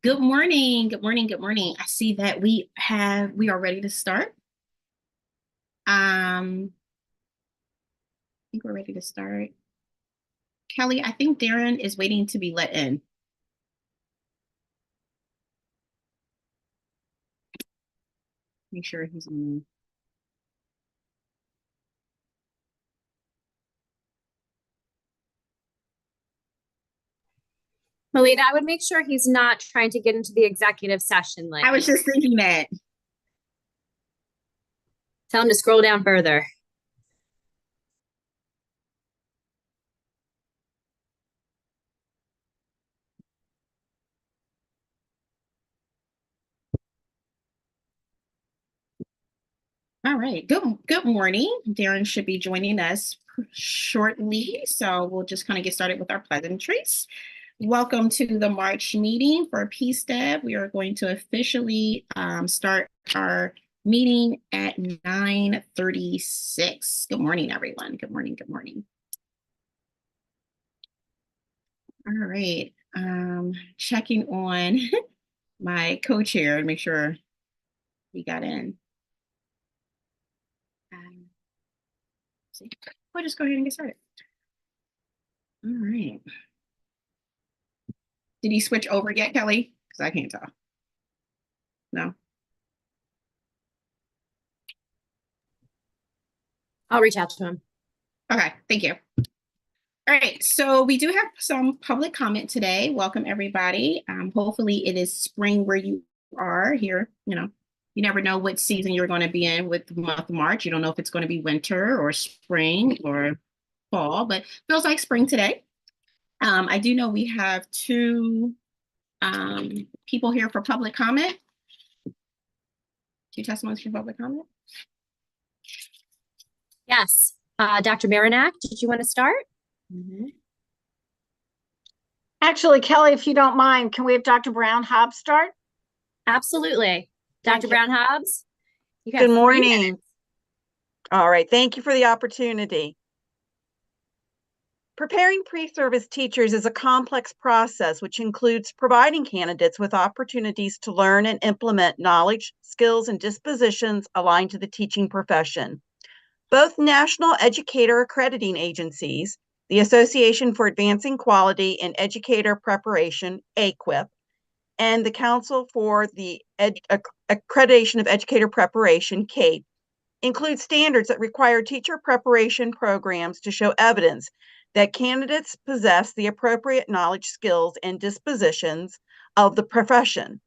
Good morning. Good morning. Good morning. I see that we are ready to start. I think we're ready to start. Kelly, I think Darren is waiting to be let in. Make sure he's on. Melita, I would make sure he's not trying to get into the executive session link. I was just thinking that. Tell him to scroll down further. All right. Good morning. Darren should be joining us shortly, so we'll just kind of get started with our pleasantries. Welcome to the March meeting for PSTEB. We are going to officially start our meeting at 9:36. Good morning, everyone. Good morning. Good morning. All right. Checking on my co-chair to make sure he got in. We'll just go ahead and get started. All right. Did he switch over yet, Kelly? Because I can't tell. No. I'll reach out to him. Okay, thank you. All right, so we do have some public comment today. Welcome, everybody. Hopefully it is spring where you are here. You never know what season you're going to be in with the month of March. You don't know if it's going to be winter or spring or fall, but feels like spring today. I do know we have two people here for public comment. Two testimonies for public comment. Yes. Dr. Marinac, did you want to start? Mm-hmm. Actually, Kelly, if you don't mind, can we have Dr. Brown-Hobbs start? Absolutely. Dr. Brown-Hobbs, you have Good 3 morning. minutes. All right, thank you for the opportunity. Preparing pre-service teachers is a complex process which includes providing candidates with opportunities to learn and implement knowledge, skills, and dispositions aligned to the teaching profession. Both national educator accrediting agencies, the Association for Advancing Quality in Educator Preparation, AQUIP, and the Council for the Accreditation of Educator Preparation, CAPE, include standards that require teacher preparation programs to show evidence that candidates possess the appropriate knowledge, skills, and dispositions of the profession.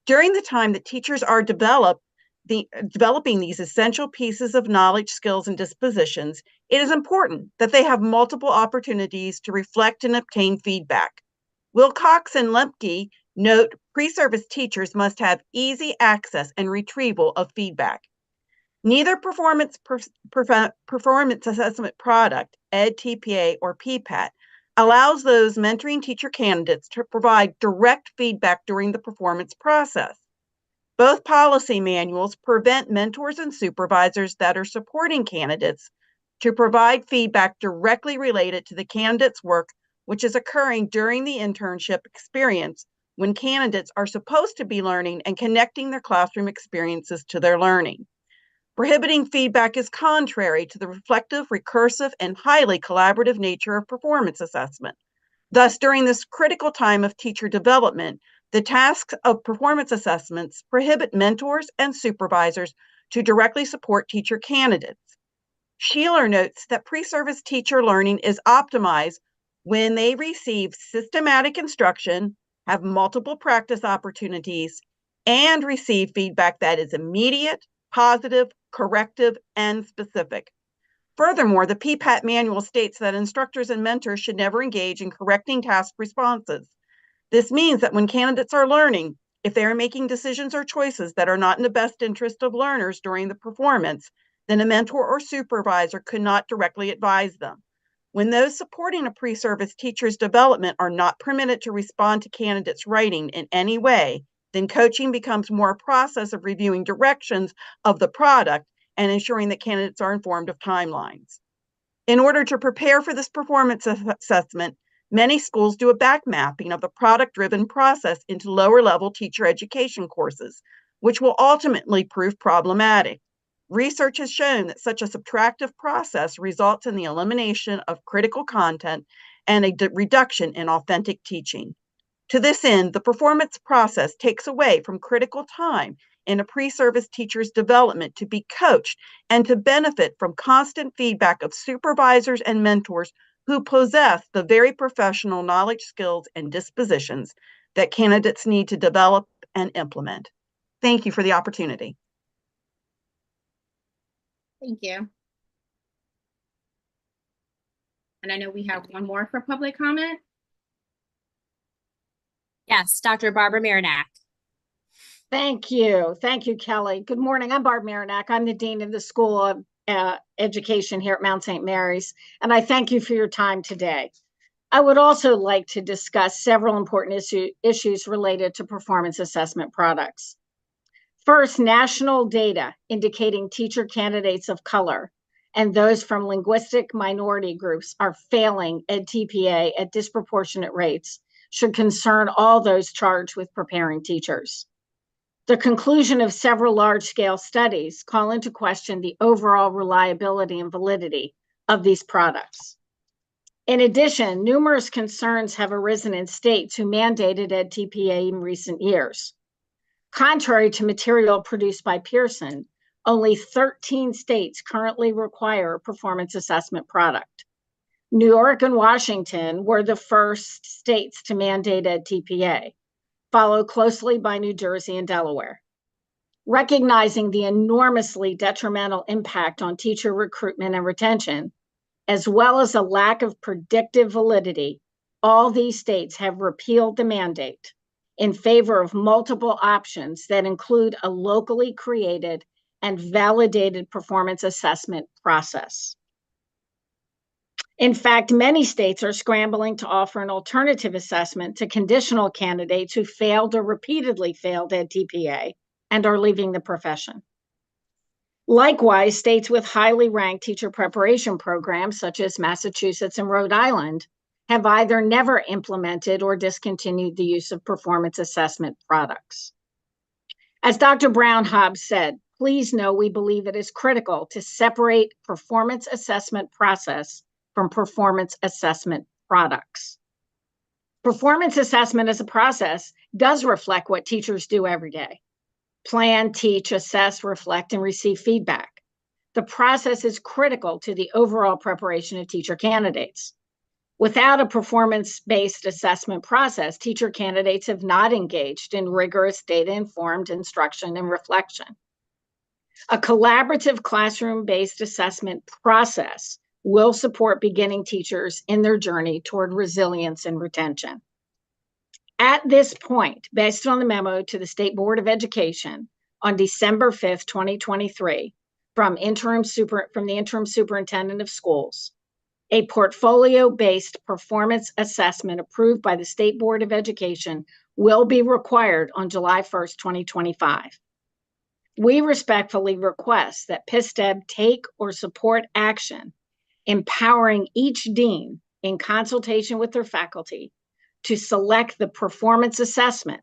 During the time that teachers are developing these essential pieces of knowledge, skills, and dispositions, it is important that they have multiple opportunities to reflect and obtain feedback. Wilcox and Lemke note pre-service teachers must have easy access and retrieval of feedback. Neither performance assessment product, ED-TPA or PPAT, allows those mentoring teacher candidates to provide direct feedback during the performance process. Both policy manuals prevent mentors and supervisors that are supporting candidates to provide feedback directly related to the candidate's work, which is occurring during the internship experience when candidates are supposed to be learning and connecting their classroom experiences to their learning. Prohibiting feedback is contrary to the reflective, recursive, and highly collaborative nature of performance assessment. Thus, during this critical time of teacher development, the tasks of performance assessments prohibit mentors and supervisors to directly support teacher candidates. Sheeler notes that pre-service teacher learning is optimized when they receive systematic instruction, have multiple practice opportunities, and receive feedback that is immediate, positive, corrective, and specific. Furthermore, the PPAT manual states that instructors and mentors should never engage in correcting task responses. This means that when candidates are learning, if they are making decisions or choices that are not in the best interest of learners during the performance, then a mentor or supervisor could not directly advise them. When those supporting a pre-service teacher's development are not permitted to respond to candidates' writing in any way, then coaching becomes more a process of reviewing directions of the product and ensuring that candidates are informed of timelines. In order to prepare for this performance assessment, Many schools do a back mapping of the product-driven process into lower-level teacher education courses, which will ultimately prove problematic. Research has shown that such a subtractive process results in the elimination of critical content and a reduction in authentic teaching. To this end, the performance process takes away from critical time in a pre-service teacher's development to be coached and to benefit from constant feedback of supervisors and mentors who possess the very professional knowledge, skills, and dispositions that candidates need to develop and implement. Thank you for the opportunity. Thank you. And I know we have one more for public comment. Yes, Dr. Barbara Marinac. Thank you. Thank you, Kelly. Good morning. I'm Barb Marinac. I'm the Dean of the School of Education here at Mount St. Mary's, and I thank you for your time today. I would also like to discuss several important issues related to performance assessment products. First, national data indicating teacher candidates of color and those from linguistic minority groups are failing at TPA at disproportionate rates should concern all those charged with preparing teachers. The conclusion of several large-scale studies call into question the overall reliability and validity of these products. In addition, numerous concerns have arisen in states who mandated EdTPA in recent years. Contrary to material produced by Pearson, only 13 states currently require a performance assessment product. New York and Washington were the first states to mandate EdTPA, followed closely by New Jersey and Delaware. Recognizing the enormously detrimental impact on teacher recruitment and retention, as well as a lack of predictive validity, all these states have repealed the mandate in favor of multiple options that include a locally created and validated performance assessment process. In fact, many states are scrambling to offer an alternative assessment to conditional candidates who failed or repeatedly failed EdTPA and are leaving the profession. Likewise, states with highly ranked teacher preparation programs, such as Massachusetts and Rhode Island, have either never implemented or discontinued the use of performance assessment products. As Dr. Brown-Hobbs said, please know we believe it is critical to separate performance assessment process from performance assessment products. Performance assessment as a process does reflect what teachers do every day. Plan, teach, assess, reflect, and receive feedback. The process is critical to the overall preparation of teacher candidates. Without a performance-based assessment process, teacher candidates have not engaged in rigorous data-informed instruction and reflection. A collaborative classroom-based assessment process will support beginning teachers in their journey toward resilience and retention. At this point, based on the memo to the State Board of Education on December 5th, 2023, from the interim superintendent of schools, a portfolio-based performance assessment approved by the State Board of Education will be required on July 1st, 2025. We respectfully request that PSTEB take or support action empowering each dean in consultation with their faculty to select the performance assessment,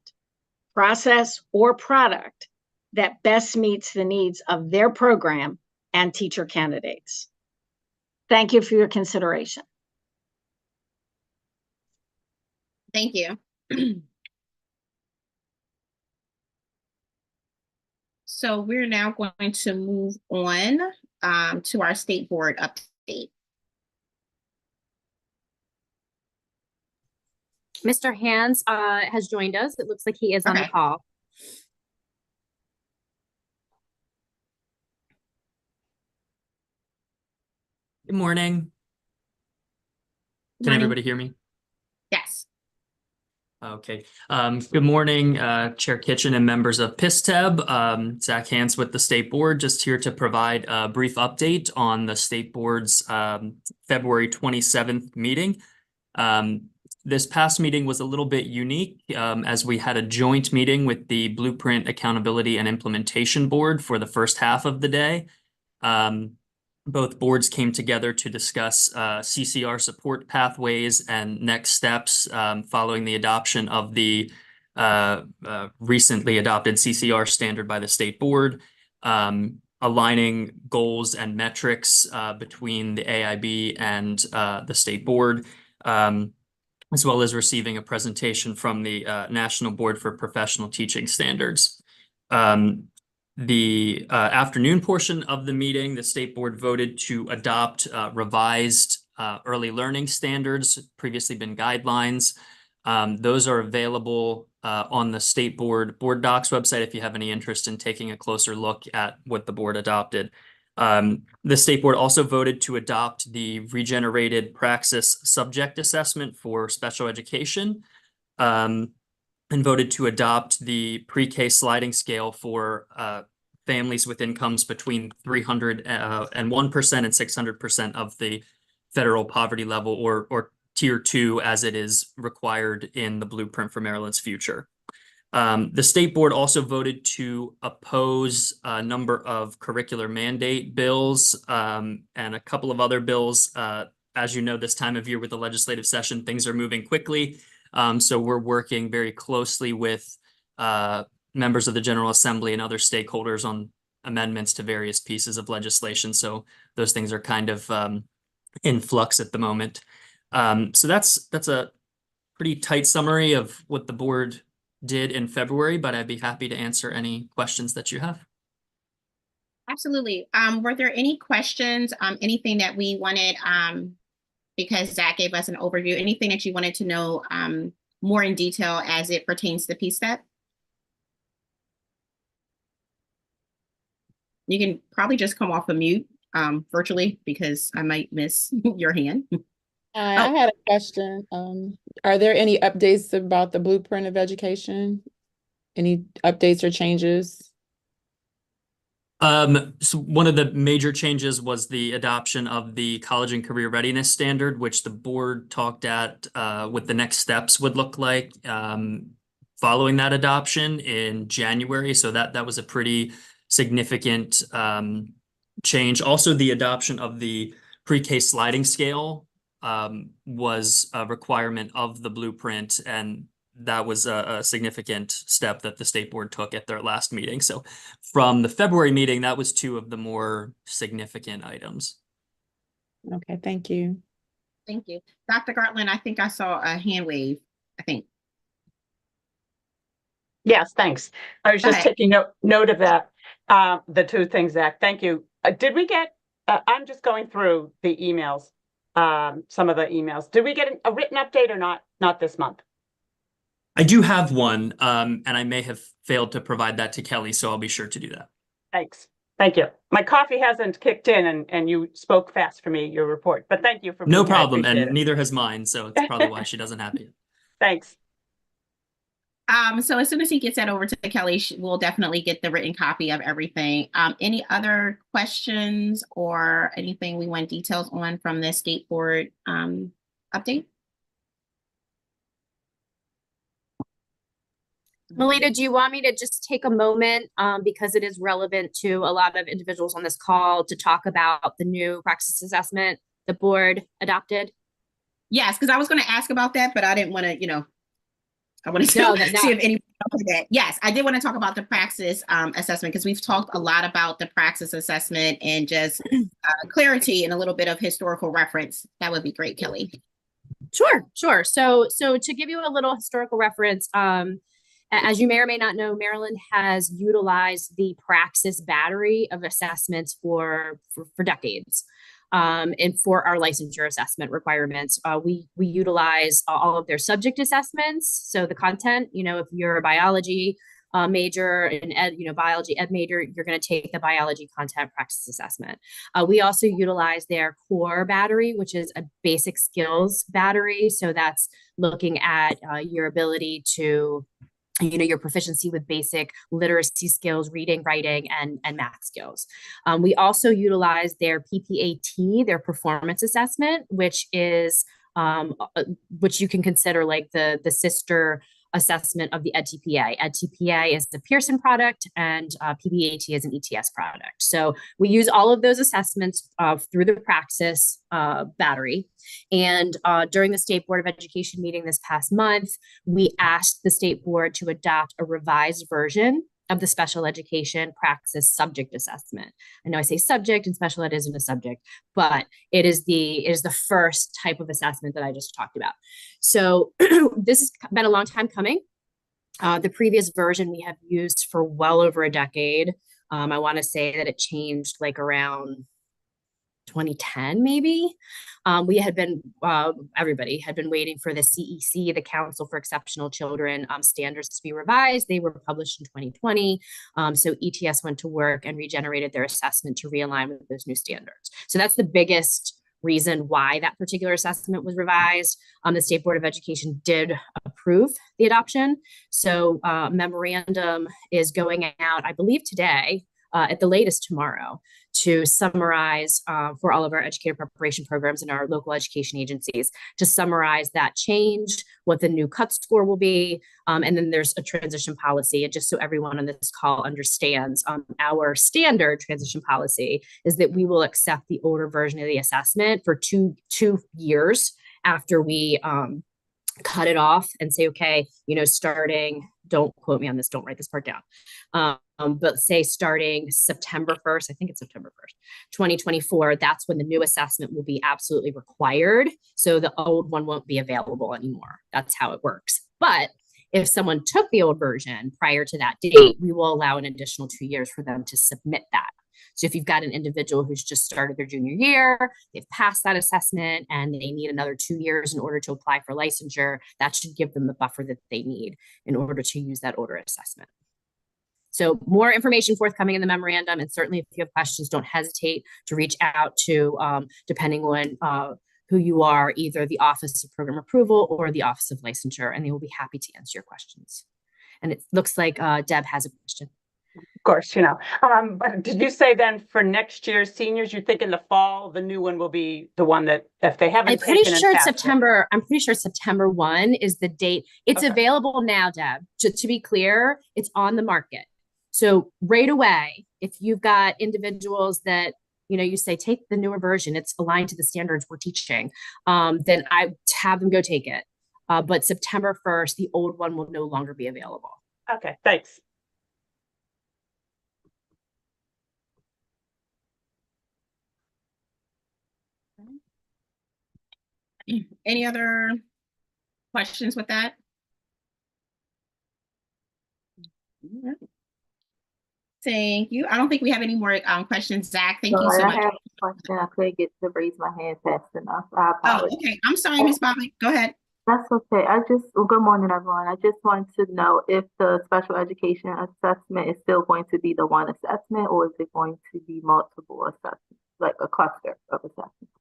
process, or product that best meets the needs of their program and teacher candidates. Thank you for your consideration. Thank you. So we're now going to move on to our state board update. Mr. Hands has joined us. It looks like he is on the call. Good morning. Can everybody hear me? Yes. Okay. Good morning, Chair Kitchen and members of PSTEB. Zach Hans with the State Board, just here to provide a brief update on the State Board's February 27th meeting. This past meeting was a little bit unique as we had a joint meeting with the Blueprint Accountability and Implementation Board for the first half of the day. both boards came together to discuss CCR support pathways and next steps following the adoption of the recently adopted CCR standard by the state board, aligning goals and metrics between the AIB and the state board, as well as receiving a presentation from the National Board for Professional Teaching Standards. The afternoon portion of the meeting, the state board voted to adopt revised early learning standards, previously been guidelines. Those are available on the state board docs website if you have any interest in taking a closer look at what the board adopted. The state board also voted to adopt the regenerated praxis subject assessment for special education, and voted to adopt the pre-K sliding scale for families with incomes between 301% and 600% of the federal poverty level, or tier 2 as it is required in the blueprint for Maryland's future. The state board also voted to oppose a number of curricular mandate bills and a couple of other bills. As you know, this time of year with the legislative session, things are moving quickly. So we're working very closely with members of the General Assembly and other stakeholders on amendments to various pieces of legislation. So those things are kind of in flux at the moment. So that's a pretty tight summary of what the board did in February, but I'd be happy to answer any questions that you have. Absolutely. Were there any questions, anything that we wanted, because Zach gave us an overview, anything that you wanted to know more in detail as it pertains to PSTEB? You can probably just come off of mute virtually because I might miss your hand. I had a question. Are there any updates about the blueprint of education? Any updates or changes? So one of the major changes was the adoption of the college and career readiness standard, which the board talked at what the next steps would look like following that adoption in January. So that was a pretty significant change. Also, the adoption of the pre-K sliding scale was a requirement of the blueprint, and that was a significant step that the state board took at their last meeting. So from the February meeting, that was two of the more significant items. Okay, thank you. Thank you. Dr. Gartland, I think I saw a hand wave, I think. Yes, thanks. I was just taking note of that. The two things, Zach. Thank you. Did we get, I'm just going through the emails, some of the emails. Did we get a written update or not this month? I do have one, and I may have failed to provide that to Kelly, so I'll be sure to do that. Thanks. Thank you. My coffee hasn't kicked in and you spoke fast for me, your report, but thank you for being No here. problem, and neither has mine, so it's probably why she doesn't have it. Thanks. So as soon as he gets that over to Kelly, we'll definitely get the written copy of everything. Any other questions or anything we want details on from the state board update? Melita, do you want me to just take a moment because it is relevant to a lot of individuals on this call to talk about the new praxis assessment the board adopted? Yes, because I was going to ask about that, but I didn't want to, I want to see if anyone else did that. Yes, I did want to talk about the praxis assessment because we've talked a lot about the praxis assessment and just clarity and a little bit of historical reference. That would be great, Kelly. Sure. So to give you a little historical reference, as you may or may not know, Maryland has utilized the praxis battery of assessments for decades. And for our licensure assessment requirements, we utilize all of their subject assessments. So the content, if you're a biology major and biology ed major, you're going to take the biology content praxis assessment. We also utilize their core battery, which is a basic skills battery. So that's looking at your ability to your proficiency with basic literacy skills, reading, writing, and math skills. We also utilize their PPAT, their performance assessment, which is which you can consider like the sister assessment of the EdTPA. EdTPA is the Pearson product, and PBAT is an ETS product. So we use all of those assessments through the Praxis battery. And during the State Board of Education meeting this past month, we asked the State Board to adopt a revised version of the special education Praxis subject assessment. I know I say subject and special ed isn't a subject, but it is the first type of assessment that I just talked about. So this has been a long time coming. The previous version we have used for well over a decade. I want to say that it changed like around 2010, maybe. We had been, everybody had been waiting for the CEC, the Council for Exceptional Children standards to be revised. They were published in 2020. So ETS went to work and regenerated their assessment to realign with those new standards. So that's the biggest reason why that particular assessment was revised. The State Board of Education did approve the adoption. So memorandum is going out, I believe today, at the latest tomorrow, to summarize for all of our educator preparation programs and our local education agencies, to summarize that change, what the new cut score will be, and then there's a transition policy. And just so everyone on this call understands, our standard transition policy is that we will accept the older version of the assessment for two years after we cut it off and say, okay, starting, don't quote me on this, don't write this part down. But say starting September 1st, I think it's September 1st, 2024, that's when the new assessment will be absolutely required. So the old one won't be available anymore. That's how it works. But if someone took the old version prior to that date, we will allow an additional 2 years for them to submit that. So if you've got an individual who's just started their junior year, they've passed that assessment and they need another 2 years in order to apply for licensure, that should give them the buffer that they need in order to use that older assessment. So more information forthcoming in the memorandum. And certainly if you have questions, don't hesitate to reach out to, depending on who you are, either the Office of Program Approval or the Office of Licensure, and they will be happy to answer your questions. And it looks like Deb has a question. Of course, but did you say then for next year's seniors, you think in the fall, the new one will be the one that if they haven't I'm pretty taken sure and it's passed it? September. I'm pretty sure September 1 is the date. It's Okay. available now, Deb. To be clear, it's on the market. So right away, if you've got individuals that, you say, take the newer version, it's aligned to the standards we're teaching, then I have them go take it. But September 1st, the old one will no longer be available. Okay, thanks. Any other questions with that? Thank you. I don't think we have any more questions. Zach, thank you so much. I have a question. I couldn't get to raise my hand fast enough. I Oh, apologize. okay. I'm sorry, Ms. Bobby. Go ahead. That's okay. Well, good morning, everyone. I just want to know if the special education assessment is still going to be the one assessment, or is it going to be multiple assessments, like a cluster of assessments?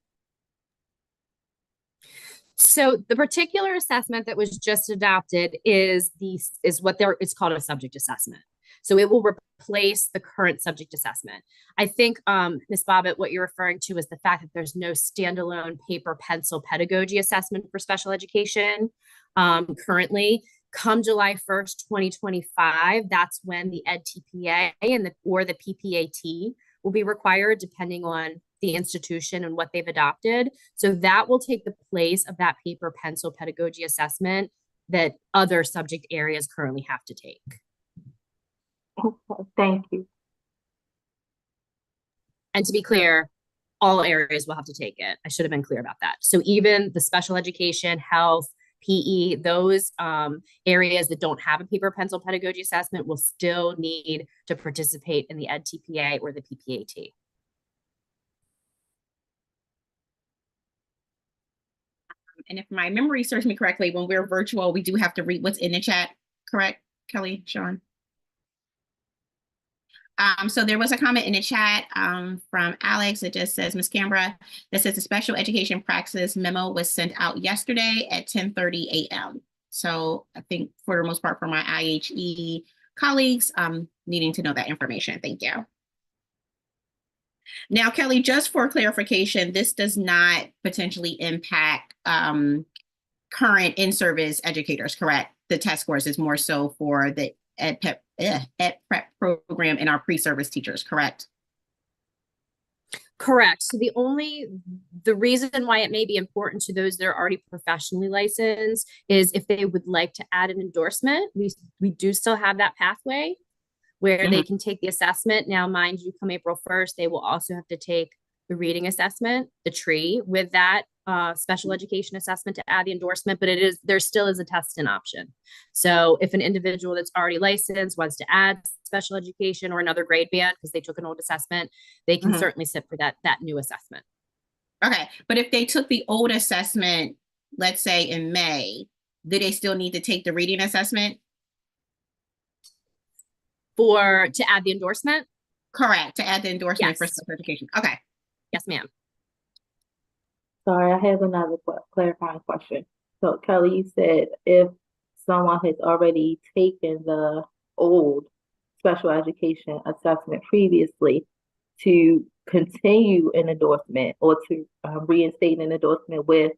So the particular assessment that was just adopted is what it's called a subject assessment. So it will replace the current subject assessment. I think, Ms. Bobbitt, what you're referring to is the fact that there's no standalone paper pencil pedagogy assessment for special education currently. Come July 1st, 2025, that's when the EdTPA or the PPAT will be required, depending on the institution and what they've adopted. So that will take the place of that paper pencil pedagogy assessment that other subject areas currently have to take. Okay, thank you. And to be clear, all areas will have to take it. I should have been clear about that. So even the special education, health, PE, those areas that don't have a paper pencil pedagogy assessment will still need to participate in the EdTPA or the PPAT. And if my memory serves me correctly, when we're virtual, we do have to read what's in the chat, correct, Kelly, Sean? So there was a comment in the chat from Alex that just says, Ms. Canberra, that says the special education praxis memo was sent out yesterday at 10:30 a.m. So I think for the most part for my IHE colleagues needing to know that information. Thank you. Now, Kelly, just for clarification, this does not potentially impact current in-service educators, correct? the test scores is more so for the ed prep program and our pre-service teachers, correct? Correct. So the reason why it may be important to those that are already professionally licensed is if they would like to add an endorsement, we do still have that pathway where they can take the assessment. Now, mind you, come April 1st, they will also have to take the reading assessment, the tree, with that special education assessment to add the endorsement, but there still is a test-in option. So if an individual that's already licensed wants to add special education or another grade band because they took an old assessment, they can certainly sit for that new assessment. Okay, but if they took the old assessment, let's say in May, do they still need to take the reading assessment? To add the endorsement? Correct, to add the endorsement for Yes. special education. Okay. Yes, ma'am. Sorry, I have another clarifying question. So Kelly, you said if someone has already taken the old special education assessment previously, to continue an endorsement or to reinstate an endorsement with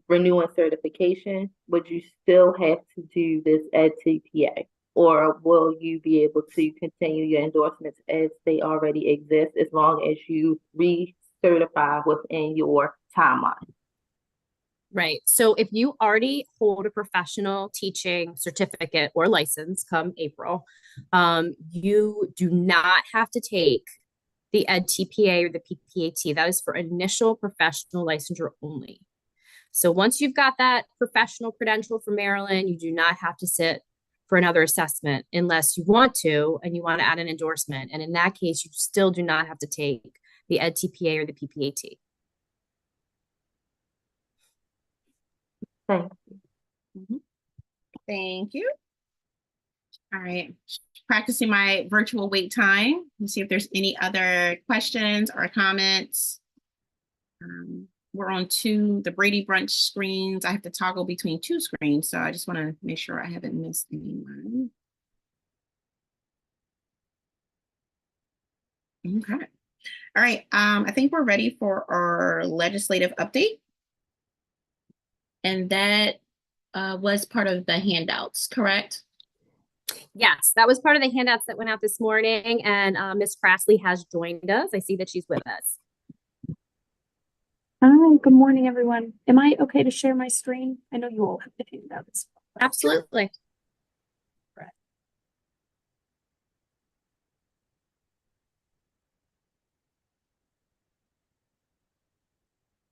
renewing certification, would you still have to do this at TPA? Or will you be able to continue your endorsements as they already exist as long as you recertify within your timeline? Right. So if you already hold a professional teaching certificate or license come April, you do not have to take the EdTPA or the PPAT. That is for initial professional licensure only. So once you've got that professional credential from Maryland, you do not have to sit for another assessment unless you want to and you want to add an endorsement. And in that case, you still do not have to take the EdTPA or the PPAT. Thank you. Thank you. All right, practicing my virtual wait time. Let's see if there's any other questions or comments. We're on the Brady Brunch screens. I have to toggle between two screens, so I just want to make sure I haven't missed anyone. Okay. All right, I think we're ready for our legislative update. And that was part of the handouts, correct? Yes, that was part of the handouts that went out this morning, and Ms. Crassley has joined us. I see that she's with us. Hi, good morning, everyone. Am I okay to share my screen? I know you all have the handouts. Absolutely.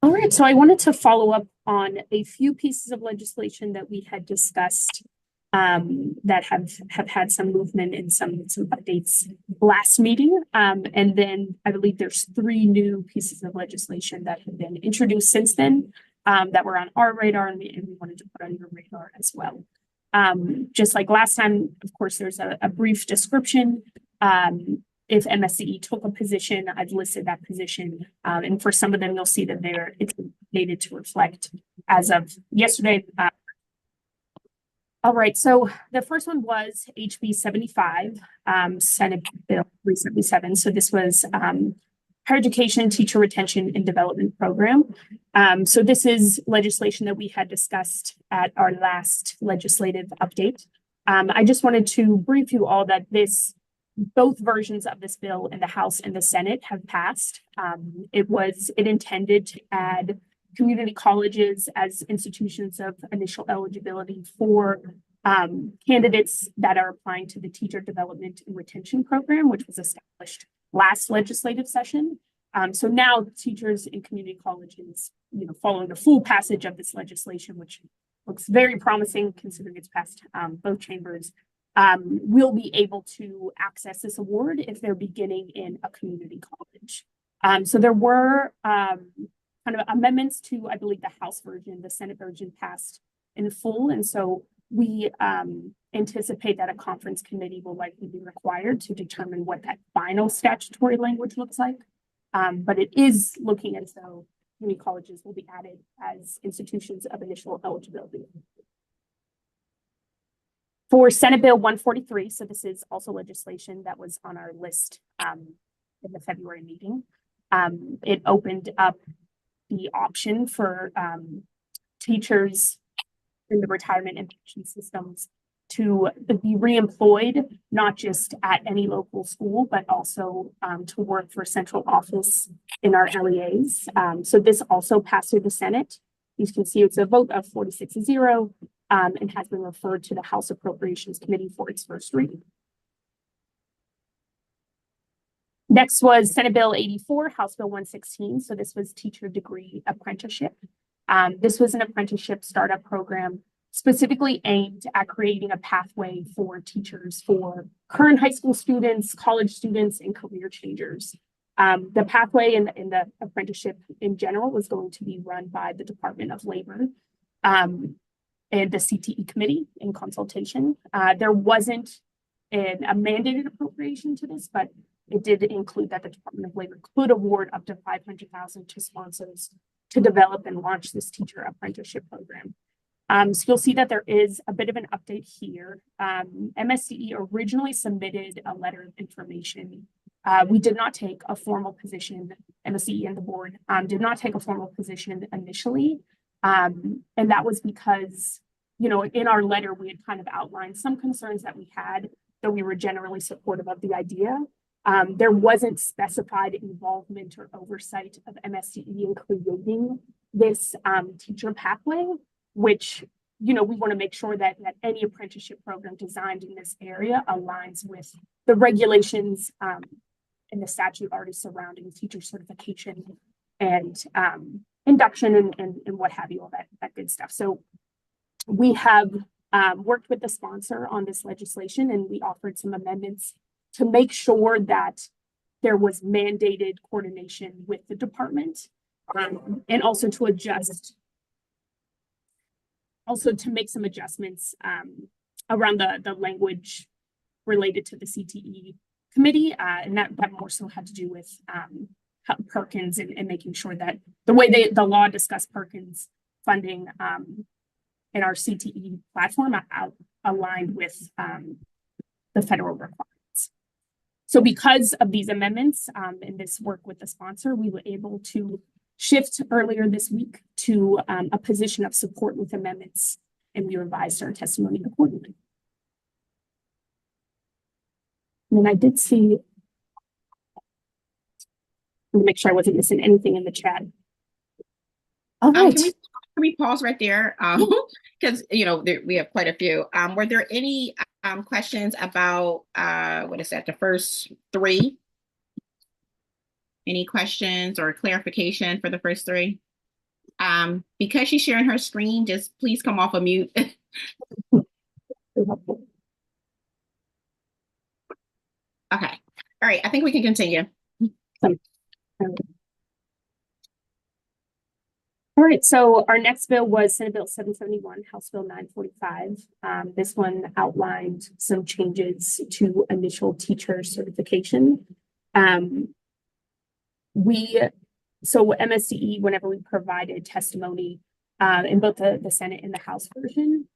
All right, so I wanted to follow up on a few pieces of legislation that we had discussed that have had some movement and some updates last meeting. And then I believe there's 3 new pieces of legislation that have been introduced since then that were on our radar and we wanted to put on your radar as well. Just like last time, of course, there's a brief description. If MSCE took a position, I've listed that position. And for some of them, you'll see that it's updated to reflect as of yesterday. All right, so the first one was HB 75, Senate Bill 377. So this was Higher Education Teacher Retention and Development Program. So this is legislation that we had discussed at our last legislative update. I just wanted to brief you all that both versions of this bill in the House and the Senate have passed. It intended to add community colleges as institutions of initial eligibility for candidates that are applying to the Teacher Development and Retention Program, which was established last legislative session. So now teachers in community colleges, following the full passage of this legislation, which looks very promising considering it's passed both chambers, will be able to access this award if they're beginning in a community college. So there were kind of amendments to, I believe, the House version. The Senate version passed in full. And so we anticipate that a conference committee will likely be required to determine what that final statutory language looks like. But it is looking as though community colleges will be added as institutions of initial eligibility. For Senate Bill 143, so this is also legislation that was on our list in the February meeting. It opened up the option for teachers in the retirement and pension systems to be reemployed, not just at any local school, but also to work for central office in our LEAs. So this also passed through the Senate. You can see it's a vote of 46-0 and has been referred to the House Appropriations Committee for its first reading. Next was Senate Bill 84, House Bill 116. So this was teacher degree apprenticeship. This was an apprenticeship startup program specifically aimed at creating a pathway for teachers for current high school students, college students, and career changers. The pathway in the apprenticeship in general was going to be run by the Department of Labor and the CTE committee in consultation. There wasn't a mandated appropriation to this, but it did include that the Department of Labor could award up to $500,000 to sponsors to develop and launch this teacher apprenticeship program. So you'll see that there is a bit of an update here. MSTE originally submitted a letter of information. We did not take a formal position, MSTE and the board did not take a formal position initially. And that was because, you know, in our letter, we had kind of outlined some concerns that we had, though we were generally supportive of the idea. There wasn't specified involvement or oversight of MSTE in creating this teacher pathway, which, you know, we want to make sure that any apprenticeship program designed in this area aligns with the regulations and the statute already surrounding teacher certification and induction and what have you, all that good stuff. So we have worked with the sponsor on this legislation, and we offered some amendments to make sure that there was mandated coordination with the department, and also to make some adjustments around the language related to the CTE committee, and that more so had to do with Perkins and making sure that the way the law discussed Perkins funding in our CTE platform aligned with the federal requirements. So because of these amendments and this work with the sponsor, we were able to shift earlier this week to a position of support with amendments, and we revised our testimony accordingly. And then I did see, let me make sure I wasn't missing anything in the chat. All right. Can we pause right there? Because, you know, we have quite a few. Were there any questions about, what is that, the first three? Any questions or clarification for the first three? Because she's sharing her screen, just please come off of mute. Okay. All right. I think we can continue. All right, so our next bill was Senate Bill 771, House Bill 945. This one outlined some changes to initial teacher certification. So MSTE, whenever we provided testimony in both the Senate and the House version,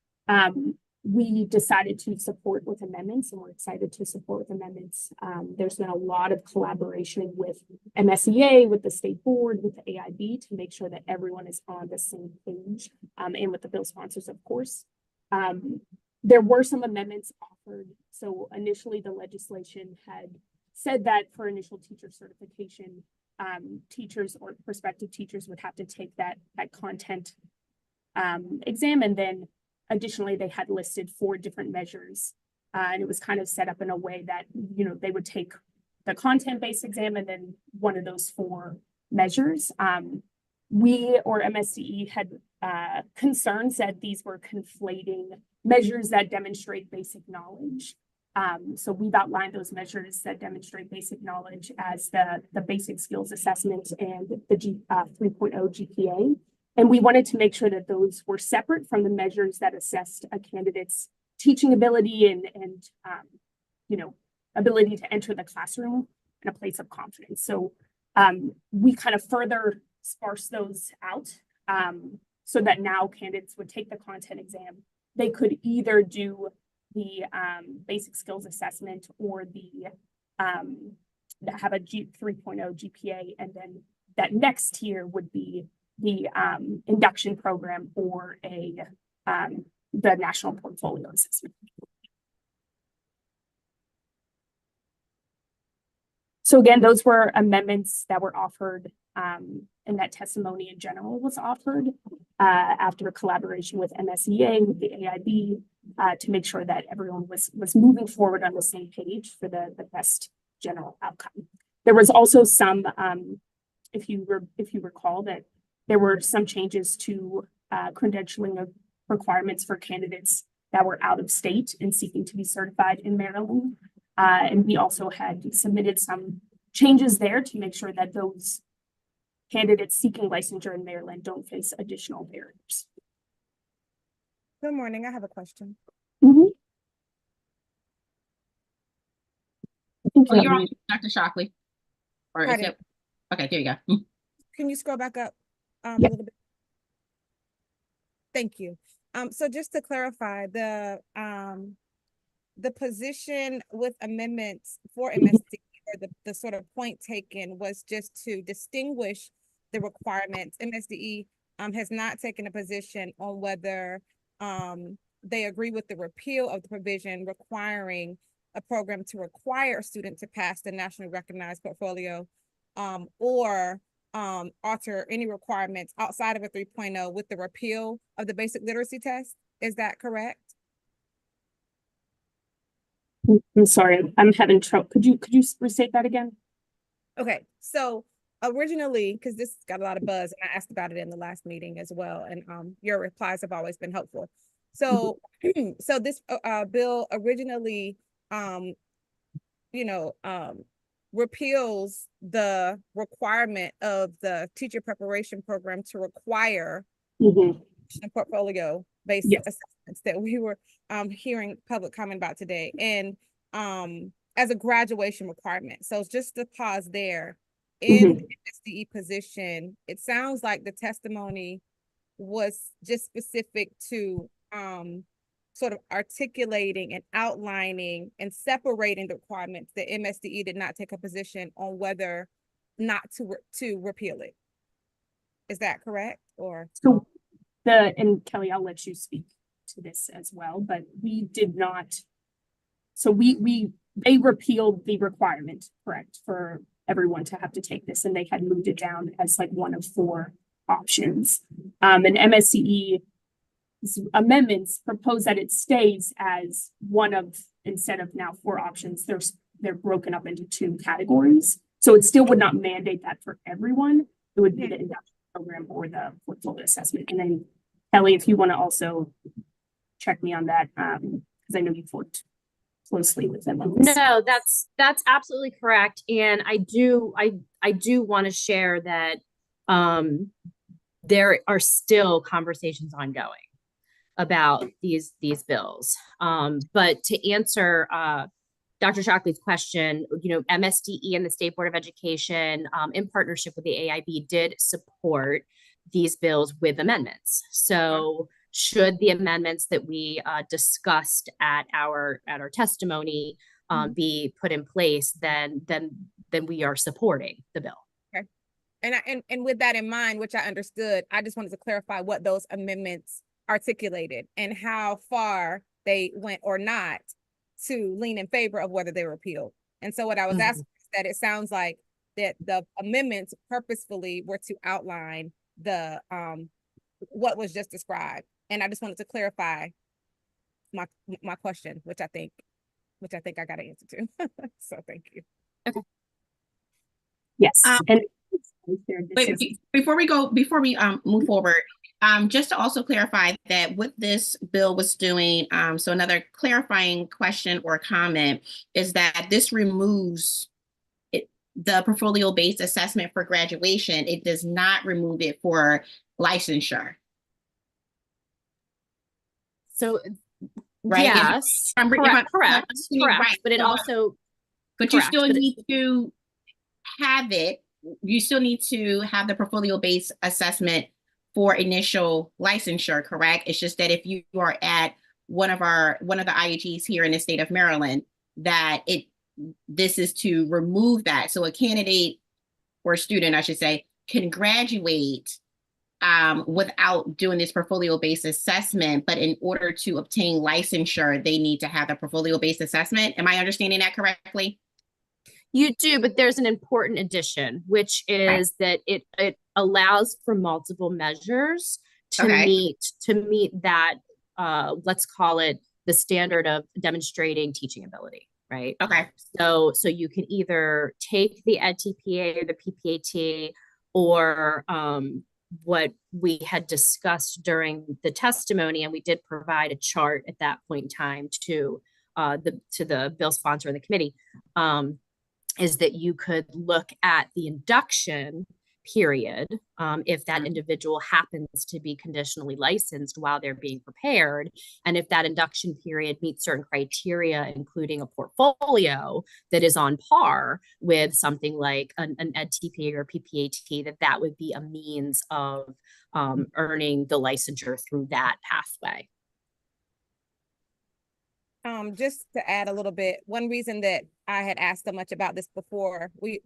we decided to support with amendments, and we're excited to support with amendments. There's been a lot of collaboration with MSEA, with the state board, with the AIB to make sure that everyone is on the same page, and with the bill sponsors, of course. There were some amendments offered. So initially the legislation had said that for initial teacher certification, teachers or prospective teachers would have to take that content exam, and then additionally, they had listed 4 different measures, and it was kind of set up in a way that, you know, they would take the content-based exam and then one of those 4 measures. We or MSCE had concerns that these were conflating measures that demonstrate basic knowledge. So we've outlined those measures that demonstrate basic knowledge as the basic skills assessment and the 3.0 GPA. And we wanted to make sure that those were separate from the measures that assessed a candidate's teaching ability and you know, ability to enter the classroom in a place of confidence. So we kind of further sparse those out so that now candidates would take the content exam. They could either do the basic skills assessment or have a 3.0 GPA, and then that next tier would be the induction program or the national portfolio assessment. So again, those were amendments that were offered, and that testimony in general was offered after collaboration with MSEA, with the AIB, to make sure that everyone was moving forward on the same page for the best general outcome. There was also some, if you recall, that there were some changes to credentialing of requirements for candidates that were out of state and seeking to be certified in Maryland. And we also had submitted some changes there to make sure that those candidates seeking licensure in Maryland don't face additional barriers. Good morning. I have a question. Oh, you're on, Dr. Shockley. Or is it? Okay, there you go. Can you scroll back up a Yep. little bit? Thank you. So just to clarify, the position with amendments for MSD, or the sort of point taken, was just to distinguish the requirements. MSDE has not taken a position on whether they agree with the repeal of the provision requiring a program to require a student to pass the nationally recognized portfolio, or alter any requirements outside of a 3.0 with the repeal of the basic literacy test. Is that correct? I'm sorry, I'm having trouble. Could you restate that again? Okay, so originally, because this got a lot of buzz, and I asked about it in the last meeting as well, and your replies have always been helpful. So, so this bill originally, repeals the requirement of the teacher preparation program to require portfolio-based assessments that we were hearing public comment about today, and as a graduation requirement. So just to pause there, in SDE position, it sounds like the testimony was just specific to sort of articulating and outlining and separating the requirements. That MSDE did not take a position on whether not to repeal it. Is that correct? Or so and Kelly, I'll let you speak to this as well, but we did not. So they repealed the requirement, correct, for everyone to have to take this, and they had moved it down as like one of 4 options. And MSCE amendments propose that it stays as one of, instead of now 4 options, they're broken up into 2 categories. So it still would not mandate that for everyone. It would be the induction program or the portfolio assessment. And then Kelly, if you want to also check me on that, because I know you've worked closely with them on this. No, that's absolutely correct. And I do want to share that there are still conversations ongoing about these bills. But to answer Dr. Shockley's question, MSDE and the State Board of Education, in partnership with the AIB, did support these bills with amendments. So should the amendments that we discussed at our testimony be put in place, then we are supporting the bill. Okay. And with that in mind, which I understood, I just wanted to clarify what those amendments articulated and how far they went or not to lean in favor of whether they were repealed. And so what I was asking is that it sounds like that the amendments purposefully were to outline the what was just described. And I just wanted to clarify my question, which I think I got an answer to. So thank you. Okay. Yes. And before we move forward, just to also clarify that what this bill was doing, so another clarifying question or comment is that this removes the portfolio-based assessment for graduation. It does not remove it for licensure. So, right? Yes, correct. Right. But it also, but you still need to have it. You still need to have the portfolio-based assessment for initial licensure, correct? It's just that if you are at one of the IUGs here in the state of Maryland, that this is to remove that. So a candidate or student, I should say, can graduate without doing this portfolio-based assessment, but in order to obtain licensure, they need to have a portfolio-based assessment. Am I understanding that correctly? You do, but there's an important addition, which is that it allows for multiple measures to meet that, let's call it the standard of demonstrating teaching ability, right? Okay. So you can either take the EdTPA or the PPAT, or what we had discussed during the testimony, and we did provide a chart at that point in time to the bill sponsor and the committee, is that you could look at the induction period if that individual happens to be conditionally licensed while they're being prepared. And if that induction period meets certain criteria, including a portfolio that is on par with something like an EdTPA or PPAT, that would be a means of earning the licensure through that pathway. Just to add a little bit, one reason that I had asked so much about this before, we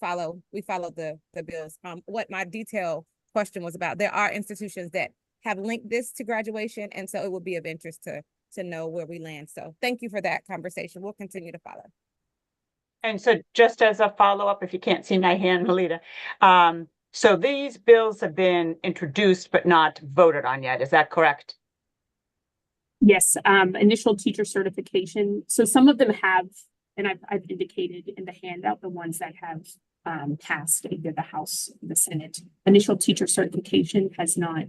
follow the bills. What my detailed question was about, there are institutions that have linked this to graduation, and so it would be of interest to know where we land. So thank you for that conversation. We'll continue to follow. And so just as a follow-up, if you can't see my hand, Melita, so these bills have been introduced but not voted on yet. Is that correct? Yes, initial teacher certification. So some of them have, and I've indicated in the handout, the ones that have passed either the House or the Senate. Initial teacher certification has not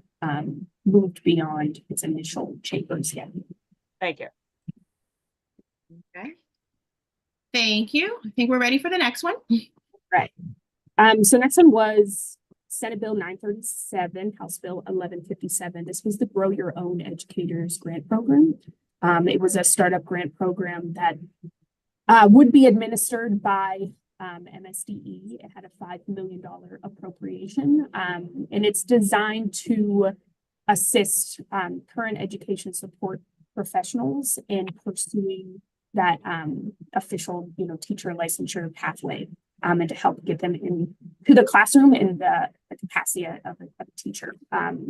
moved beyond its initial chambers yet. Thank you. Okay. Thank you. I think we're ready for the next one. Right. So next one was Senate Bill 937, House Bill 1157. This was the Grow Your Own Educators Grant Program. It was a startup grant program that would be administered by MSDE. It had a $5 million appropriation, and it's designed to assist current education support professionals in pursuing that official, teacher licensure pathway, and to help get them into the classroom in the capacity of a teacher.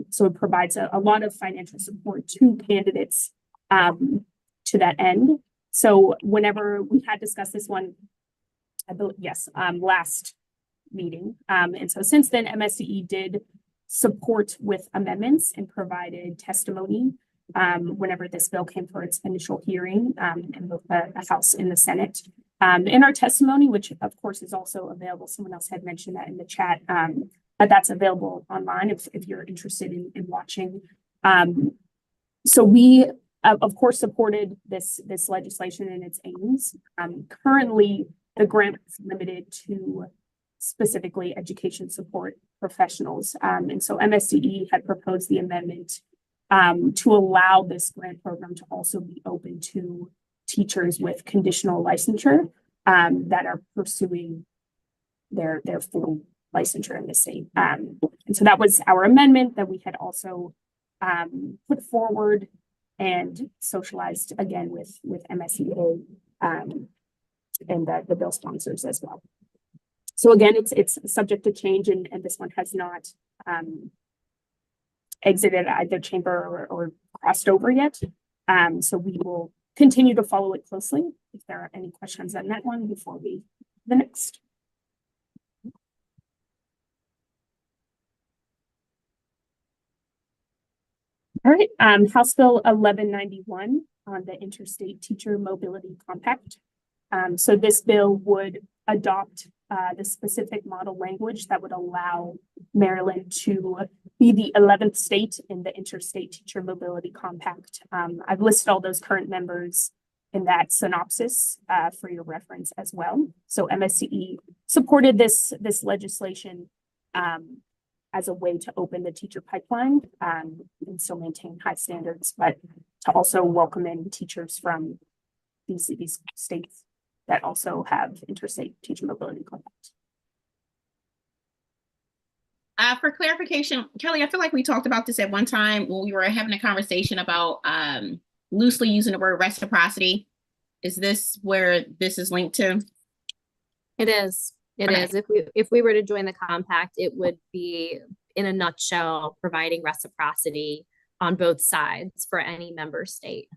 So it provides a lot of financial support to candidates to that end. So whenever we had discussed this one, I believe, yes, last meeting. And so since then, MSDE did support with amendments and provided testimony whenever this bill came for its initial hearing in both the House and the Senate. In our testimony, which of course is also available, someone else had mentioned that in the chat, but that's available online if you're interested in watching. So we, of course, supported this legislation and its aims. Currently, the grant is limited to specifically education support professionals. And so MSDE had proposed the amendment to allow this grant program to also be open to teachers with conditional licensure that are pursuing their full licensure in the state. And so that was our amendment that we had also put forward and socialized again with MSEA and the bill sponsors as well. So again, it's subject to change, and this one has not exited either chamber or crossed over yet. So we will continue to follow it closely. If there are any questions on that one before we the next. All right, House Bill 1191 on the Interstate Teacher Mobility Compact. So this bill would adopt the specific model language that would allow Maryland to be the 11th state in the Interstate Teacher Mobility Compact. I've listed all those current members in that synopsis for your reference as well. So MSCE supported this legislation as a way to open the teacher pipeline and still maintain high standards, but to also welcome in teachers from these states that also have interstate teacher mobility compact. For clarification, Kelly, I feel like we talked about this at one time when we were having a conversation about loosely using the word reciprocity. Is this where this is linked to? It is. It is. If we were to join the compact, it would be in a nutshell, providing reciprocity on both sides for any member state.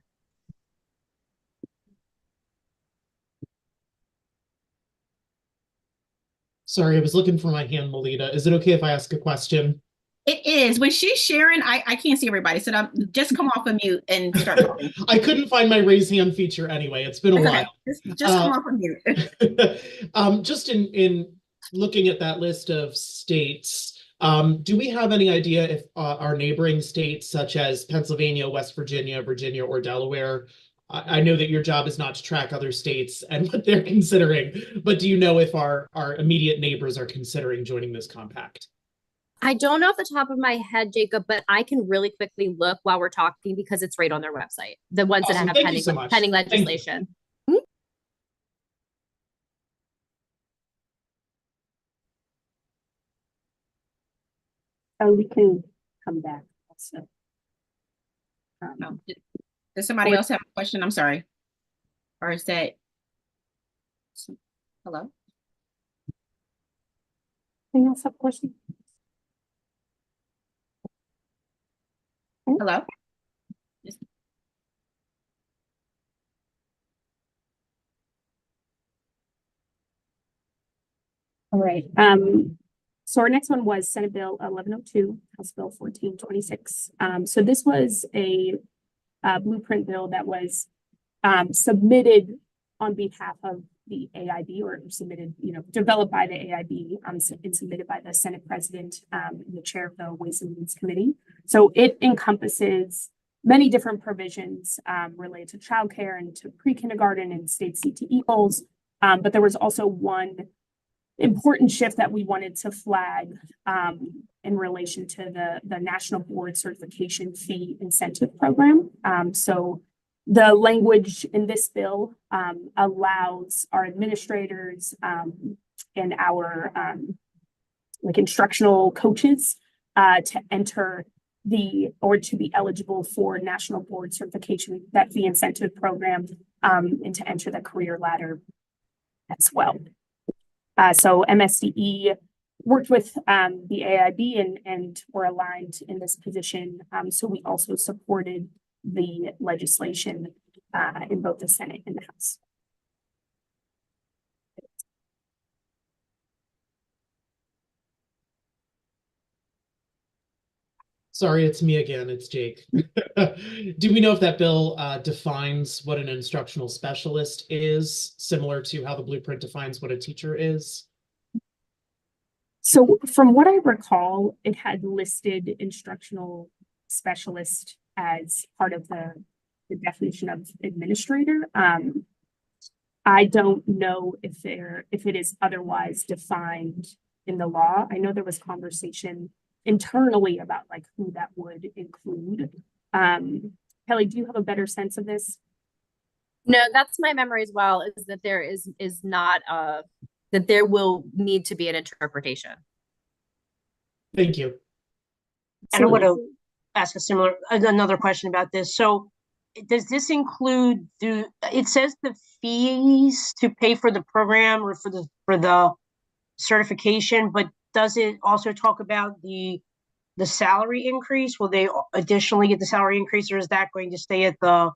Sorry, I was looking for my hand, Melita. Is it okay if I ask a question? It is. When she's sharing, I can't see everybody, so just come off of mute and start talking. I couldn't find my raise hand feature anyway. It's been a Okay. while. Just come off of mute. Just in looking at that list of states, do we have any idea if our neighboring states, such as Pennsylvania, West Virginia, Virginia, or Delaware, I know that your job is not to track other states and what they're considering, but do you know if our immediate neighbors are considering joining this compact? I don't know off the top of my head, Jacob, but I can really quickly look while we're talking because it's right on their website. The ones Awesome. that have Thank you so much. pending legislation. Oh, we can come back also. Does somebody else have a question? I'm sorry. Or is that? Hello? Anyone else have a question? Hello? All right. So our next one was Senate Bill 1102, House Bill 1426. So this was a blueprint bill that was submitted on behalf of the AIB, or submitted, developed by the AIB, and submitted by the Senate President and the chair of the Ways and Means Committee. So it encompasses many different provisions related to childcare and to pre-kindergarten and state CTE goals. But there was also one important shift that we wanted to flag in relation to the National Board Certification Fee Incentive Program. So the language in this bill allows our administrators and our instructional coaches to enter to be eligible for National Board Certification, that fee incentive program, and to enter the career ladder as well. So MSDE worked with the AIB and were aligned in this position. So we also supported the legislation in both the Senate and the House. Sorry, it's me again. It's Jake. Do we know if that bill defines what an instructional specialist is, similar to how the blueprint defines what a teacher is? So from what I recall, it had listed instructional specialist as part of the definition of administrator. I don't know if it is otherwise defined in the law. I know there was conversation internally about who that would include. Kelly, do you have a better sense of this? No, that's my memory as well, is that there is not that there will need to be an interpretation. Thank you. And I want to ask another question about this. So does this include it says the fees to pay for the program or for the certification, but does it also talk about the salary increase? Will they additionally get the salary increase, or is that going to stay at the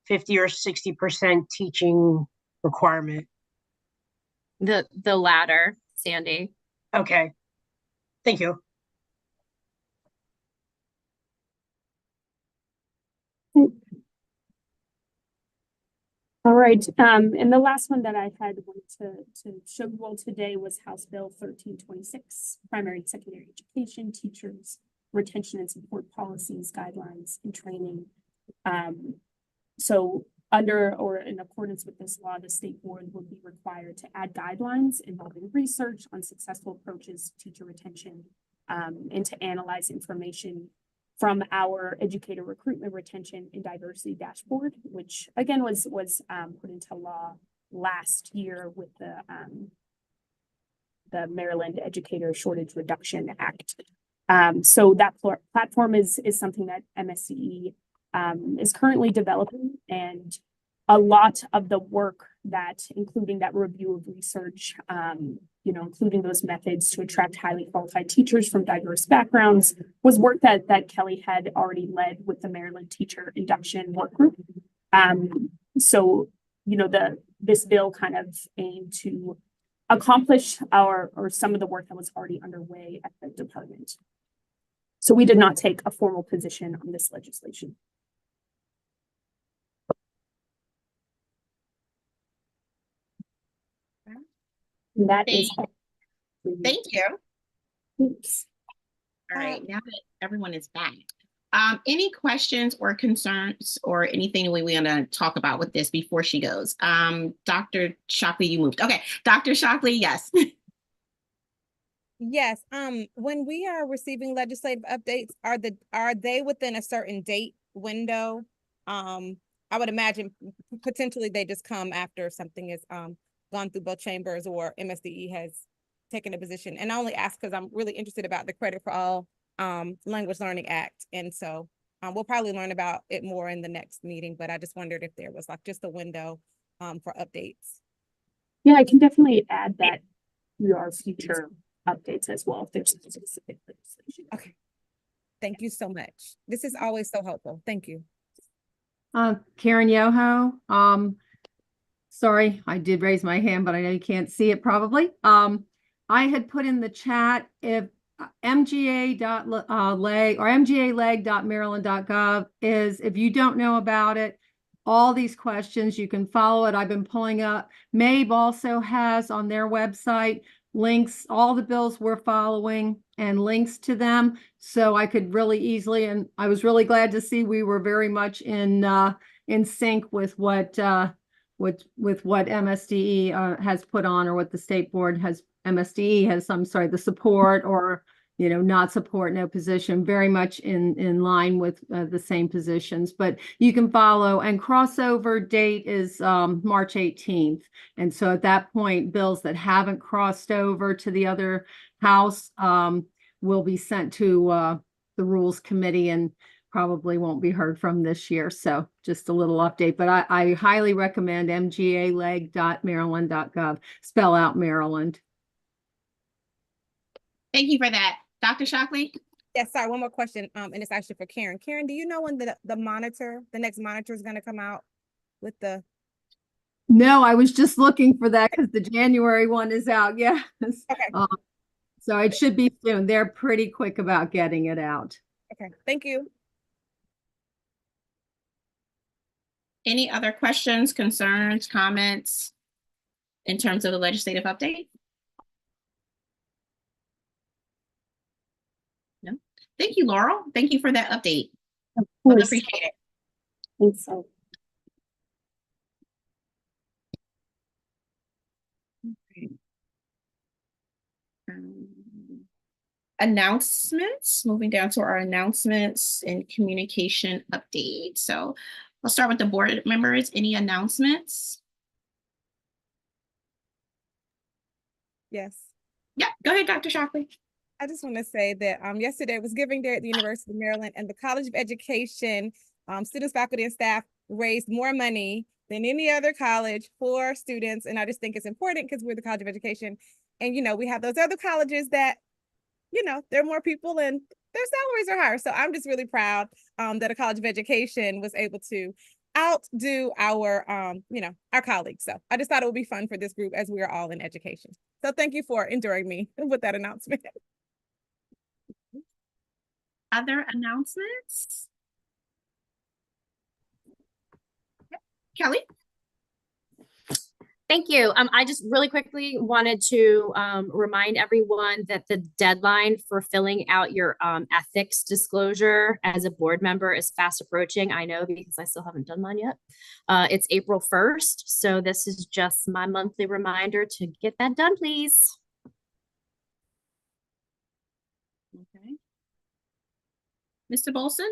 50 or 60% teaching requirement? The latter, Sandy. Okay. Thank you. All right. And the last one that I had wanted to show you all today was House Bill 1326, Primary and Secondary Education, Teachers, Retention and Support Policies, Guidelines, and Training. So under or in accordance with this law, the state board would be required to add guidelines involving research on successful approaches to teacher retention and to analyze information from our educator recruitment, retention, and diversity dashboard, which again was put into law last year with the Maryland Educator Shortage Reduction Act. So that platform is something that MSCE is currently developing, and a lot of the work that, including that review of research, including those methods to attract highly qualified teachers from diverse backgrounds, was work that Kelly had already led with the Maryland Teacher Induction Work Group. So, this bill kind of aimed to accomplish or some of the work that was already underway at the department. So we did not take a formal position on this legislation. And that is all. Thank you. Oops. All right, now that everyone is back, any questions or concerns or anything we want to talk about with this before she goes? Dr. Shockley, you moved. Okay, Dr. Shockley, yes. Yes. When we are receiving legislative updates, are they within a certain date window? I would imagine potentially they just come after something is gone through both chambers or MSDE has taken a position. And I only ask because I'm really interested about the Credit for All Language Learning Act. And so we'll probably learn about it more in the next meeting, but I just wondered if there was like just a window for updates. Yeah, I can definitely add that to our future updates as well if there's specific legislation. Okay. Thank you so much. This is always so helpful. Thank you. Karen Yoho. Sorry, I did raise my hand, but I know you can't see it probably. I had put in the chat if mga.leg or mgaleg.maryland.gov is, if you don't know about it, all these questions, you can follow it. I've been pulling up. MABE also has on their website links, all the bills we're following and links to them. So I could really easily, and I was really glad to see we were very much in sync with what MSDE has put on, or what the state board has, MSDE has, the support or, not support, no position, very much in line with the same positions. But you can follow, and crossover date is March 18th. And so at that point, bills that haven't crossed over to the other house will be sent to the Rules Committee and probably won't be heard from this year. So just a little update, but I highly recommend mgaleg.maryland.gov, spell out Maryland. Thank you for that. Dr. Shockley? Yes, sorry, one more question. And it's actually for Karen. Karen, do you know when the next monitor is going to come out with the? No, I was just looking for that because the January one is out. Yes. Okay. So it should be soon. They're pretty quick about getting it out. Okay, thank you. Any other questions, concerns, comments in terms of the legislative update? No. Thank you, Laurel. Thank you for that update. Of course. Appreciate it. Thanks so. Okay. Announcements, moving down to our announcements and communication update. So I'll start with the board members. Any announcements? Yes. Yeah, go ahead, Dr. Shockley. I just want to say that yesterday was Giving Day at the University of Maryland, and the College of Education, students, faculty, and staff raised more money than any other college for students. And I just think it's important because we're the College of Education. And, we have those other colleges that, there are more people and their salaries are higher. So I'm just really proud that a College of Education was able to outdo our, our colleagues. So I just thought it would be fun for this group as we are all in education. So thank you for enduring me with that announcement. Other announcements? Yep. Kelly? Thank you. I just really quickly wanted to remind everyone that the deadline for filling out your ethics disclosure as a board member is fast approaching. I know because I still haven't done mine yet. It's April 1st. So this is just my monthly reminder to get that done, please. Okay. Mr. Bolson?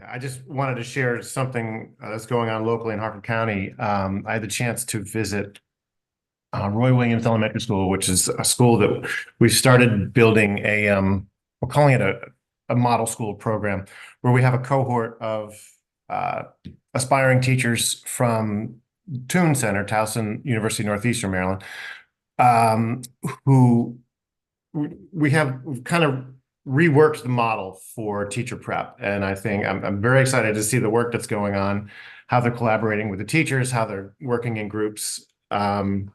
I just wanted to share something that's going on locally in Harford County. I had the chance to visit Roy Williams Elementary School, which is a school that we started building we're calling it a model school program, where we have a cohort of aspiring teachers from Toon Center, Towson University, Northeastern Maryland, who we've kind of reworked the model for teacher prep. And I think I'm very excited to see the work that's going on, how they're collaborating with the teachers, how they're working in groups. And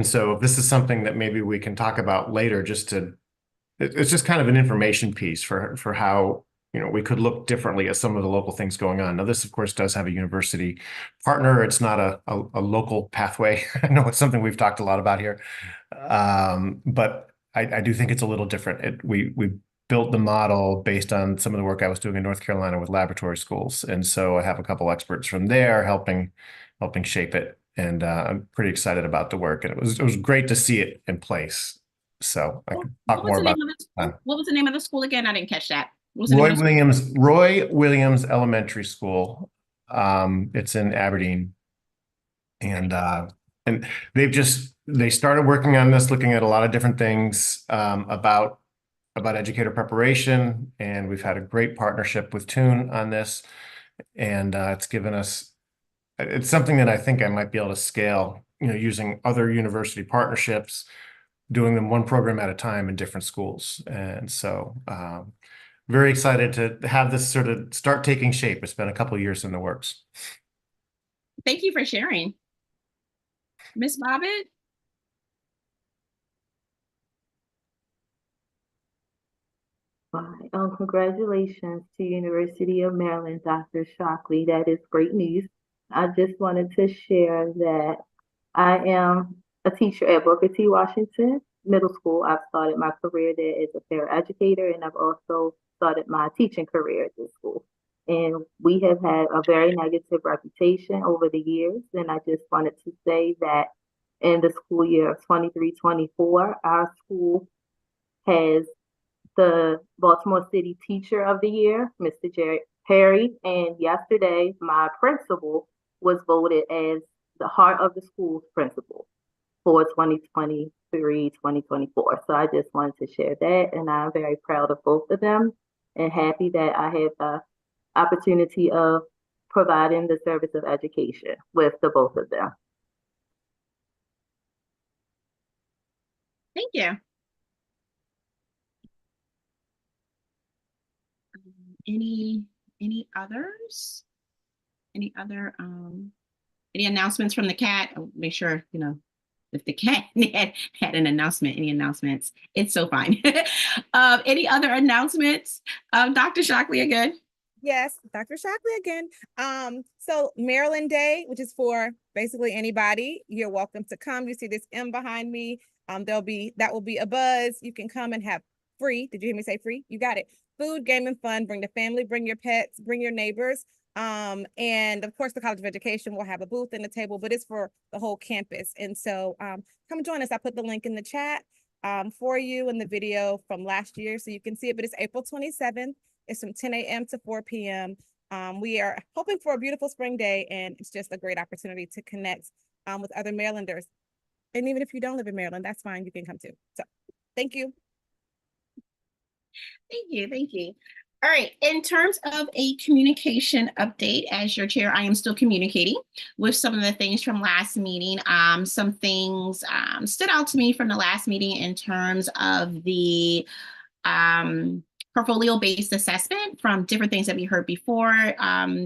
so if this is something that maybe we can talk about later, it's just kind of an information piece for how, we could look differently at some of the local things going on. Now, this, of course, does have a university partner. It's not a local pathway. I know it's something we've talked a lot about here. But I do think it's a little different. We built the model based on some of the work I was doing in North Carolina with laboratory schools. And so I have a couple experts from there helping shape it. And I'm pretty excited about the work. And it was great to see it in place. So I can talk more about it. What was the name of the school again? I didn't catch that. Roy Williams Elementary School. It's in Aberdeen. And they started working on this, looking at a lot of different things about educator preparation, and we've had a great partnership with Toon on this, and it's something that I think I might be able to scale, using other university partnerships, doing them one program at a time in different schools. And so very excited to have this sort of start taking shape. It's been a couple of years in the works. Thank you for sharing. Ms. Bobbitt? Congratulations to University of Maryland, Dr. Shockley. That is great news. I just wanted to share that I am a teacher at Booker T. Washington Middle School. I've started my career there as a paraeducator, and I've also started my teaching career at this school. And we have had a very negative reputation over the years. And I just wanted to say that in the school year of 23-24, our school has the Baltimore City Teacher of the Year, Mr. Jerry Perry. And yesterday, my principal was voted as the Heart of the School's principal for 2023-2024. So I just wanted to share that. And I'm very proud of both of them and happy that I have the opportunity of providing the service of education with the both of them. Thank you. Any others? Any other any announcements from the cat? I'll make sure, if the cat had an announcement, any announcements, it's so fine. Any other announcements? Dr. Shockley again. Yes, Dr. Shockley again. So Maryland Day, which is for basically anybody, you're welcome to come. You see this M behind me. That will be a buzz. You can come and have free. Did you hear me say free? You got it. Food, game, and fun. Bring the family, bring your pets, bring your neighbors. And of course, the College of Education will have a booth and a table, but it's for the whole campus. And so come join us. I put the link in the chat for you in the video from last year so you can see it, but it's April 27th. It's from 10 a.m. to 4 p.m. We are hoping for a beautiful spring day, and it's just a great opportunity to connect with other Marylanders. And even if you don't live in Maryland, that's fine. You can come too. So thank you. Thank you. All right, in terms of a communication update, as your chair, I am still communicating with some of the things from last meeting. Some things stood out to me from the last meeting in terms of the portfolio-based assessment from different things that we heard before,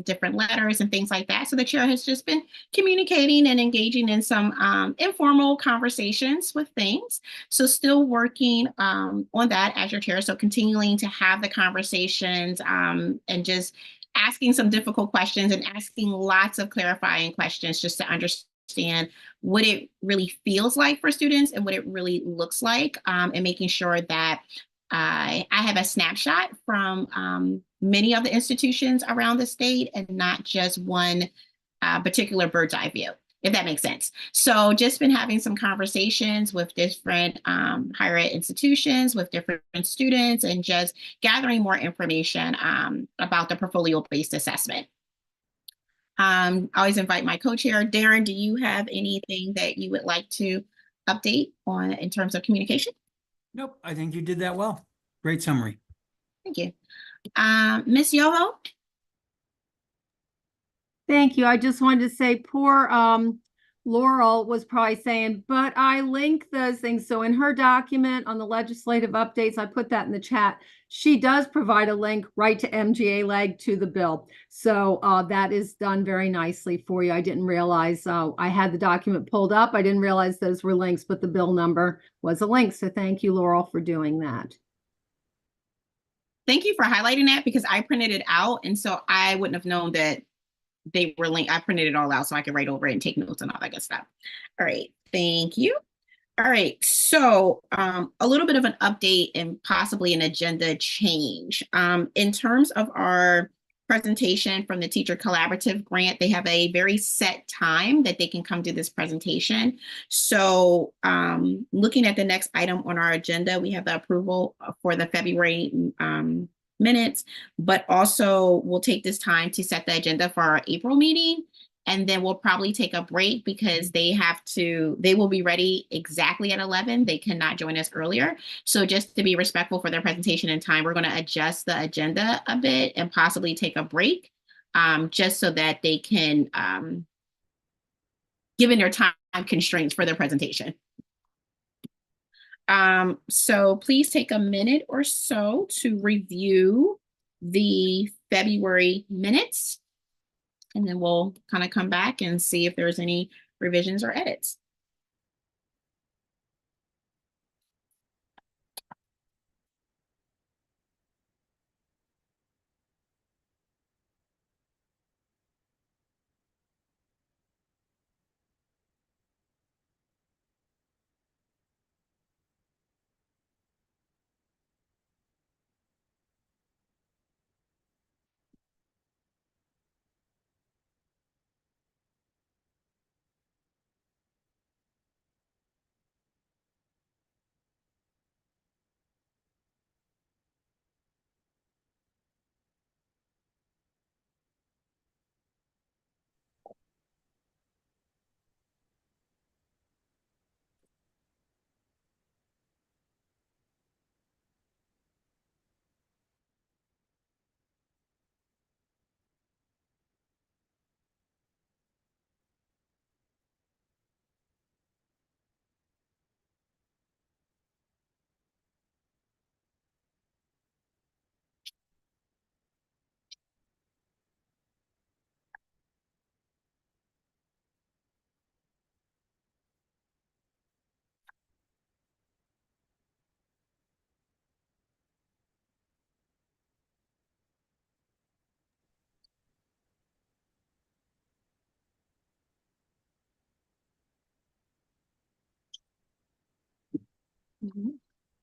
different letters and things like that. So the chair has just been communicating and engaging in some informal conversations with things. So still working on that as your chair. So continuing to have the conversations and just asking some difficult questions and asking lots of clarifying questions just to understand what it really feels like for students and what it really looks like, and making sure that I have a snapshot from many of the institutions around the state and not just one particular bird's eye view, if that makes sense. So just been having some conversations with different higher ed institutions, with different students, and just gathering more information about the portfolio-based assessment. I always invite my co-chair, Darren, do you have anything that you would like to update on in terms of communication? Nope, I think you did that well. Great summary. Thank you. Ms. Yoho? Thank you. I just wanted to say poor Laurel was probably saying, but I link those things. So in her document on the legislative updates, I put that in the chat. She does provide a link right to MGA leg to the bill. So that is done very nicely for you. I didn't realize I had the document pulled up. I didn't realize those were links, but the bill number was a link. So thank you, Laurel, for doing that. Thank you for highlighting that because I printed it out. And so I wouldn't have known that they were linked. I printed it all out so I could write over it and take notes and all that good stuff. All right. Thank you. All right. So a little bit of an update and possibly an agenda change. In terms of our presentation from the Teacher Collaborative Grant, they have a very set time that they can come to this presentation. So looking at the next item on our agenda, we have the approval for the February minutes, but also we'll take this time to set the agenda for our April meeting. And then we'll probably take a break because they will be ready exactly at 11. They cannot join us earlier. So just to be respectful for their presentation and time, we're going to adjust the agenda a bit and possibly take a break just so that they can, given their time constraints for their presentation. So please take a minute or so to review the February minutes. And then we'll kind of come back and see if there's any revisions or edits.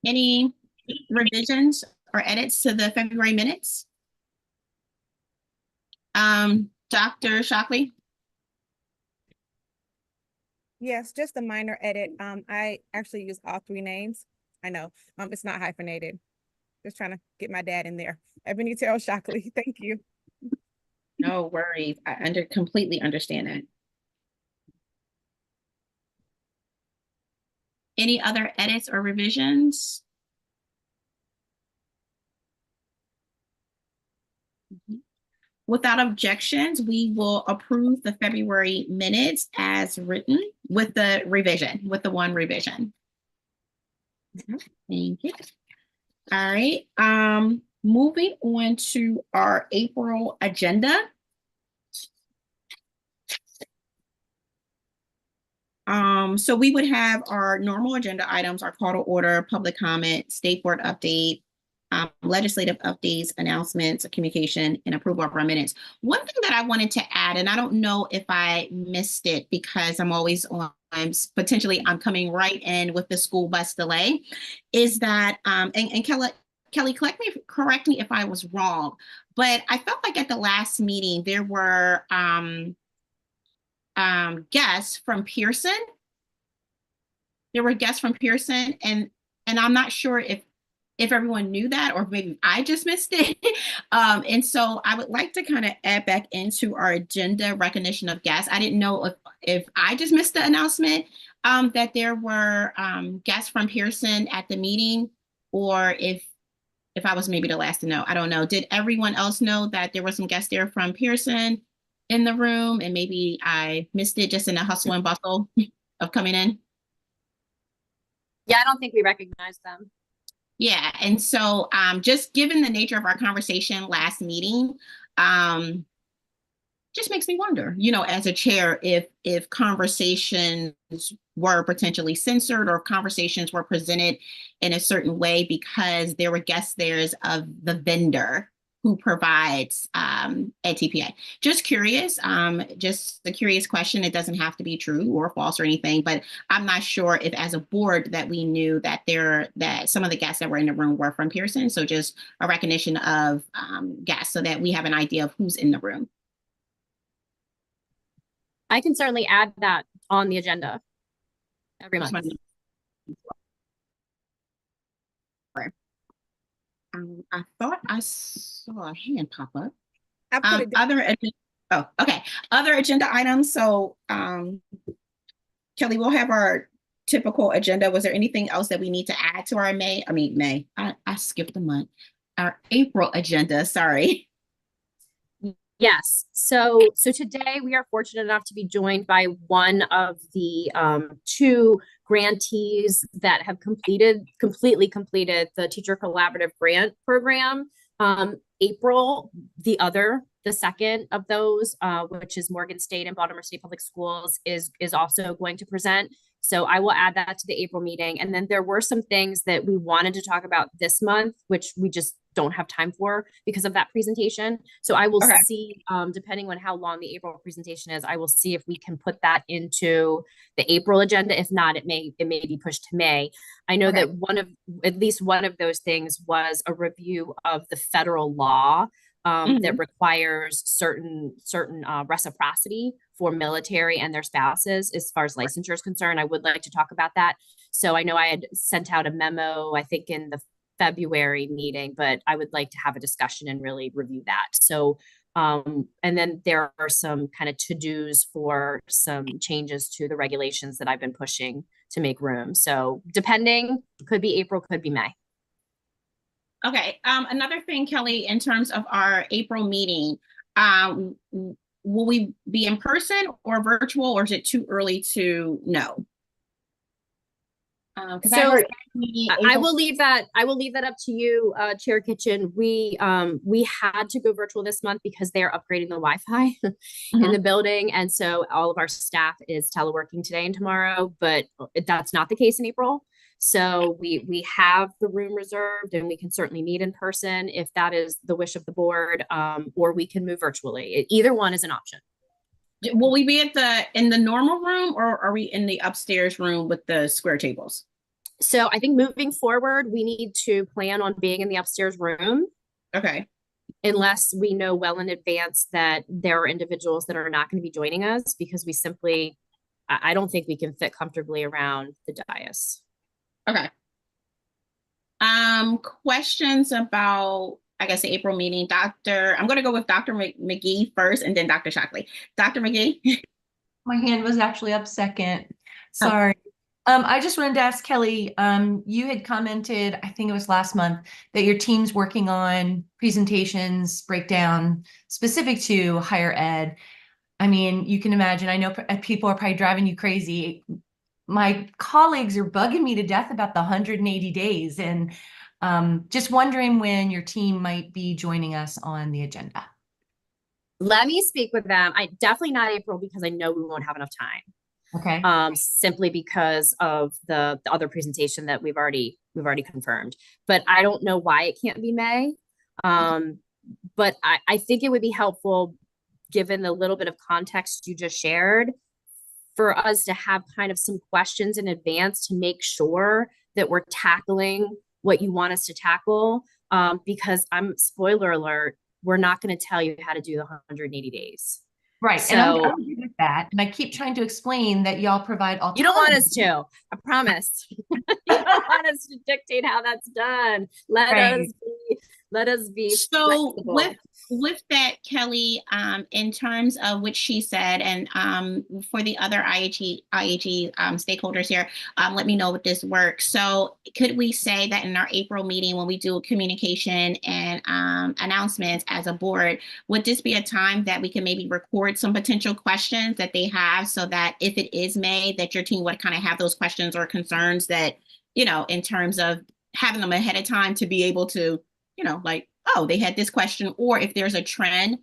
Any revisions or edits to the February minutes? Dr. Shockley? Yes, just a minor edit. I actually use all three names. I know, it's not hyphenated. Just trying to get my dad in there. Ebony Terrell Shockley, thank you. No worries. I completely understand that. Any other edits or revisions? Without objections, we will approve the February minutes as written with the revision, with the one revision. Thank you. All right. Moving on to our April agenda. So we would have our normal agenda items, our call to order, public comment, state board update, legislative updates, announcements, communication, and approval of our minutes. One thing that I wanted to add, and I don't know if I missed it because I'm always on, I'm coming right in with the school bus delay, is that, and Kelly, correct me if I was wrong, but I felt like at the last meeting, there were guests from Pearson. There were guests from Pearson, and I'm not sure if everyone knew that, or maybe I just missed it. And so I would like to kind of add back into our agenda recognition of guests. I didn't know if I just missed the announcement that there were guests from Pearson at the meeting, or if I was maybe the last to know. I don't know. Did everyone else know that there were some guests there from Pearson? in the room and maybe I missed it just in the hustle and bustle of coming in. Yeah, I don't think we recognize them. Yeah, and so just given the nature of our conversation last meeting, just makes me wonder, you know, as a chair, if conversations were potentially censored or conversations were presented in a certain way because there were guest there's of the vendor who provides at TPA. Just curious, just a curious question. It doesn't have to be true or false or anything, but I'm not sure if as a board that we knew that that some of the guests that were in the room were from Pearson. So just a recognition of guests so that we have an idea of who's in the room. I can certainly add that on the agenda every month. I thought I saw a hand pop up. I put it down. Other agenda items. So Kelly, we'll have our typical agenda. Was there anything else that we need to add to our I skipped a month. Our April agenda, sorry. Yes. So today we are fortunate enough to be joined by one of the two grantees that have completely completed the Teacher Collaborative Grant Program. April, the second of those, which is Morgan State and Baltimore State Public Schools, is also going to present. So I will add that to the April meeting. And then there were some things that we wanted to talk about this month, which we just don't have time for because of that presentation. So I will see, depending on how long the April presentation is, I will see if we can put that into the April agenda. If not, it may be pushed to May. I know that at least one of those things was a review of the federal law that requires certain reciprocity for military and their spouses as far as licensure is concerned. I would like to talk about that. So I know I had sent out a memo, I think in the February meeting, but I would like to have a discussion and really review that. So, and then there are some kind of to-dos for some changes to the regulations that I've been pushing to make room. So depending, could be April, could be May. Okay. Another thing, Kelly, in terms of our April meeting, will we be in person or virtual, or is it too early to know? So I will leave that up to you, Chair Kitchen. We had to go virtual this month because they're upgrading the Wi-Fi in the building, and so all of our staff is teleworking today and tomorrow. But that's not the case in April. So we have the room reserved, and we can certainly meet in person if that is the wish of the board, or we can move virtually. Either one is an option. Will we be in the normal room, or are we in the upstairs room with the square tables? So I think moving forward, we need to plan on being in the upstairs room. Okay. Unless we know well in advance that there are individuals that are not going to be joining us, because I don't think we can fit comfortably around the dais. Okay. Questions about, I guess, the April meeting. I'm going to go with Dr. McGee first and then Dr. Shockley. Dr. McGee? My hand was actually up second. Sorry. I just wanted to ask Kelly, you had commented, I think it was last month, that your team's working on presentations, breakdown specific to higher ed. I mean, you can imagine, I know people are probably driving you crazy. My colleagues are bugging me to death about the 180 days, and just wondering when your team might be joining us on the agenda. Let me speak with them. Definitely not April, because I know we won't have enough time. Okay. Simply because of the other presentation that we've already confirmed. But I don't know why it can't be May. But I think it would be helpful, given the little bit of context you just shared, for us to have kind of some questions in advance to make sure that we're tackling what you want us to tackle. Because spoiler alert, we're not going to tell you how to do the 180 days. Right. So, and I'm good with that. And I keep trying to explain that y'all provide alternatives. You don't want us to, I promise. You don't want us to dictate how that's done. Let us be So flexible. with that, Kelly, in terms of what she said, and for the other IHE stakeholders here, let me know if this works. So could we say that in our April meeting, when we do communication and announcements as a board, would this be a time that we can maybe record some potential questions that they have, so that if it is made, that your team would kind of have those questions or concerns that, you know, in terms of having them ahead of time to be able to, you know, like, oh, they had this question, or if there's a trend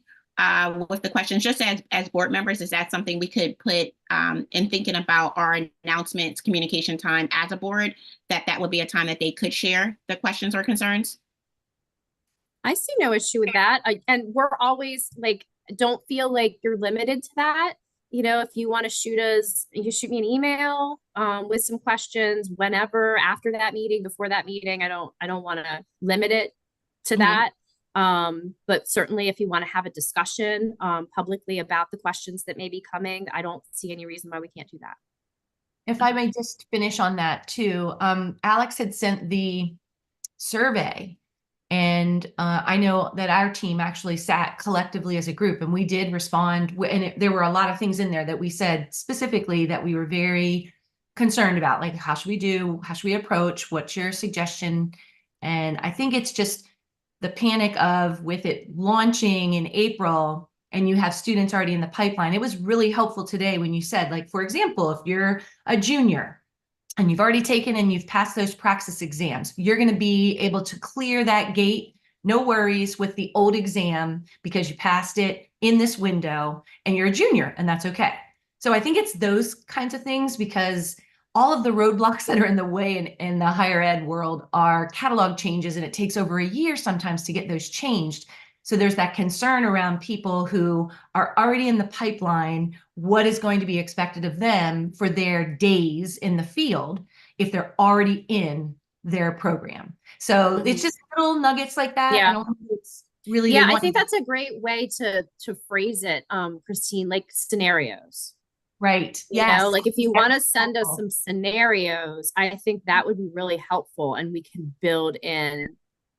with the questions, just as board members, is that something we could put in thinking about our announcements, communication time as a board, that would be a time that they could share the questions or concerns? I see no issue with that. And we're always like, don't feel like you're limited to that. You know, if you want to shoot us, you shoot me an email with some questions whenever, after that meeting, before that meeting. I don't want to limit it to that. But certainly if you want to have a discussion publicly about the questions that may be coming, I don't see any reason why we can't do that. If I may just finish on that too, Alex had sent the survey, and I know that our team actually sat collectively as a group, and we did respond, and there were a lot of things in there that we said specifically that we were very concerned about, like how should we approach, what's your suggestion? And I think it's just the panic of, with it launching in April and you have students already in the pipeline. It was really helpful today when you said, like, for example, if you're a junior and you've already taken and you've passed those praxis exams, you're going to be able to clear that gate, no worries, with the old exam, because you passed it in this window and you're a junior, and that's okay. So I think it's those kinds of things, because all of the roadblocks that are in the way in the higher ed world are catalog changes, and it takes over a year sometimes to get those changed. So there's that concern around people who are already in the pipeline. What is going to be expected of them for their days in the field if they're already in their program? So it's just little nuggets like that. Yeah. I don't think it's really. Yeah, I think that's a great way to phrase it, Christine, like scenarios. Right. You know, like if you want to send us some scenarios, I think that would be really helpful, and we can build in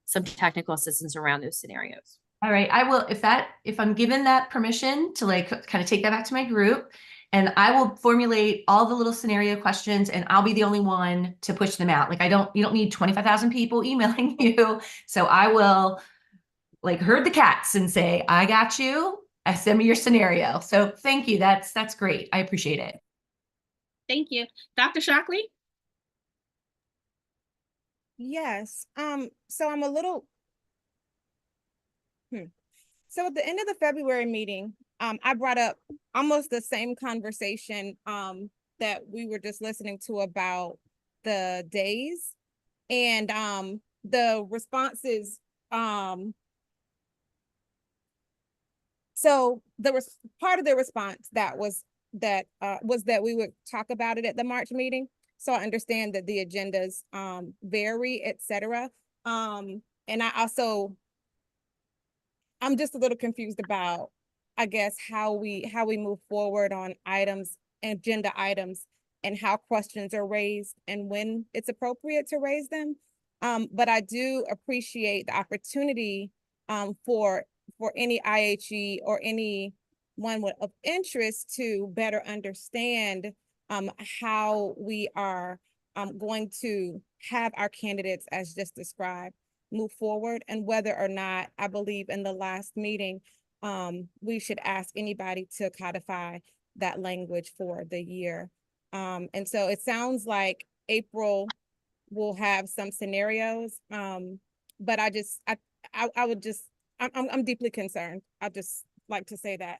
some technical assistance around those scenarios. All right, I will, if I'm given that permission to like kind of take that back to my group, and I will formulate all the little scenario questions, and I'll be the only one to push them out. Like you don't need 25,000 people emailing you. So I will like herd the cats and say, I got you. Send me your scenario. So thank you. That's great. I appreciate it. Thank you. Dr. Shockley? Yes. So I'm a little, So at the end of the February meeting, I brought up almost the same conversation that we were just listening to about the days, and the responses. So there was part of the response that was that we would talk about it at the March meeting. So I understand that the agendas vary, etc. And I'm just a little confused about, I guess, how we move forward on items, agenda items, and how questions are raised and when it's appropriate to raise them. But I do appreciate the opportunity for any IHE or anyone of interest to better understand how we are going to have our candidates, as just described, move forward, and whether or not, I believe in the last meeting, we should ask anybody to codify that language for the year. And so it sounds like April will have some scenarios, but I'm deeply concerned. I just like to say that.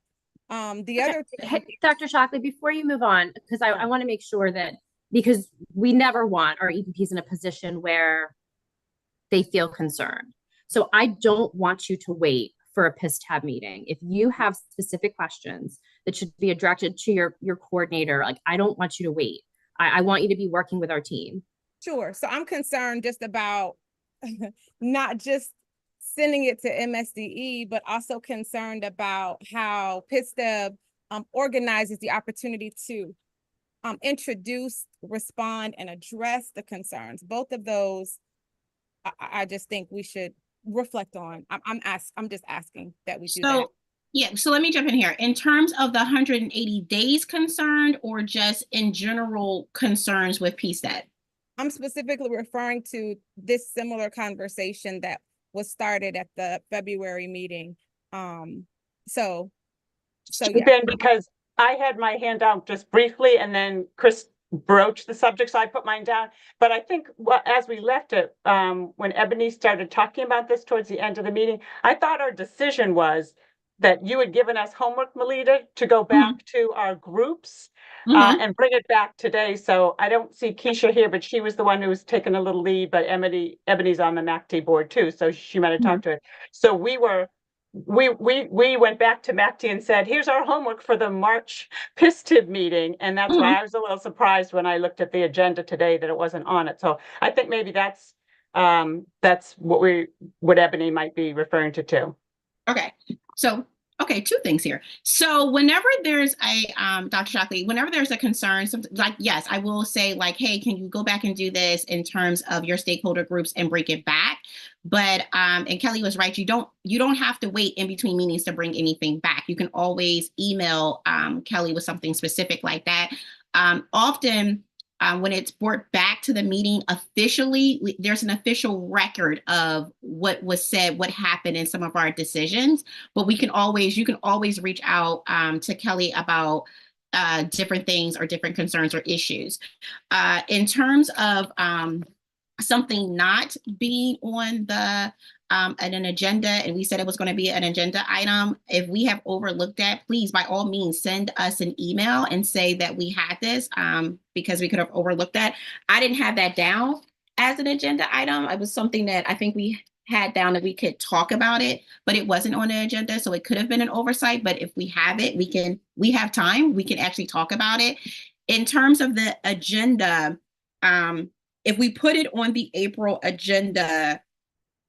The other thing, Dr. Shockley, before you move on, because I want to make sure that, because we never want our EPPs in a position where they feel concerned. So I don't want you to wait for a PSTEB meeting. If you have specific questions that should be directed to your coordinator, like, I don't want you to wait. I want you to be working with our team. Sure. So I'm concerned just about not just sending it to MSDE, but also concerned about how PSTEB organizes the opportunity to introduce, respond, and address the concerns. Both of those, I just think we should reflect on. I'm just asking that we do that. So, yeah, so let me jump in here. In terms of the 180 days concerned, or just in general concerns with PSTEB? I'm specifically referring to this similar conversation that was started at the February meeting. So yeah. Ben, because I had my hand down just briefly and then Chris broached the subject, so I put mine down. But I think as we left it, when Ebony started talking about this towards the end of the meeting, I thought our decision was that you had given us homework, Melita, to go back to our groups and bring it back today. So I don't see Keisha here, but she was the one who was taking a little lead, but Ebony's on the MACT board too, so she might have talked to it. So we went back to MACT and said, here's our homework for the March PSTEB meeting. And that's why I was a little surprised when I looked at the agenda today that it wasn't on it. So I think maybe that's what Ebony might be referring to too. Okay, so, okay, two things here. So whenever there's a, Dr. Shockley, whenever there's a concern, like, yes, I will say like, hey, can you go back and do this in terms of your stakeholder groups and bring it back? But, and Kelly was right, you don't have to wait in between meetings to bring anything back. You can always email Kelly with something specific like that. Often, when it's brought back to the meeting officially, there's an official record of what was said, what happened in some of our decisions, but you can always reach out to Kelly about different things or different concerns or issues. In terms of something not being on the an agenda, and we said it was going to be an agenda item, if we have overlooked that, please by all means send us an email and say that we had this because we could have overlooked that. I didn't have that down as an agenda item. It was something that I think we had down that we could talk about it, but it wasn't on the agenda, so it could have been an oversight. But if we have it, we have time, we can actually talk about it. In terms of the agenda, if we put it on the April agenda,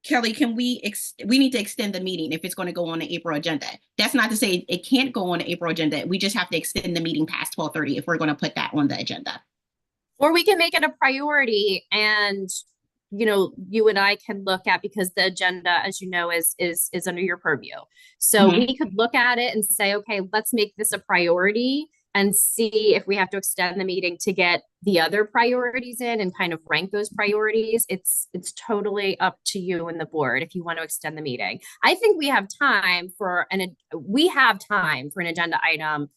Kelly, we need to extend the meeting if it's going to go on the April agenda. That's not to say it can't go on the April agenda. We just have to extend the meeting past 12:30 if we're going to put that on the agenda. Or we can make it a priority, and you and I can look at, because the agenda, as you know, is under your purview. So we could look at it and say, okay, let's make this a priority and see if we have to extend the meeting to get the other priorities in and kind of rank those priorities. It's totally up to you and the board if you want to extend the meeting. I think we have time for an agenda item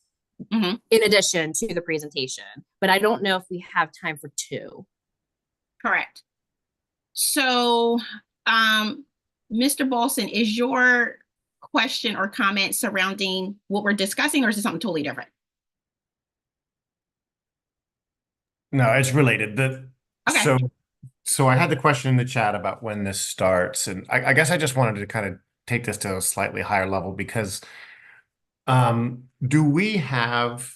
in addition to the presentation, but I don't know if we have time for two. Correct. So, Mr. Bolson, is your question or comment surrounding what we're discussing, or is it something totally different? No, it's related. Okay. So I had the question in the chat about when this starts, and I guess I just wanted to kind of take this to a slightly higher level because do we have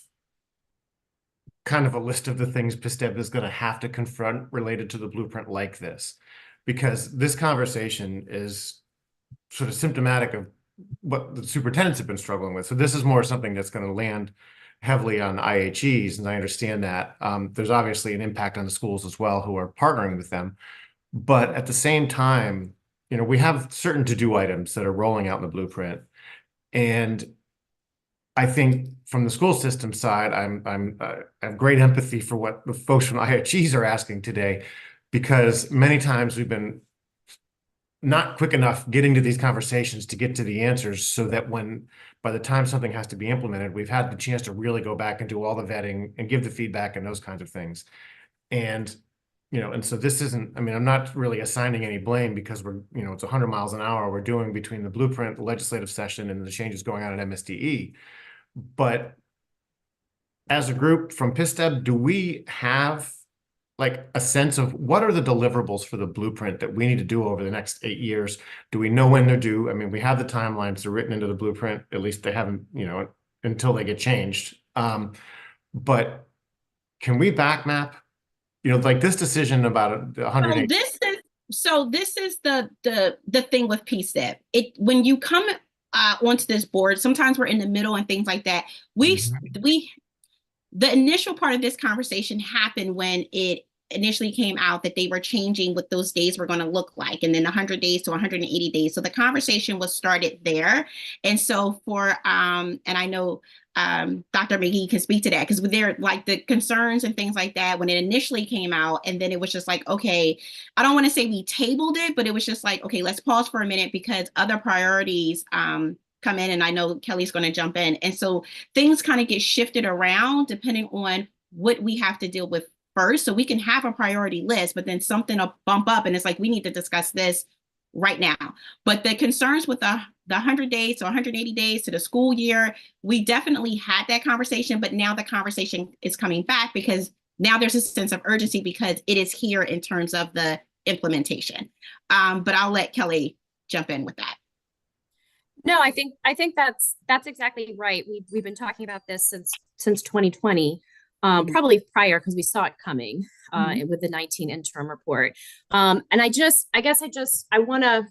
kind of a list of the things PSTEB is going to have to confront related to the blueprint like this? Because this conversation is sort of symptomatic of what the superintendents have been struggling with. So this is more something that's going to land heavily on IHEs, and I understand that. There's obviously an impact on the schools as well who are partnering with them. But at the same time, we have certain to-do items that are rolling out in the blueprint. And I think from the school system side, I have great empathy for what the folks from IHEs are asking today, because many times we've been not quick enough getting to these conversations to get to the answers, so that by the time something has to be implemented, we've had the chance to really go back and do all the vetting and give the feedback and those kinds of things. And, and so this isn't, I'm not really assigning any blame, because we're, it's 100 miles an hour we're doing between the blueprint, the legislative session, and the changes going on at MSDE. But as a group from PSTEB, do we have like a sense of what are the deliverables for the blueprint that we need to do over the next 8 years? Do we know when they're due? We have the timelines, they're written into the blueprint. At least they haven't, until they get changed. But can we back map, like this decision about 108? So this is the thing with PSTEB. When you come onto this board, sometimes we're in the middle and things like that. The initial part of this conversation happened when it initially came out that they were changing what those days were going to look like, and then 100 days to 180 days. So the conversation was started there. And so for, and I know Dr. McGee can speak to that, because they're like the concerns and things like that when it initially came out, and then it was just like, okay, I don't want to say we tabled it, but it was just like, okay, let's pause for a minute because other priorities come in, and I know Kelly's going to jump in. And so things kind of get shifted around depending on what we have to deal with first. So we can have a priority list, but then something will bump up and it's like, we need to discuss this right now. But the concerns with the 100 days to 180 days to the school year, we definitely had that conversation, but now the conversation is coming back because now there's a sense of urgency because it is here in terms of the implementation. But I'll let Kelly jump in with that. No, I think that's exactly right. We've been talking about this since 2020. Probably prior, because we saw it coming with the 19 interim report. And I want to,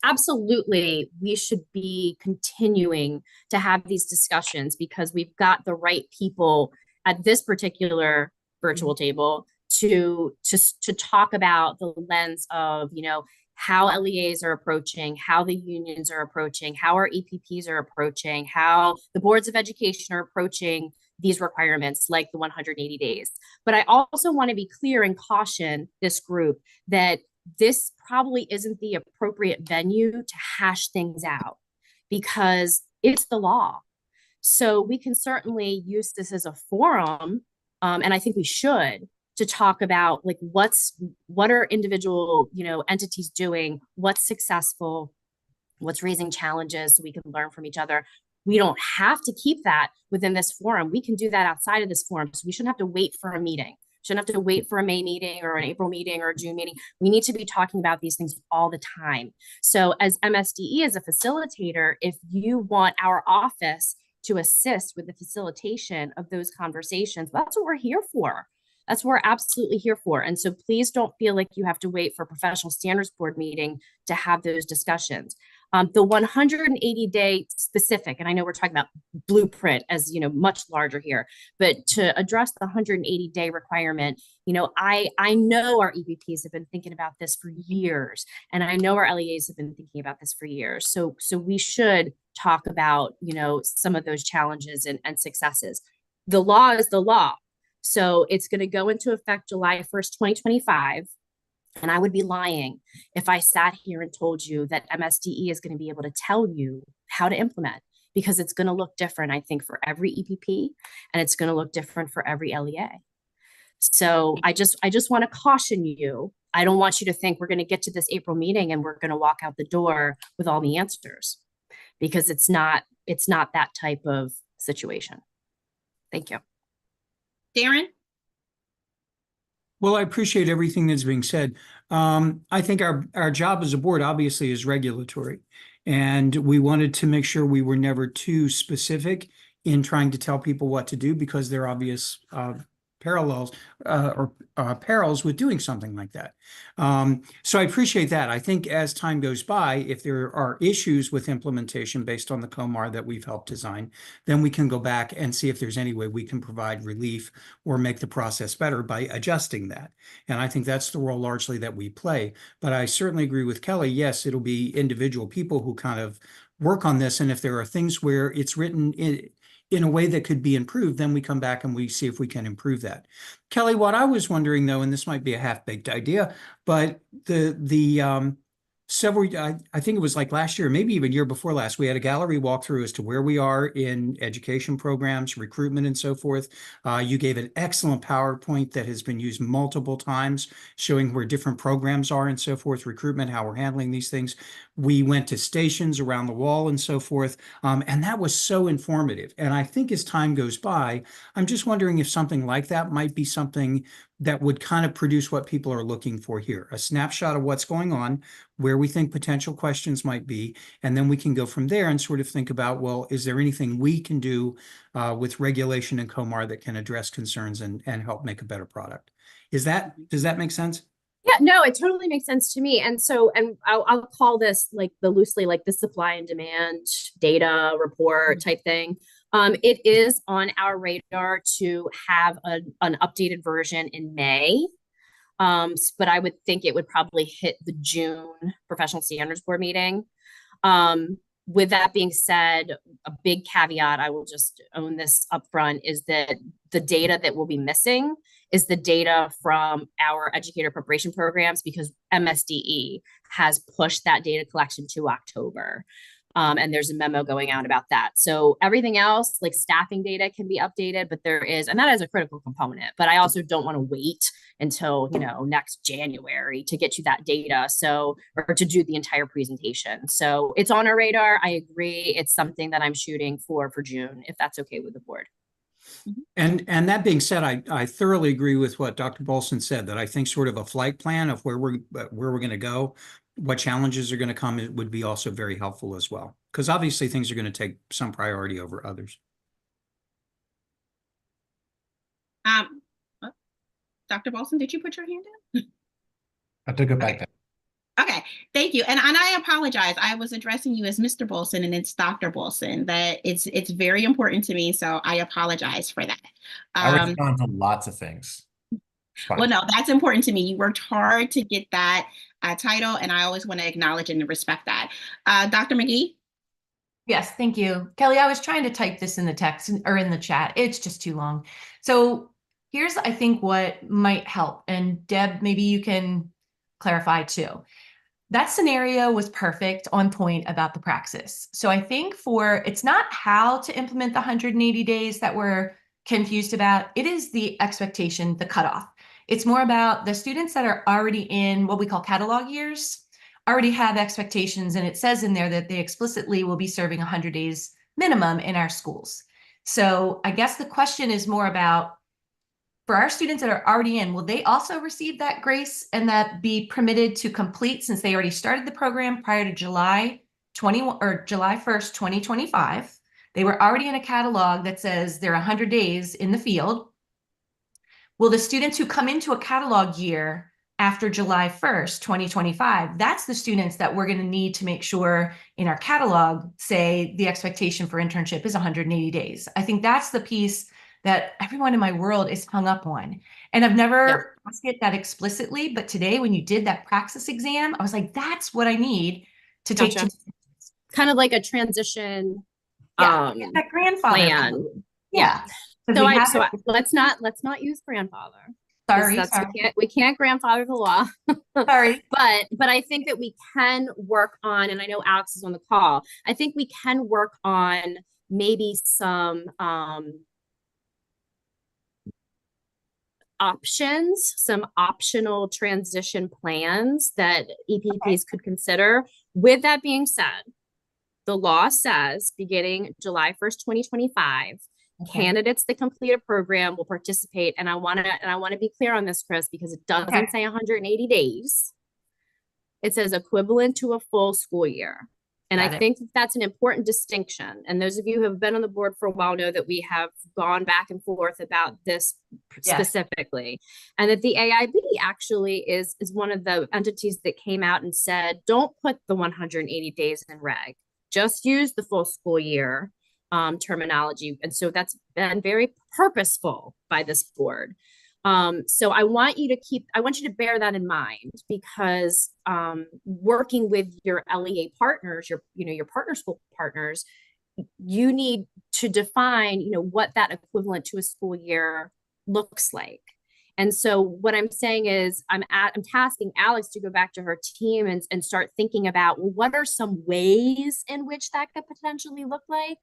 absolutely, we should be continuing to have these discussions because we've got the right people at this particular virtual table to talk about the lens of, how LEAs are approaching, how the unions are approaching, how our EPPs are approaching, how the boards of education are approaching these requirements like the 180 days. But I also want to be clear and caution this group that this probably isn't the appropriate venue to hash things out because it's the law. So we can certainly use this as a forum, and I think we should, to talk about like what are individual entities doing, what's successful, what's raising challenges, so we can learn from each other. We don't have to keep that within this forum. We can do that outside of this forum. So we shouldn't have to wait for a meeting. Shouldn't have to wait for a May meeting or an April meeting or a June meeting. We need to be talking about these things all the time. So as MSDE, as a facilitator, if you want our office to assist with the facilitation of those conversations, that's what we're here for. That's what we're absolutely here for. And so please don't feel like you have to wait for a professional standards board meeting to have those discussions. The 180-day specific, and I know we're talking about blueprint as much larger here, but to address the 180-day requirement, I know our EPPs have been thinking about this for years, and I know our LEAs have been thinking about this for years. So we should talk about some of those challenges and successes. The law is the law. So it's going to go into effect July 1st, 2025. And I would be lying if I sat here and told you that MSDE is going to be able to tell you how to implement, because it's going to look different, I think, for every EPP, and it's going to look different for every LEA. So I just want to caution you. I don't want you to think we're going to get to this April meeting and we're going to walk out the door with all the answers, because it's not that type of situation. Thank you. Darren? Well, I appreciate everything that's being said. I think our job as a board obviously is regulatory, and we wanted to make sure we were never too specific in trying to tell people what to do, because there are obvious parallels or perils with doing something like that. So I appreciate that. I think as time goes by, if there are issues with implementation based on the COMAR that we've helped design, then we can go back and see if there's any way we can provide relief or make the process better by adjusting that. And I think that's the role largely that we play. But I certainly agree with Kelly. Yes, it'll be individual people who kind of work on this. And if there are things where it's written in a way that could be improved, then we come back and we see if we can improve that. Kelly, what I was wondering though, and this might be a half-baked idea, but I think it was like last year, maybe even year before last, we had a gallery walkthrough as to where we are in education programs, recruitment, and so forth. You gave an excellent PowerPoint that has been used multiple times, showing where different programs are and so forth, recruitment, how we're handling these things. We went to stations around the wall and so forth, and that was so informative. And I think as time goes by, I'm just wondering if something like that might be something that would kind of produce what people are looking for here, a snapshot of what's going on, where we think potential questions might be, and then we can go from there and sort of think about, well, is there anything we can do with regulation and COMAR that can address concerns and help make a better product? Does that make sense? Yeah, no, it totally makes sense to me. And so, and I'll call this like loosely like the supply and demand data report type thing. It is on our radar to have an updated version in May But I would think it would probably hit the June Professional Standards Board meeting. With that being said, a big caveat, I will just own this upfront, is that the data that will be missing is the data from our educator preparation programs, because MSDE has pushed that data collection to October. And there's a memo going out about that. So everything else, like staffing data, can be updated, but there is, and that is a critical component. But I also don't want to wait until, you know, next January to get you that data. So, or to do the entire presentation. So it's on our radar. I agree. It's something that I'm shooting for June, if that's okay with the board. And that being said, I thoroughly agree with what Dr. Bolson said, that I think sort of a flight plan of where we're going to go, what challenges are going to come, it would be also very helpful as well, because obviously things are going to take some priority over others. Dr. Bolson, did you put your hand in? I took it back down. Okay, thank you. And I apologize. I was addressing you as Mr. Bolson, and it's Dr. Bolson. That it's very important to me, so I apologize for that. I respond to lots of things. Well, no, that's important to me. You worked hard to get that title, and I always want to acknowledge and respect that. Dr. McGee? Yes, thank you. Kelly, I was trying to type this in the text or in the chat. It's just too long. So here's, I think, what might help. And Deb, maybe you can clarify too. That scenario was perfect, on point about the praxis. So I think it's not how to implement the 180 days that we're confused about. It is the expectation, the cutoff. It's more about the students that are already in what we call catalog years, already have expectations. And it says in there that they explicitly will be serving 100 days minimum in our schools. So I guess the question is more about, for our students that are already in, will they also receive that grace and that be permitted to complete, since they already started the program prior to July 1st, 2025? They were already in a catalog that says they're 100 days in the field. Will the students who come into a catalog year after July 1st, 2025, that's the students that we're going to need to make sure in our catalog say the expectation for internship is 180 days. I think that's the piece that everyone in my world is hung up on. And I've never asked it that explicitly, but today when you did that praxis exam, I was like, that's what I need to take to kind of like a transition that grandfather plan. Yeah. So let's not use grandfather. Sorry. We can't grandfather the law. Sorry. But I think that we can work on, and I know Alex is on the call, I think we can work on maybe some options, some optional transition plans that EPPs could consider. With that being said, the law says beginning July 1st, 2025, candidates that complete a program will participate. And I want to be clear on this, Chris, because it doesn't say 180 days. It says equivalent to a full school year. And I think that's an important distinction. And those of you who have been on the board for a while know that we have gone back and forth about this specifically. And that the AIB actually is one of the entities that came out and said, don't put the 180 days in reg, just use the full school year terminology. And so that's been very purposeful by this board. So I want you to bear that in mind, because working with your LEA partners, your partner school partners, you need to define, what that equivalent to a school year looks like. And so what I'm saying is I'm tasking Alex to go back to her team and start thinking about, well, what are some ways in which that could potentially look like,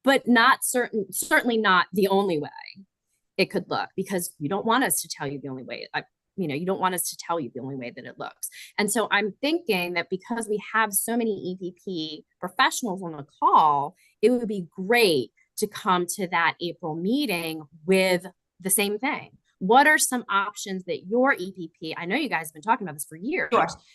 but certainly not the only way it could look, because you don't want us to tell you the only way. You don't want us to tell you the only way that it looks. And so I'm thinking that because we have so many EPP professionals on the call, it would be great to come to that April meeting with the same thing. What are some options that your EPP, I know you guys have been talking about this for years,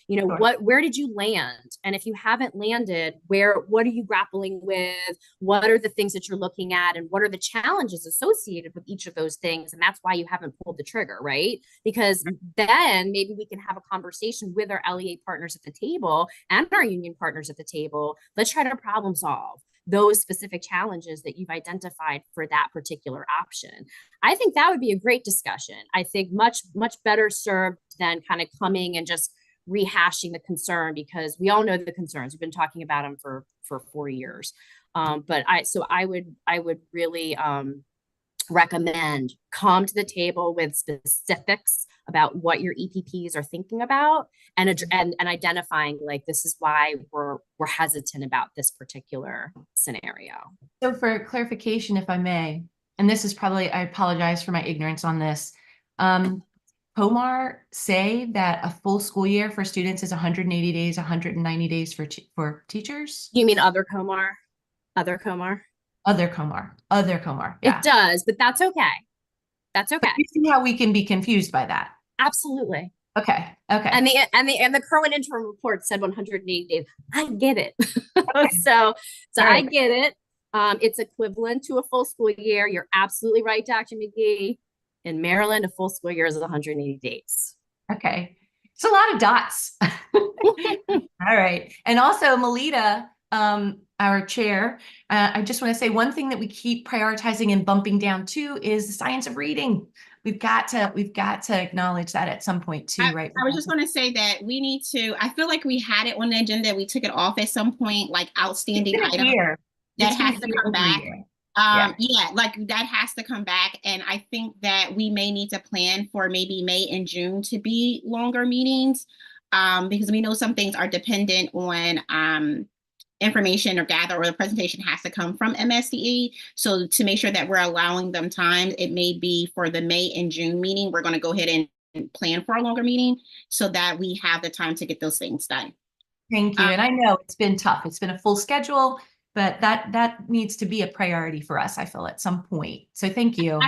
where did you land? And if you haven't landed, what are you grappling with? What are the things that you're looking at? And what are the challenges associated with each of those things? And that's why you haven't pulled the trigger, right? Because then maybe we can have a conversation with our LEA partners at the table and our union partners at the table. Let's try to problem solve those specific challenges that you've identified for that particular option. I think that would be a great discussion. I think much, much better served than kind of coming and just rehashing the concern, because we all know the concerns. We've been talking about them for 4 years. But I would really recommend come to the table with specifics about what your EPPs are thinking about, and identifying, like, this is why we're hesitant about this particular scenario. So for clarification, if I may, and this is probably, I apologize for my ignorance on this. POMAR say that a full school year for students is 180 days, 190 days for teachers? You mean other COMAR? Other COMAR? Other COMAR. Yeah. It does, but that's okay. That's okay. You see how we can be confused by that? Absolutely. Okay. And the current interim report said 180 days. I get it. So I get it. It's equivalent to a full school year. You're absolutely right, Dr. McGee. In Maryland, a full school year is 180 days. Okay. It's a lot of dots. All right. And also, Melita, our chair, I just want to say one thing that we keep prioritizing and bumping down too is the science of reading. We've got to acknowledge that at some point too, right? I was just going to say that we need to, I feel like we had it on the agenda. We took it off at some point, like outstanding item. That has to come back. Yeah, like that has to come back. And I think that we may need to plan for maybe May and June to be longer meetings, because we know some things are dependent on information or gather, or the presentation has to come from MSTE. So to make sure that we're allowing them time, it may be for the May and June meeting, we're going to go ahead and plan for a longer meeting so that we have the time to get those things done. Thank you. And I know it's been tough. It's been a full schedule, but that needs to be a priority for us, I feel, at some point. So thank you.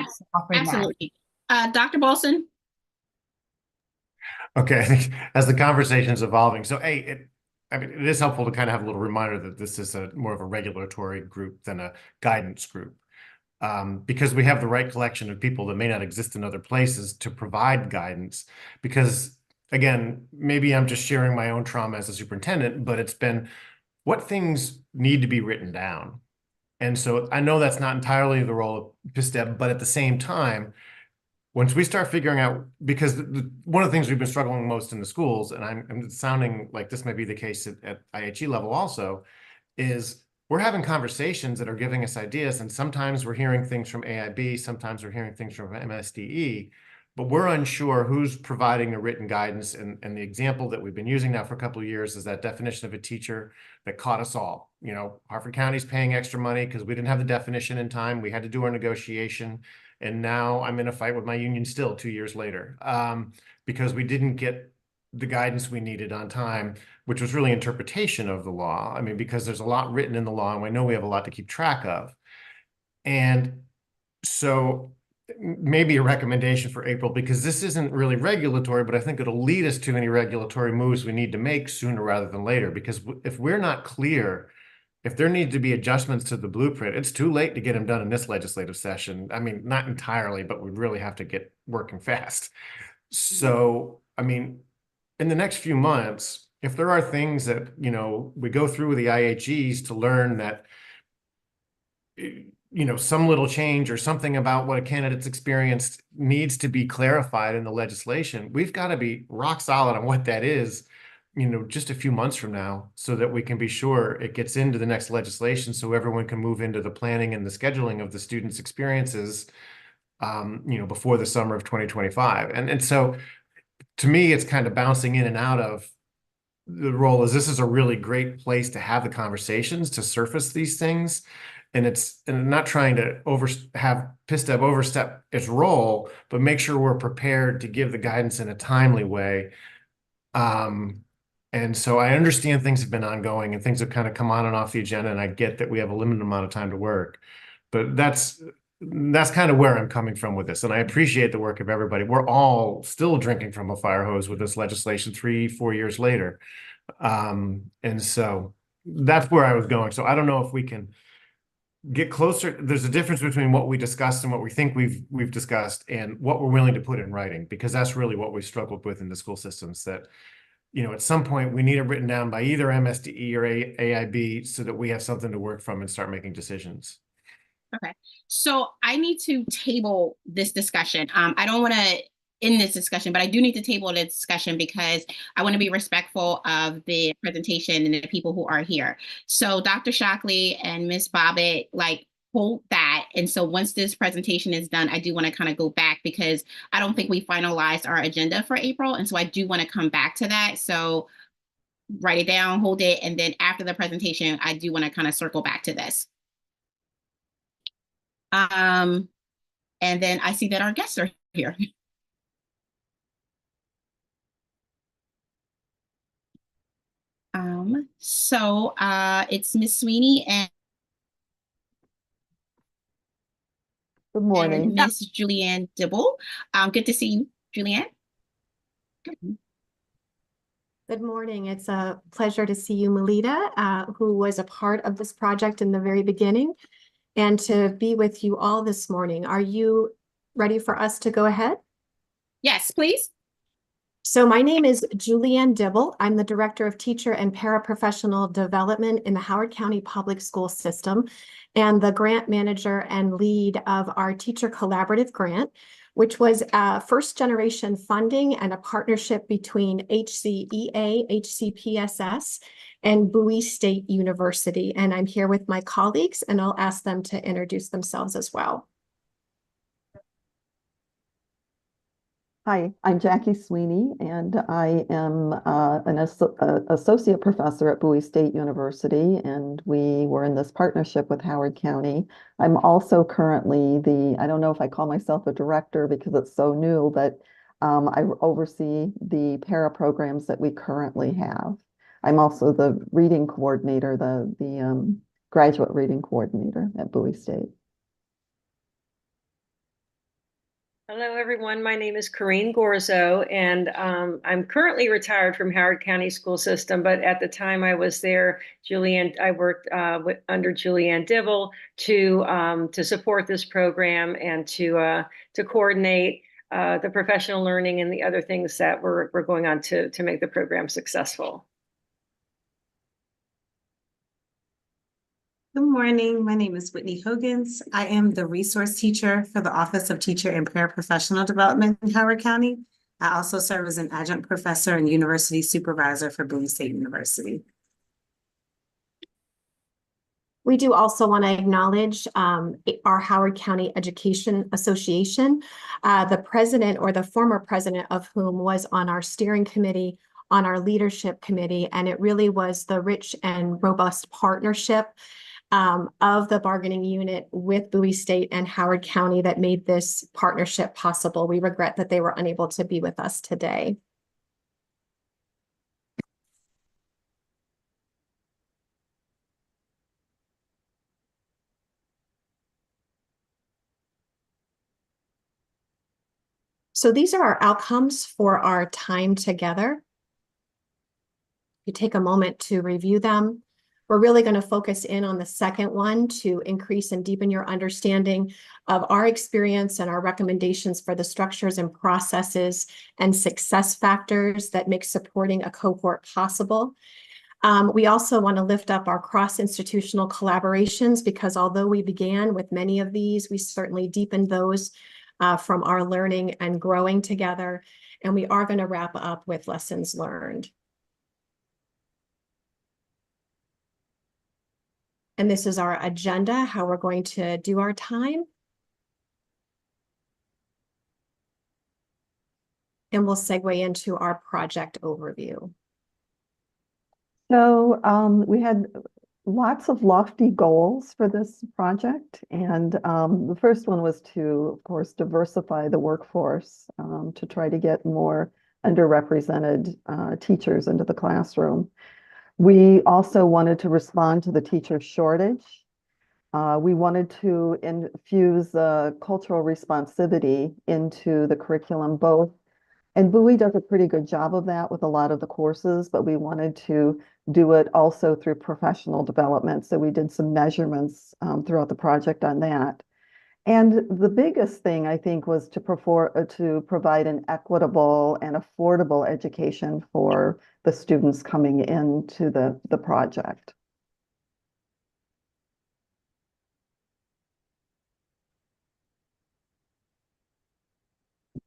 Absolutely. Dr. Bolson? Okay, I think as the conversation is evolving, so it is helpful to kind of have a little reminder that this is more of a regulatory group than a guidance group, because we have the right collection of people that may not exist in other places to provide guidance. Because again, maybe I'm just sharing my own trauma as a superintendent, but it's been what things need to be written down. And so I know that's not entirely the role of PSTEB, but at the same time, once we start figuring out, because one of the things we've been struggling most in the schools, and I'm sounding like this may be the case at IHE level also, is we're having conversations that are giving us ideas, and sometimes we're hearing things from AIB, sometimes we're hearing things from MSDE, but we're unsure who's providing the written guidance. And the example that we've been using now for a couple of years is that definition of a teacher that caught us all. You know, Harford County's paying extra money because we didn't have the definition in time. We had to do our negotiation. And now I'm in a fight with my union still 2 years later, because we didn't get the guidance we needed on time, which was really interpretation of the law. I mean, because there's a lot written in the law and we know we have a lot to keep track of. And so maybe a recommendation for April, because this isn't really regulatory, but I think it'll lead us to any regulatory moves we need to make sooner rather than later. Because if we're not clear, if there need to be adjustments to the blueprint, it's too late to get them done in this legislative session. I mean, not entirely, but we really have to get working fast. So, I mean, in the next few months, if there are things that, you know, we go through with the IHEs to learn that, you know, some little change or something about what a candidate's experienced needs to be clarified in the legislation, we've got to be rock solid on what that is, you know, just a few months from now, so that we can be sure it gets into the next legislation, so everyone can move into the planning and the scheduling of the students' experiences, you know, before the summer of 2025. And so to me, it's kind of bouncing in and out of the role. This is a really great place to have the conversations, to surface these things. And I'm not trying to have PSTEB overstep its role, but make sure we're prepared to give the guidance in a timely way. And so I understand things have been ongoing and things have kind of come on and off the agenda, and I get that we have a limited amount of time to work, but that's kind of where I'm coming from with this. And I appreciate the work of everybody. We're all still drinking from a fire hose with this legislation 3-4 years later. And so that's where I was going. So I don't know if we can get closer. There's a difference between what we discussed and what we think we've discussed and what we're willing to put in writing, because that's really what we've struggled with in the school systems, that, you know, at some point we need it written down by either MSDE or AIB so that we have something to work from and start making decisions. Okay, so I need to table this discussion. I don't want to in this discussion, but I do need to table the discussion because I want to be respectful of the presentation and the people who are here. So Dr. Shockley and Ms. Bobbitt, like, hold that. And so once this presentation is done, I do want to kind of go back because I don't think we finalized our agenda for April. And so I do want to come back to that. So write it down, hold it. And then after the presentation, I do want to kind of circle back to this. And then I see that our guests are here. So it's Miss Sweeney and good morning, Miss Julianne Dibble. Good to see you, Julianne. Good morning. It's a pleasure to see you, Melita, who was a part of this project in the very beginning, and to be with you all this morning. Are you ready for us to go ahead? Yes, please. So my name is Julianne Dibble. I'm the Director of Teacher and Paraprofessional Development in the Howard County Public School System and the grant manager and lead of our Teacher Collaborative Grant, which was first generation funding and a partnership between HCEA, HCPSS, and Bowie State University. And I'm here with my colleagues, and I'll ask them to introduce themselves as well. Hi, I'm Jackie Sweeney, and I am an associate professor at Bowie State University, and we were in this partnership with Howard County. I'm also currently I don't know if I call myself a director because it's so new, but I oversee the para programs that we currently have. I'm also the reading coordinator, the graduate reading coordinator at Bowie State. Hello, everyone. My name is Corrine Gorzo, and I'm currently retired from Howard County School System, but at the time I was there, I worked under Julianne Dibble to support this program and to coordinate the professional learning and the other things that were going on to make the program successful. Good morning. My name is Whitney Hogans. I am the resource teacher for the Office of Teacher and Paraprofessional Development in Howard County. I also serve as an adjunct professor and university supervisor for Bowie State University. We do also want to acknowledge our Howard County Education Association, the president or the former president of whom was on our steering committee, on our leadership committee, and it really was the rich and robust partnership of the bargaining unit with Bowie State and Howard County that made this partnership possible. We regret that they were unable to be with us today. So these are our outcomes for our time together. You take a moment to review them. We're really going to focus in on the second one to increase and deepen your understanding of our experience and our recommendations for the structures and processes and success factors that make supporting a cohort possible. We also want to lift up our cross-institutional collaborations because although we began with many of these, we certainly deepened those from our learning and growing together. And we are going to wrap up with lessons learned. And this is our agenda, how we're going to do our time. And we'll segue into our project overview. So we had lots of lofty goals for this project. And the first one was to, of course, diversify the workforce to try to get more underrepresented teachers into the classroom. We also wanted to respond to the teacher shortage. We wanted to infuse cultural responsivity into the curriculum both. And Bowie does a pretty good job of that with a lot of the courses, but we wanted to do it also through professional development. So we did some measurements throughout the project on that. And the biggest thing, I think, was to provide an equitable and affordable education for the students coming into the project.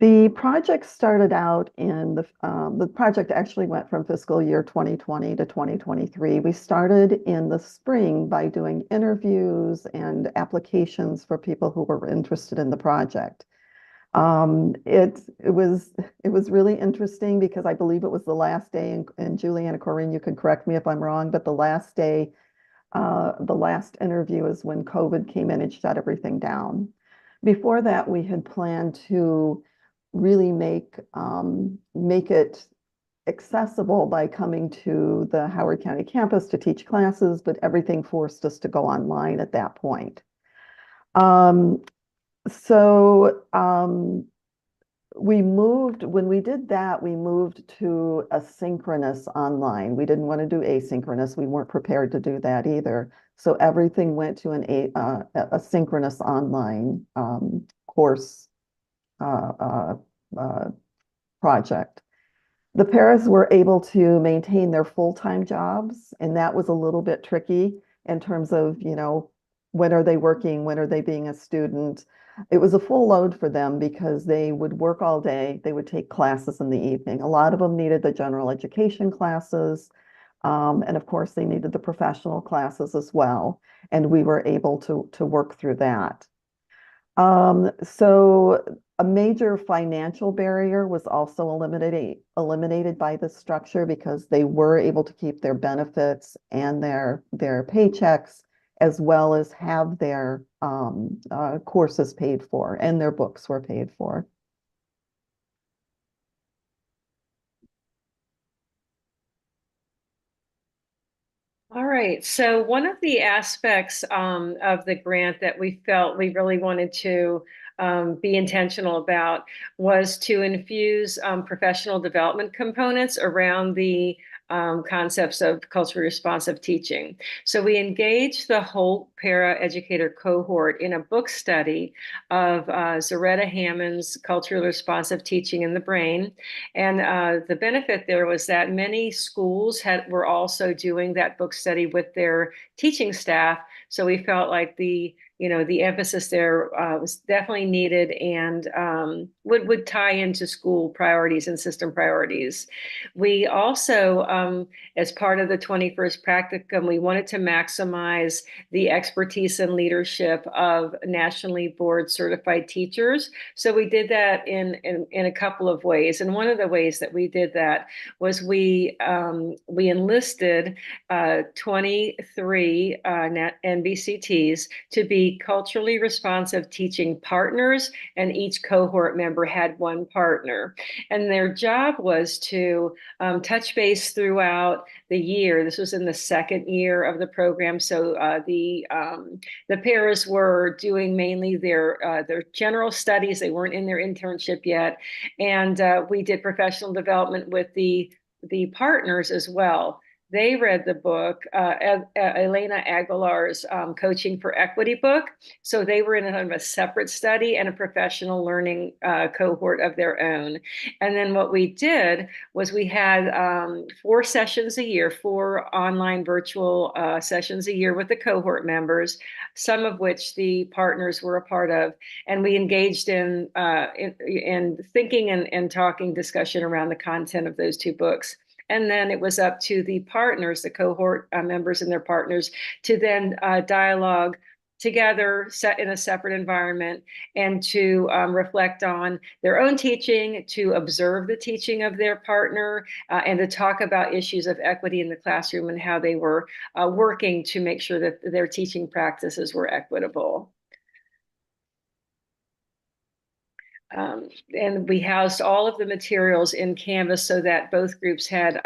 The project started out in the project actually went from fiscal year 2020 to 2023. We started in the spring by doing interviews and applications for people who were interested in the project. It was really interesting because I believe it was the last day, and Juliana Corinne, you can correct me if I'm wrong, but the last day, the last interview is when COVID came in and shut everything down. Before that, we had planned to really make it accessible by coming to the Howard County campus to teach classes, but everything forced us to go online at that point. When we did that, we moved to asynchronous online. We didn't want to do asynchronous. We weren't prepared to do that either. So everything went to an asynchronous online course project. The paras were able to maintain their full-time jobs, and that was a little bit tricky in terms of, when are they working, when are they being a student. It was a full load for them because they would work all day, they would take classes in the evening. A lot of them needed the general education classes, and of course they needed the professional classes as well, and we were able to work through that. So a major financial barrier was also eliminated by this structure because they were able to keep their benefits and their paychecks, as well as have their courses paid for and their books were paid for. All right, so one of the aspects of the grant that we felt we really wanted to be intentional about was to infuse professional development components around the concepts of culturally responsive teaching. So we engaged the whole para-educator cohort in a book study of Zaretta Hammond's Culturally Responsive Teaching in the Brain. And the benefit there was that many schools were also doing that book study with their teaching staff. So we felt like the emphasis there was definitely needed and would tie into school priorities and system priorities. We also, as part of the 21st Practicum, we wanted to maximize the expertise and leadership of nationally board certified teachers. So we did that in a couple of ways. And one of the ways that we did that was we enlisted 23 NBCTs to be culturally responsive teaching partners, and each cohort member had one partner. And their job was to touch base throughout the year. This was in the second year of the program. So the paras were doing mainly their general studies. They weren't in their internship yet. And we did professional development with the partners as well. They read the book, Elena Aguilar's Coaching for Equity book. So they were in a separate study and a professional learning cohort of their own. And then what we did was we had 4 sessions a year, 4 online virtual sessions a year with the cohort members, some of which the partners were a part of. And we engaged in thinking and talking discussion around the content of those 2 books. And then it was up to the partners, the cohort members and their partners, to then dialogue together, set in a separate environment, and to reflect on their own teaching, to observe the teaching of their partner, and to talk about issues of equity in the classroom and how they were working to make sure that their teaching practices were equitable. And we housed all of the materials in Canvas so that both groups had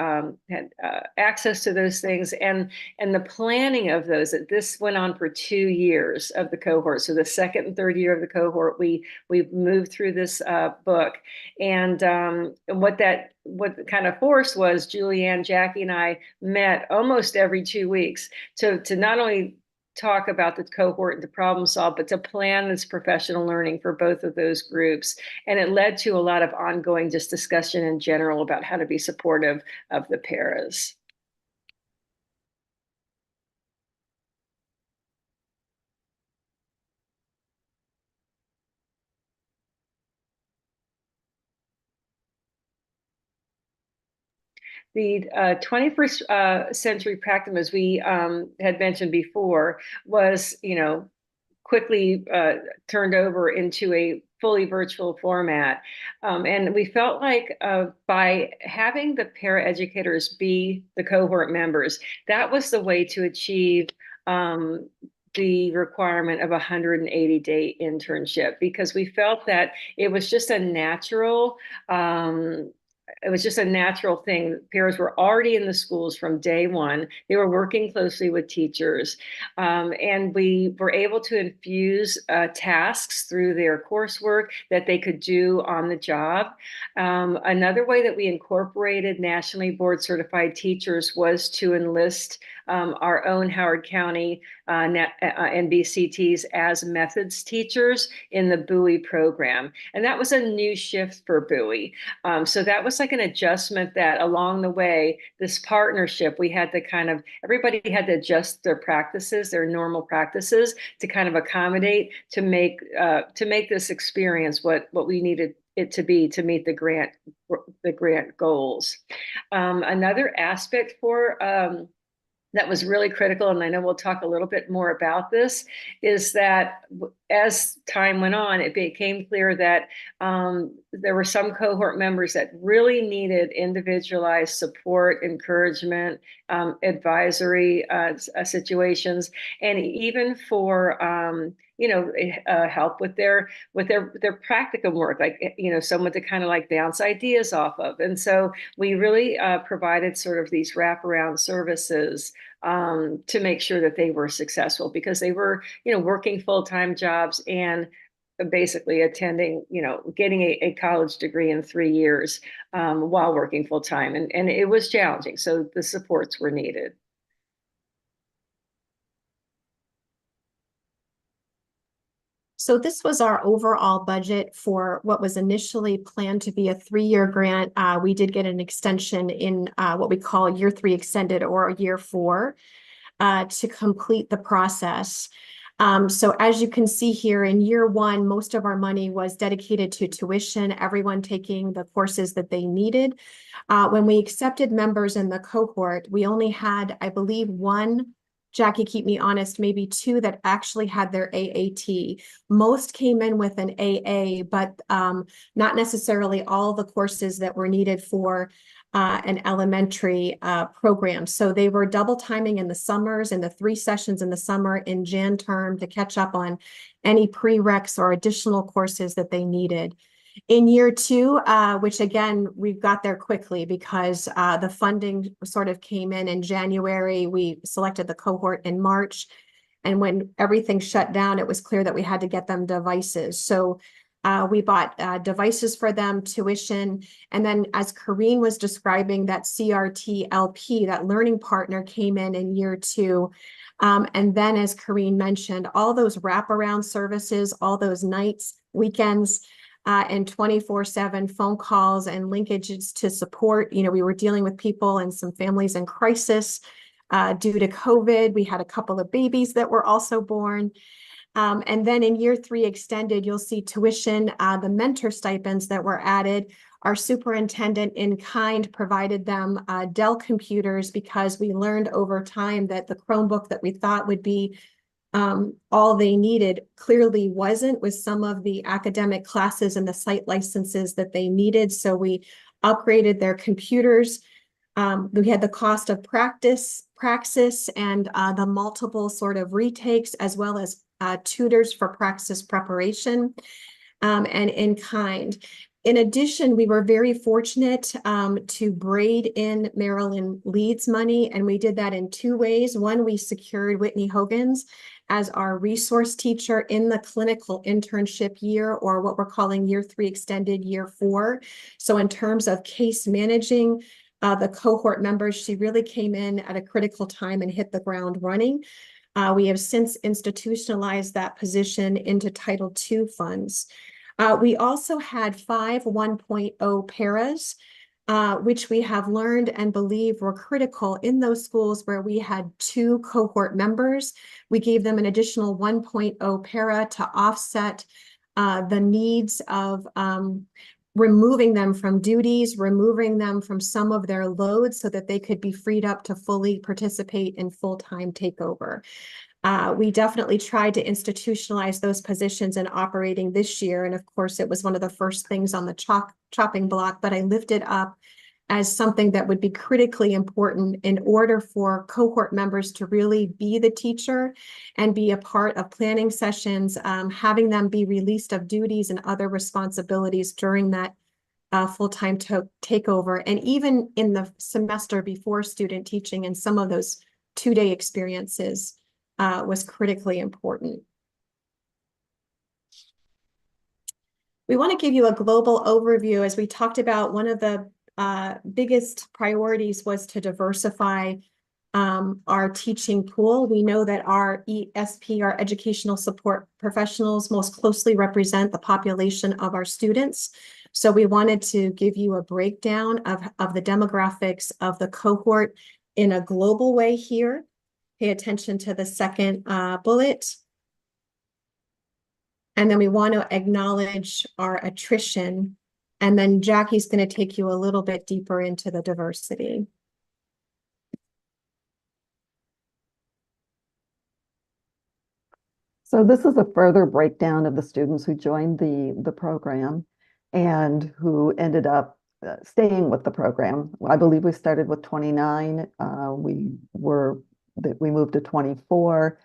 access to those things, and the planning of those. This went on for 2 years of the cohort. So the second and third year of the cohort, we moved through this book, and what kind of forced was Julianne, Jackie, and I met almost every 2 weeks to not only talk about the cohort and to problem solve, but to plan this professional learning for both of those groups. And it led to a lot of ongoing just discussion in general about how to be supportive of the paras. The 21st century practicum, as we had mentioned before, was, quickly turned over into a fully virtual format. And we felt like by having the paraeducators be the cohort members, that was the way to achieve the requirement of a 180-day internship, because we felt that it was just a natural thing. Peers were already in the schools from day one. They were working closely with teachers, and we were able to infuse tasks through their coursework that they could do on the job. Another way that we incorporated nationally board certified teachers was to enlist our own Howard County NBCTs as methods teachers in the BUI program. And that was a new shift for BUI. So that was like an adjustment that along the way, this partnership, we had to everybody had to adjust their practices, their normal practices, to kind of accommodate, to make this experience what we needed it to be to meet the grant goals. Another aspect that was really critical, and I know we'll talk a little bit more about this, is that as time went on, it became clear that there were some cohort members that really needed individualized support, encouragement, advisory situations, and even for help with their practicum work, like someone to kind of like bounce ideas off of. And so we really provided sort of these wraparound services to make sure that they were successful, because they were working full-time jobs and basically attending, getting a college degree in 3 years while working full-time, and it was challenging, so the supports were needed. So this was our overall budget for what was initially planned to be a 3-year grant. We did get an extension in what we call year 3 extended, or year 4, to complete the process. So as you can see here, in year 1, most of our money was dedicated to tuition, everyone taking the courses that they needed. When we accepted members in the cohort, we only had, I believe, 1, Jackie, keep me honest, maybe 2 that actually had their AAT. Most came in with an AA, but not necessarily all the courses that were needed for an elementary program. So they were double timing in the summers, in the 3 sessions in the summer in Jan term, to catch up on any prereqs or additional courses that they needed. In year 2, which again, we got there quickly because the funding sort of came in January. We selected the cohort in March. And when everything shut down, it was clear that we had to get them devices. So we bought devices for them, tuition. And then as Corrine was describing, that CRT-LP, that learning partner, came in year 2. And then as Corrine mentioned, all those wraparound services, all those nights, weekends, and 24/7 phone calls and linkages to support. We were dealing with people and some families in crisis due to COVID. We had a couple of babies that were also born. And then in year 3 extended, you'll see tuition, the mentor stipends that were added. Our superintendent in kind provided them Dell computers, because we learned over time that the Chromebook that we thought would be all they needed clearly wasn't, with some of the academic classes and the site licenses that they needed. So we upgraded their computers. We had the cost of praxis and the multiple sort of retakes, as well as tutors for praxis preparation, and in kind. In addition, we were very fortunate to braid in Marilyn Leeds money, and we did that in 2 ways. One, we secured Whitney Hogan's as our resource teacher in the clinical internship year, or what we're calling year 3 extended, year 4. So in terms of case managing the cohort members, she really came in at a critical time and hit the ground running. We have since institutionalized that position into Title II funds. We also had 5 1.0 paras, which we have learned and believe were critical in those schools where we had 2 cohort members. We gave them an additional 1.0 para to offset the needs of removing them from duties, removing them from some of their loads so that they could be freed up to fully participate in full-time takeover. We definitely tried to institutionalize those positions in operating this year. And of course, it was one of the first things on the chopping block, but I lifted up as something that would be critically important in order for cohort members to really be the teacher and be a part of planning sessions, having them be released of duties and other responsibilities during that full-time takeover. And even in the semester before student teaching and some of those two-day experiences was critically important. We want to give you a global overview. As we talked about, one of the biggest priorities was to diversify our teaching pool. We know that our ESP, our educational support professionals, most closely represent the population of our students. So we wanted to give you a breakdown of the demographics of the cohort in a global way here. Pay attention to the second bullet. And then we want to acknowledge our attrition. And then Jackie's going to take you a little bit deeper into the diversity. So this is a further breakdown of the students who joined the program and who ended up staying with the program. I believe we started with 29. We moved to 24.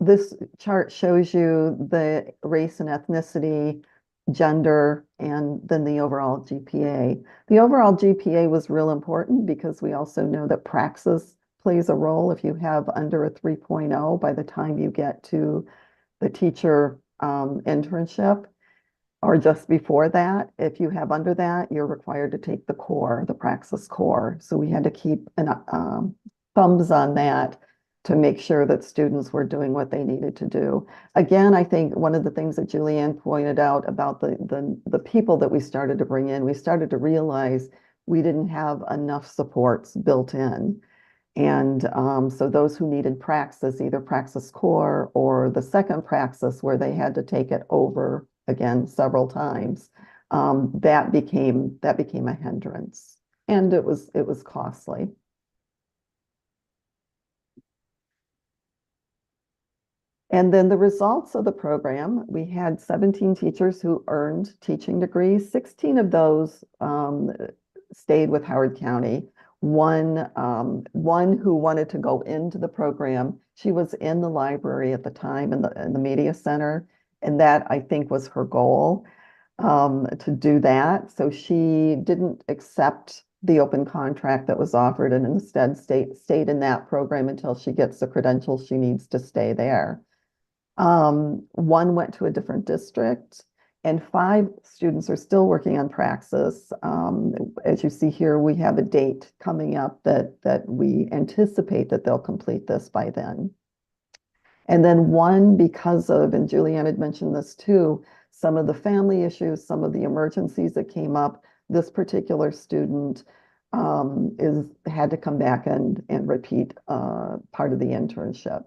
This chart shows you the race and ethnicity, gender, and then the overall GPA. The overall GPA was real important because we also know that praxis plays a role. If you have under a 3.0 by the time you get to the teacher internship, or just before that, if you have under that, you're required to take the core, the praxis core. So we had to keep thumbs on that to make sure that students were doing what they needed to do. Again, I think one of the things that Julianne pointed out about the people that we started to bring in, we started to realize we didn't have enough supports built in. And so those who needed praxis, either praxis core or the second praxis where they had to take it over again several times, that became a hindrance, and it was costly. And then the results of the program, we had 17 teachers who earned teaching degrees. 16 of those stayed with Howard County. One who wanted to go into the program, she was in the library at the time in the media center, and that I think was her goal, to do that. So she didn't accept the open contract that was offered and instead stayed in that program until she gets the credentials she needs to stay there. One went to a different district, and 5 students are still working on praxis. As you see here, we have a date coming up that we anticipate that they'll complete this by then. And then one, because of, and Julianne had mentioned this too, some of the family issues, some of the emergencies that came up, this particular student had to come back and repeat part of the internship.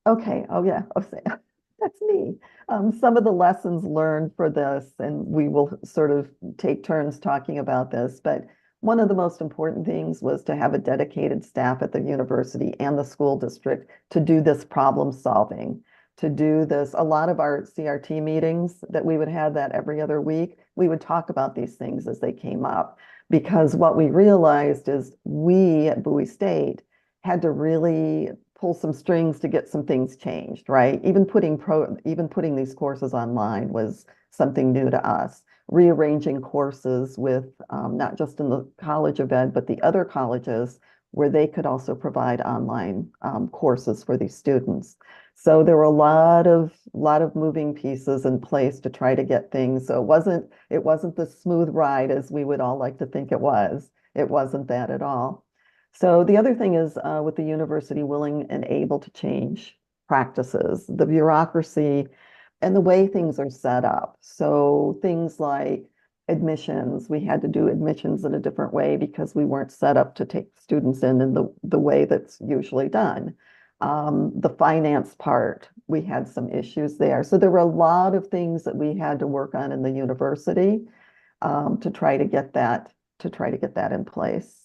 Okay. Oh yeah. That's me. Some of the lessons learned for this, and we will sort of take turns talking about this, but one of the most important things was to have a dedicated staff at the university and the school district to do this problem solving, to do this. A lot of our CRT meetings that we would have that every other week, we would talk about these things as they came up, because what we realized is we at Bowie State had to really pull some strings to get some things changed, right? Even putting these courses online was something new to us. Rearranging courses with not just in the College of Ed, but the other colleges where they could also provide online courses for these students. So there were a lot of moving pieces in place to try to get things. So it wasn't the smooth ride as we would all like to think it was. It wasn't that at all. So the other thing is with the university willing and able to change practices, the bureaucracy and the way things are set up. So things like admissions, we had to do admissions in a different way because we weren't set up to take students in the way that's usually done. The finance part, we had some issues there. So there were a lot of things that we had to work on in the university to try to get that in place.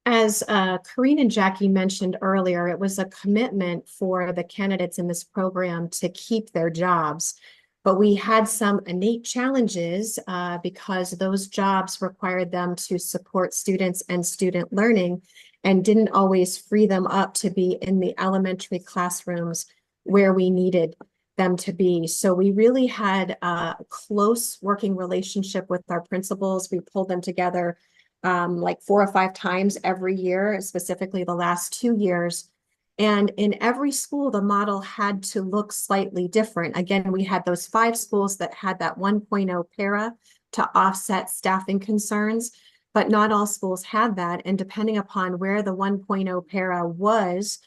As Corinne and Jackie mentioned earlier, it was a commitment for the candidates in this program to keep their jobs. But we had some innate challenges because those jobs required them to support students and student learning and didn't always free them up to be in the elementary classrooms where we needed them to be. So we really had a close working relationship with our principals. We pulled them together like 4 or 5 times every year, specifically the last 2 years. And in every school, the model had to look slightly different. Again, we had those 5 schools that had that 1.0 para to offset staffing concerns, but not all schools had that. And depending upon where the 1.0 para was,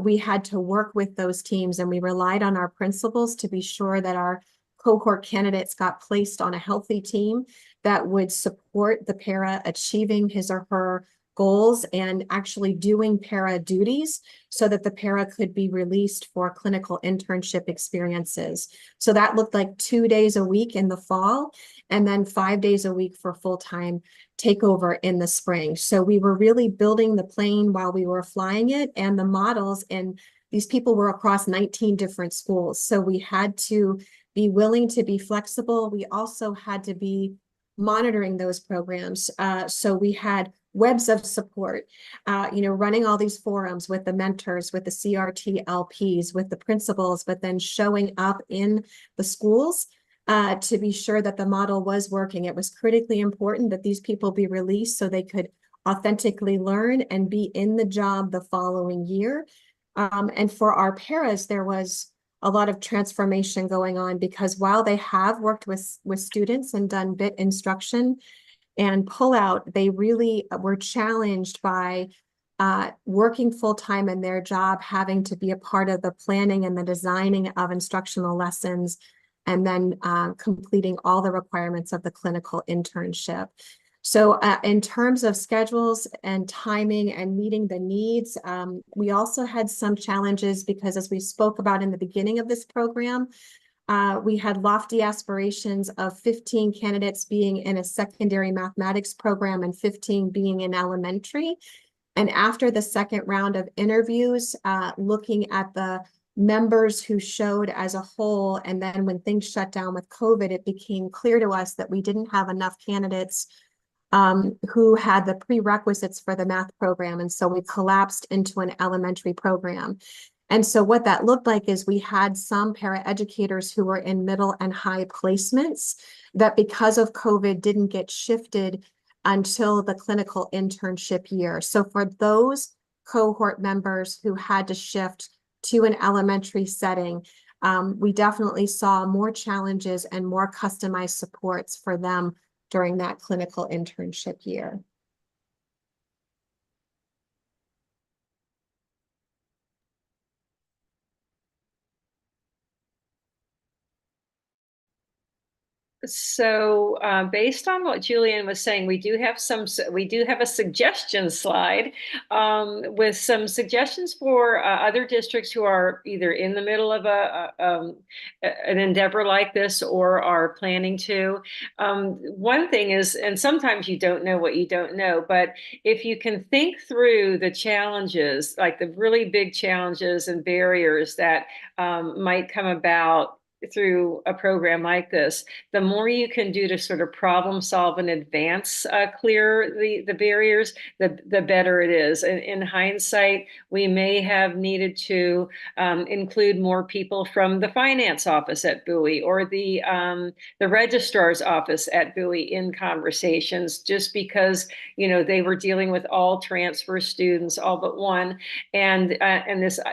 we had to work with those teams, and we relied on our principals to be sure that our cohort candidates got placed on a healthy team that would support the para achieving his or her goals and actually doing para duties so that the para could be released for clinical internship experiences. So that looked like 2 days a week in the fall and then 5 days a week for full-time takeover in the spring. So we were really building the plane while we were flying it, and the models, and these people were across 19 different schools. So we had to be willing to be flexible. We also had to be monitoring those programs. So we had webs of support, running all these forums with the mentors, with the CRT LPs, with the principals, but then showing up in the schools to be sure that the model was working. It was critically important that these people be released so they could authentically learn and be in the job the following year. And for our paras, there was a lot of transformation going on because while they have worked with students and done bit instruction and pull out, they really were challenged by working full-time in their job, having to be a part of the planning and the designing of instructional lessons, and then completing all the requirements of the clinical internship. So in terms of schedules and timing and meeting the needs, we also had some challenges because, as we spoke about in the beginning of this program, we had lofty aspirations of 15 candidates being in a secondary mathematics program and 15 being in elementary. And after the second round of interviews, looking at the members who showed as a whole, and then when things shut down with COVID, it became clear to us that we didn't have enough candidates who had the prerequisites for the math program. And so we collapsed into an elementary program. And so what that looked like is we had some paraeducators who were in middle and high placements that because of COVID didn't get shifted until the clinical internship year. So for those cohort members who had to shift to an elementary setting, we definitely saw more challenges and more customized supports for them during that clinical internship year. So based on what Julian was saying, we do have a suggestion slide with some suggestions for other districts who are either in the middle of an endeavor like this or are planning to. One thing is, and sometimes you don't know what you don't know, but if you can think through the challenges, like the really big challenges and barriers that might come about through a program like this, the more you can do to sort of problem solve in advance, clear the barriers, the better it is. And in hindsight, we may have needed to include more people from the finance office at Bowie or the registrar's office at Bowie in conversations, just because they were dealing with all transfer students, all but one, and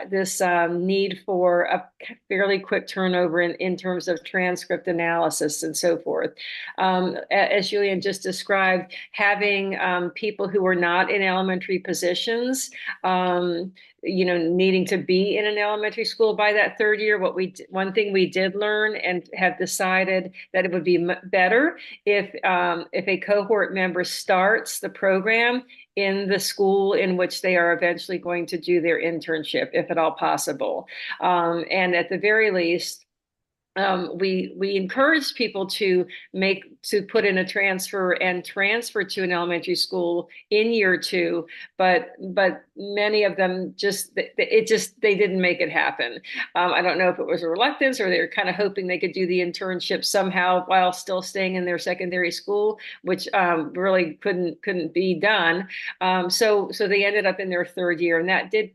this need for a fairly quick turnover in terms of transcript analysis and so forth. As Julian just described, having people who are not in elementary positions, needing to be in an elementary school by that third year. One thing we did learn and have decided that it would be better if a cohort member starts the program in the school in which they are eventually going to do their internship, if at all possible. And at the very least, we encourage people to put in a transfer to an elementary school in year 2, but many of them they didn't make it happen. I don't know if it was a reluctance or they were kind of hoping they could do the internship somehow while still staying in their secondary school, which really couldn't be done. So they ended up in their third year, and that did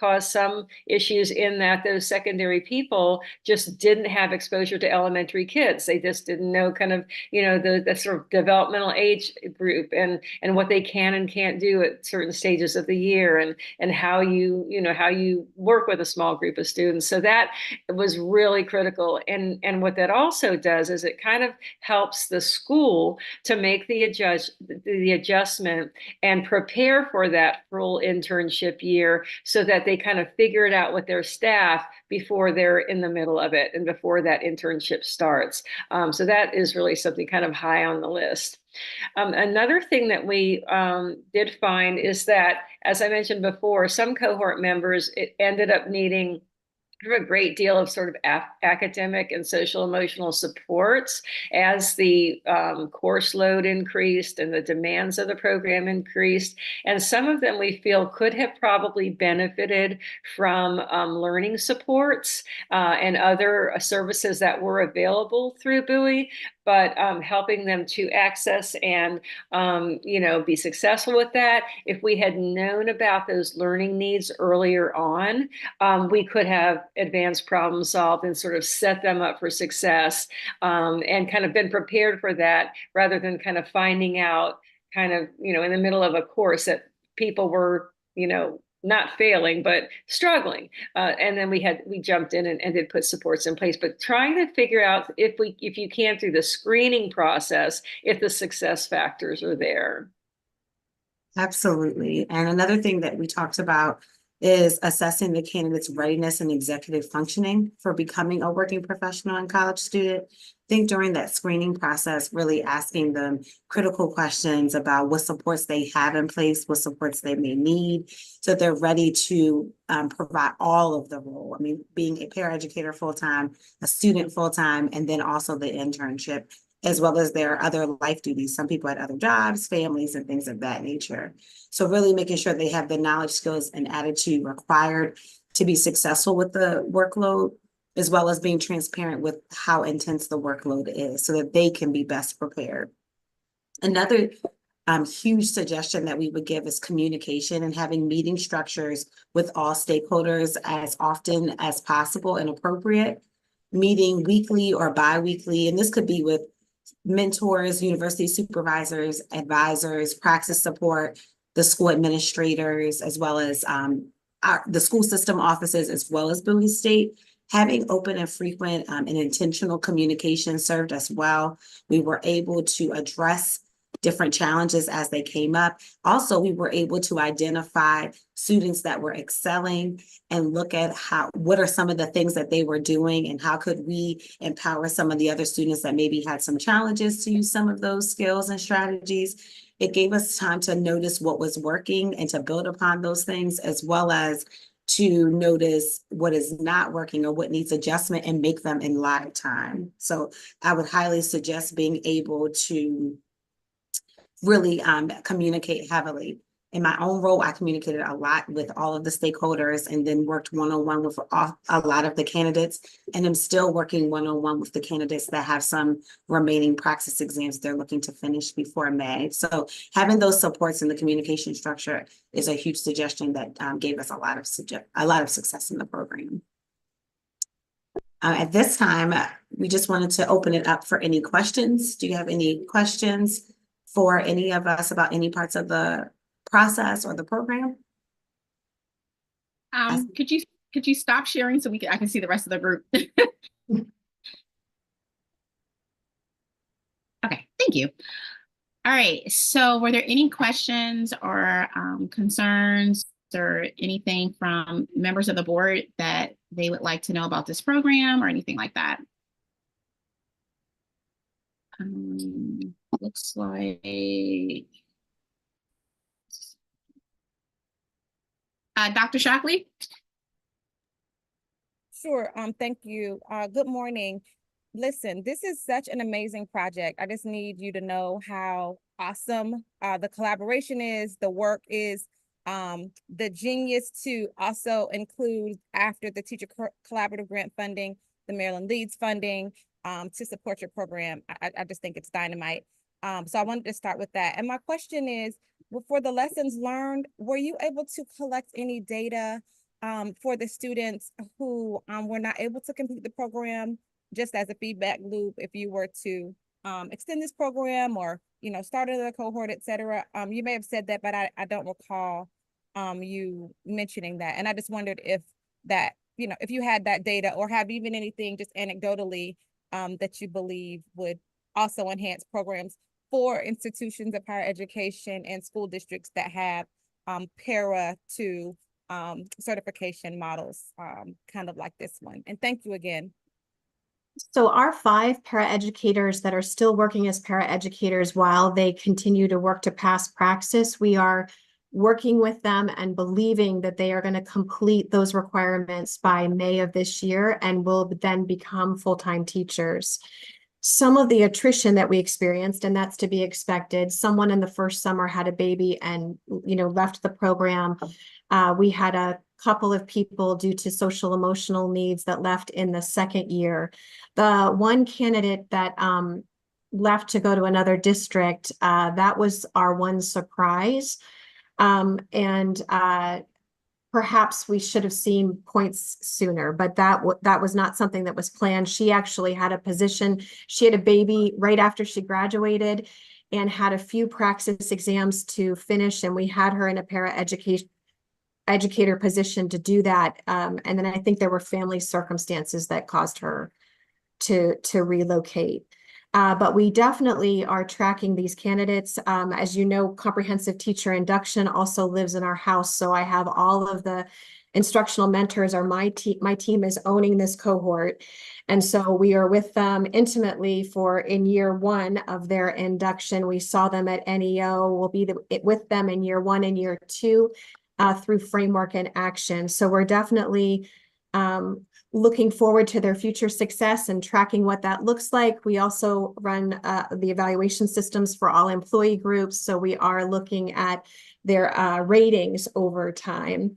cause some issues in that those secondary people just didn't have exposure to elementary kids. They just didn't know kind of, the sort of developmental age group and what they can and can't do at certain stages of the year and how you work with a small group of students. So that was really critical. And what that also does is it kind of helps the school to make the adjustment and prepare for that full internship year so that they kind of figure it out with their staff before they're in the middle of it and before that internship starts. So that is really something kind of high on the list. Another thing that we did find is that, as I mentioned before, some cohort members ended up needing a great deal of sort of academic and social emotional supports as the course load increased and the demands of the program increased. And some of them we feel could have probably benefited from learning supports and other services that were available through Bowie, but helping them to access and, be successful with that. If we had known about those learning needs earlier on, we could have advanced problem solved and sort of set them up for success and kind of been prepared for that rather than kind of finding out kind of, in the middle of a course that people were, not failing, but struggling. And then we jumped in and did put supports in place, but trying to figure out if you can through the screening process, if the success factors are there. Absolutely. And another thing that we talked about is assessing the candidate's readiness and executive functioning for becoming a working professional and college student. I think during that screening process, really asking them critical questions about what supports they have in place, what supports they may need, so they're ready to provide all of the role. I mean, being a paraeducator full-time, a student full-time, and then also the internship, as well as their other life duties. Some people had other jobs, families, and things of that nature. So really making sure they have the knowledge, skills, and attitude required to be successful with the workload, as well as being transparent with how intense the workload is so that they can be best prepared. Another huge suggestion that we would give is communication and having meeting structures with all stakeholders as often as possible and appropriate, meeting weekly or bi-weekly, and this could be with mentors, university supervisors, advisors, praxis support, the school administrators, as well as the school system offices, as well as Bowie State. Having open and frequent and intentional communication served us well. We were able to address different challenges as they came up. Also, we were able to identify students that were excelling and look at what are some of the things that they were doing and how could we empower some of the other students that maybe had some challenges to use some of those skills and strategies. It gave us time to notice what was working and to build upon those things, as well as to notice what is not working or what needs adjustment and make them in live time. So I would highly suggest being able to really communicate heavily. In my own role, I communicated a lot with all of the stakeholders and then worked one-on-one with a lot of the candidates. And I'm still working one-on-one with the candidates that have some remaining praxis exams they're looking to finish before May. So having those supports in the communication structure is a huge suggestion that gave us a lot of success in the program. At this time, we just wanted to open it up for any questions. Do you have any questions for any of us about any parts of the process or the program? Could could you stop sharing so I can see the rest of the group? Okay, thank you. All right, so were there any questions or concerns or anything from members of the board that they would like to know about this program or anything like that? Looks like Dr. Shockley? Sure. Thank you. Good morning. Listen, this is such an amazing project. I just need you to know how awesome the collaboration is, the work is, the genius to also include, after the teacher collaborative grant funding, the Maryland Leads funding to support your program. I just think it's dynamite. So I wanted to start with that. And my question is, for the lessons learned, were you able to collect any data for the students who were not able to complete the program, just as a feedback loop, if you were to extend this program or, start another cohort, et cetera? You may have said that, but I don't recall you mentioning that. And I just wondered if that, if you had that data or have even anything just anecdotally that you believe would also enhance programs for institutions of higher education and school districts that have para to certification models, kind of like this one. And thank you again. So our 5 paraeducators that are still working as paraeducators while they continue to work to pass praxis, we are working with them and believing that they are going to complete those requirements by May of this year and will then become full-time teachers. Some of the attrition that we experienced, and that's to be expected, someone in the first summer had a baby and, left the program. We had a couple of people due to social emotional needs that left in the second year. The one candidate that left to go to another district, that was our one surprise. Perhaps we should have seen points sooner, but that was not something that was planned. She actually had a position. She had a baby right after she graduated and had a few praxis exams to finish, and we had her in a educator position to do that. And then I think there were family circumstances that caused her to relocate. But we definitely are tracking these candidates. As you know, comprehensive teacher induction also lives in our house. So I have all of the instructional mentors are my team is owning this cohort. And so we are with them intimately in year 1 of their induction. We saw them at NEO. We'll be with them in year 1 and year 2 through framework and action. So we're definitely looking forward to their future success and tracking what that looks like. We also run the evaluation systems for all employee groups. So we are looking at their ratings over time.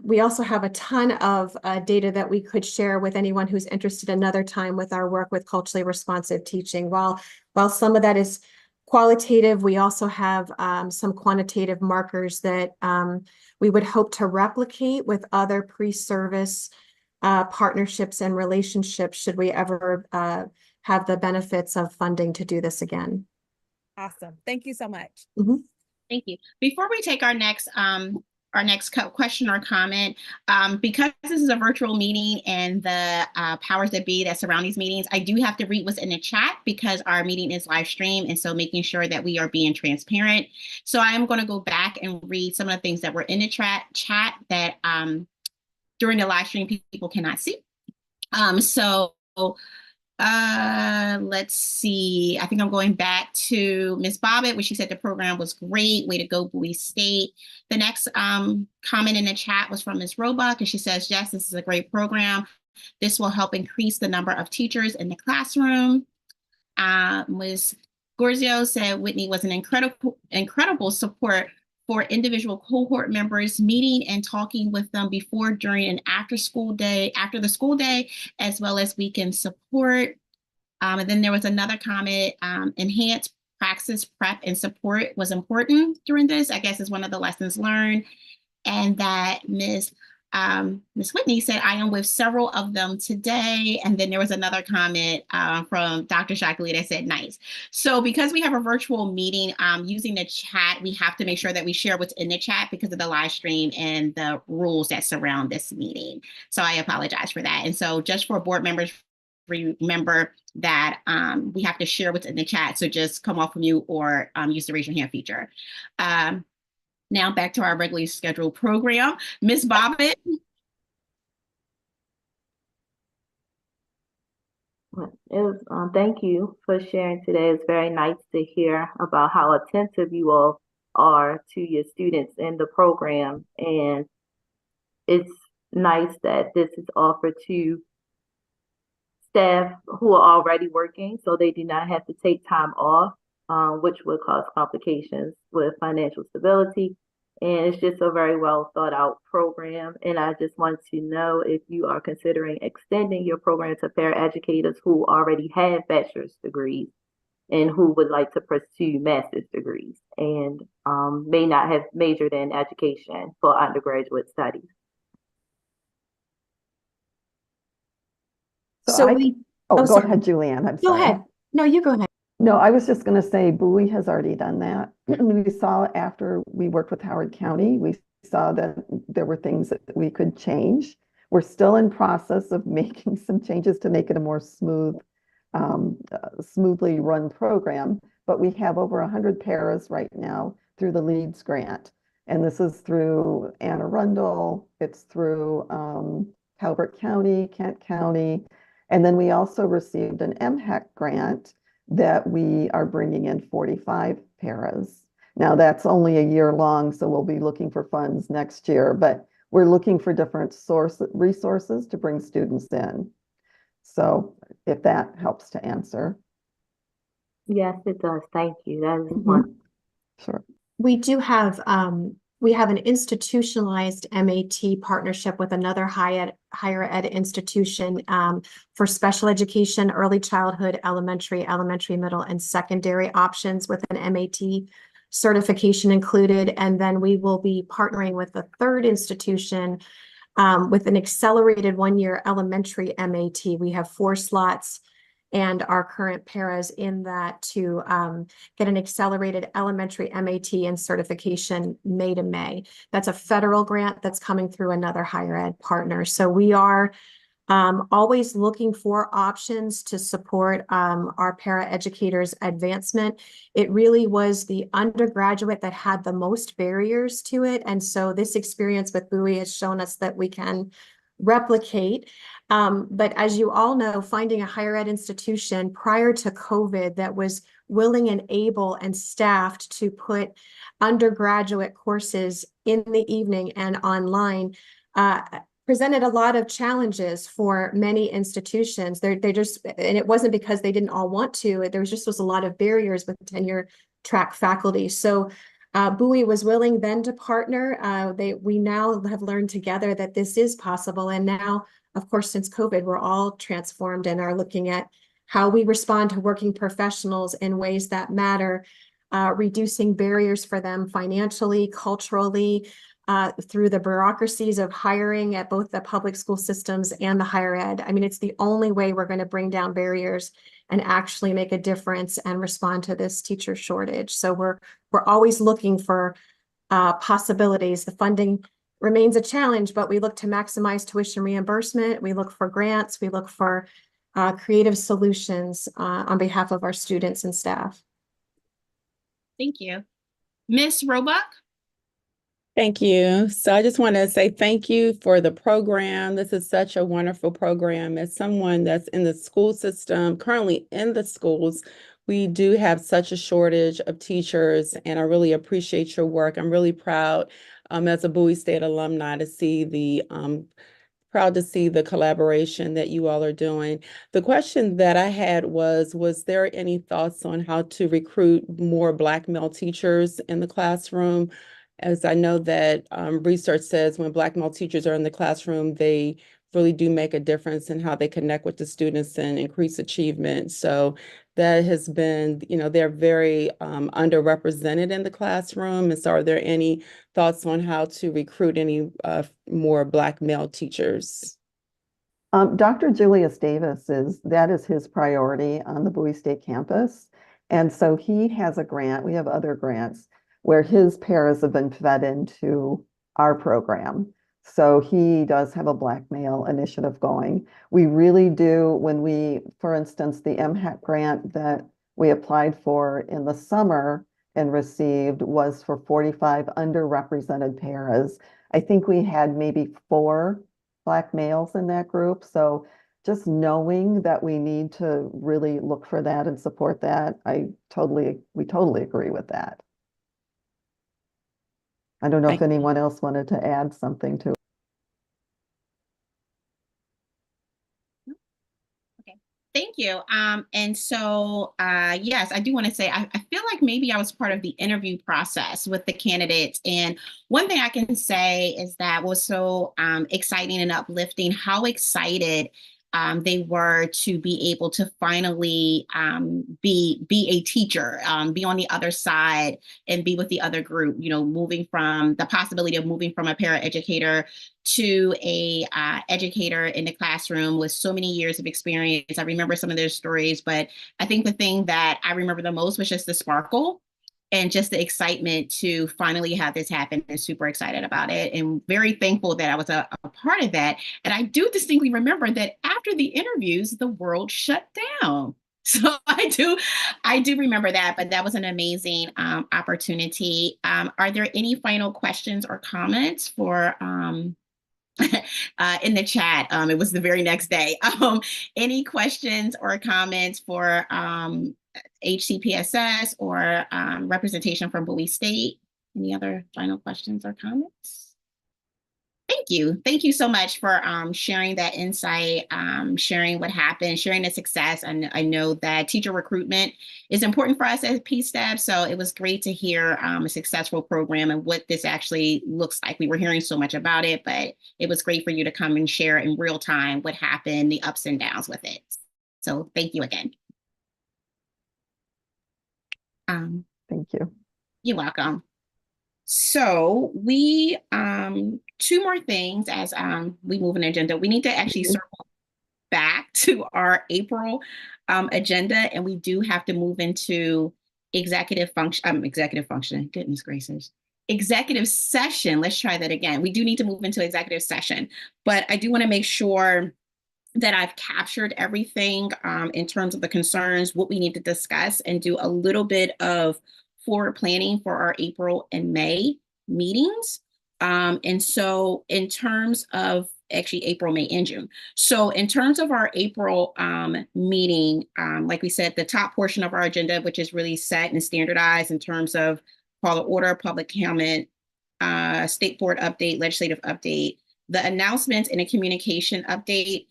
We also have a ton of data that we could share with anyone who's interested another time with our work with culturally responsive teaching. While some of that is qualitative, we also have some quantitative markers that we would hope to replicate with other pre-service partnerships and relationships should we ever have the benefits of funding to do this again. Awesome. Thank you so much. Mm-hmm. Thank you. Before we take our next question or comment, because this is a virtual meeting and the powers that be that surround these meetings, I do have to read what's in the chat because our meeting is live streamed, and so making sure that we are being transparent. So I am going to go back and read some of the things that were in the chat that during the live stream people cannot see. Let's see. I think I'm going back to Ms. Bobbitt, where she said the program was great. Way to go, Bowie State. The next comment in the chat was from Ms. Roebuck, and she says, yes, this is a great program. This will help increase the number of teachers in the classroom. Ms. Gorzio said Whitney was an incredible support for individual cohort members, meeting and talking with them before, during, and after the school day, as well as weekend support. And then there was another comment, enhanced praxis prep and support was important during this, I guess is one of the lessons learned. And that Ms. Ms. Whitney said, I am with several of them today. And then there was another comment from Dr. Shockley that said, nice. So because we have a virtual meeting, using the chat, we have to make sure that we share what's in the chat because of the live stream and the rules that surround this meeting. So I apologize for that. And so just for board members, remember that we have to share what's in the chat. So just come off mute or use the raise your hand feature. Now back to our regularly scheduled program. Ms. Bobbitt. Thank you for sharing today. It's very nice to hear about how attentive you all are to your students in the program. And it's nice that this is offered to staff who are already working, so they do not have to take time off, which would cause complications with financial stability. And it's just a very well thought out program. And I just want to know if you are considering extending your program to paraeducators who already have bachelor's degrees and who would like to pursue master's degrees and may not have majored in education for undergraduate studies. Go ahead, Julianne. I'm sorry. Go ahead. No, you go ahead. No, I was just going to say Bowie has already done that. We saw after we worked with Howard County, we saw that there were things that we could change. We're still in process of making some changes to make it a more smoothly run program, but we have over 100 paras right now through the LEADS grant. And this is through Anne Arundel, it's through Calvert County, Kent County, and then we also received an MHEC grant that we are bringing in 45 paras. Now that's only a year long, so we'll be looking for funds next year, but we're looking for different resources to bring students in. So if that helps to answer. Yes, it does. Thank you. That is one. Sure. We do have an institutionalized MAT partnership with another higher ed institution for special education, early childhood, elementary, middle, and secondary options with an MAT certification included. And then we will be partnering with a third institution with an accelerated one-year elementary MAT. We have 4 slots and our current paras in that to get an accelerated elementary MAT and certification May to May. That's a federal grant that's coming through another higher ed partner. So we are always looking for options to support our paraeducators' advancement. It really was the undergraduate that had the most barriers to it. And so this experience with Bowie has shown us that we can replicate. But as you all know, finding a higher ed institution prior to COVID that was willing and able and staffed to put undergraduate courses in the evening and online presented a lot of challenges for many institutions. They just, and it wasn't because they didn't all want to, there was a lot of barriers with tenure track faculty. So Bowie was willing then to partner. We now have learned together that this is possible. And now, of course, since COVID, we're all transformed and are looking at how we respond to working professionals in ways that matter, reducing barriers for them financially, culturally, through the bureaucracies of hiring at both the public school systems and the higher ed. I mean, it's the only way we're going to bring down barriers and actually make a difference and respond to this teacher shortage. So we're always looking for possibilities. The funding remains a challenge, but we look to maximize tuition reimbursement. We look for grants. We look for creative solutions on behalf of our students and staff. Thank you. Ms. Roebuck? Thank you. So I just want to say thank you for the program. This is such a wonderful program. As someone that's in the school system, currently in the schools, we do have such a shortage of teachers, and I really appreciate your work. I'm really proud as a Bowie State alumni to see proud to see the collaboration that you all are doing. The question that I had was there any thoughts on how to recruit more Black male teachers in the classroom? As I know that research says when Black male teachers are in the classroom, they really do make a difference in how they connect with the students and increase achievement. So that has been, they're very underrepresented in the classroom. And so are there any thoughts on how to recruit any more Black male teachers? Dr. Julius Davis that is his priority on the Bowie State campus. And so he has a grant, we have other grants, where his paras have been fed into our program. So he does have a Black male initiative going. We really do, for instance, the MHAC grant that we applied for in the summer and received was for 45 underrepresented paras. I think we had maybe 4 Black males in that group. So just knowing that we need to really look for that and support that, we totally agree with that. I don't know if anyone else wanted to add something to it. Thank you. And so, yes, I do want to say, I feel like maybe I was part of the interview process with the candidates. And one thing I can say is that was so exciting and uplifting, how excited they were to be able to finally be a teacher, be on the other side and be with the other group, moving from the possibility of moving from a paraeducator to a educator in the classroom with so many years of experience. I remember some of their stories, but I think the thing that I remember the most was just the sparkle and just the excitement to finally have this happen, and super excited about it and very thankful that I was a part of that. And I do distinctly remember that after the interviews, the world shut down. So I do remember that, but that was an amazing opportunity. Are there any final questions or comments for in the chat? It was the very next day. Any questions or comments for HCPSS or representation from Bowie State? Any other final questions or comments? Thank you. Thank you so much for sharing that insight, sharing what happened, sharing the success. And I know that teacher recruitment is important for us at PSTEB. So it was great to hear a successful program and what this actually looks like. We were hearing so much about it, but it was great for you to come and share in real time what happened, the ups and downs with it. So thank you again. Thank you. You're welcome. So we, 2 more things as we move an agenda. We need to actually circle back to our April agenda, and we do have to move into executive function, goodness gracious. Executive session, let's try that again. We do need to move into executive session, but I do want to make sure that I've captured everything in terms of the concerns, what we need to discuss, and do a little bit of forward planning for our April and May meetings. And so in terms of actually April, May, and June. So in terms of our April meeting, like we said, the top portion of our agenda, which is really set and standardized in terms of call to order, public comment, state board update, legislative update, the announcements and a communication update.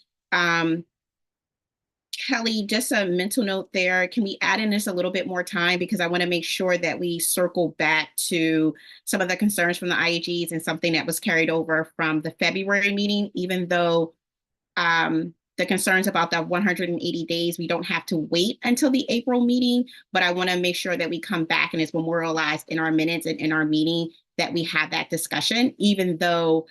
Kelly, just a mental note there. Can we add in this a little bit more time? Because I want to make sure that we circle back to some of the concerns from the IAGs and something that was carried over from the February meeting, even though the concerns about that 180 days, we don't have to wait until the April meeting, but I want to make sure that we come back and it's memorialized in our minutes and in our meeting that we have that discussion, even though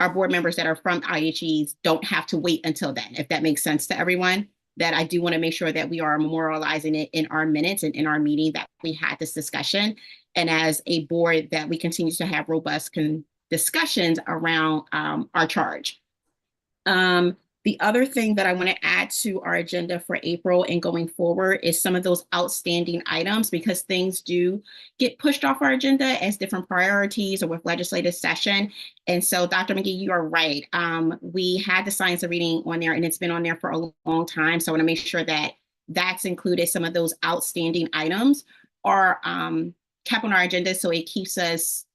our board members that are from IHEs don't have to wait until then, if that makes sense to everyone, that I do want to make sure that we are memorializing it in our minutes and in our meeting that we had this discussion. And as a board that we continue to have robust discussions around our charge. The other thing that I want to add to our agenda for April and going forward is some of those outstanding items, because things do get pushed off our agenda as different priorities or with legislative session. And so, Dr. McGee, you are right. We had the science of reading on there and it's been on there for a long time. So I want to make sure that that's included. Some of those outstanding items are kept on our agenda, so it keeps us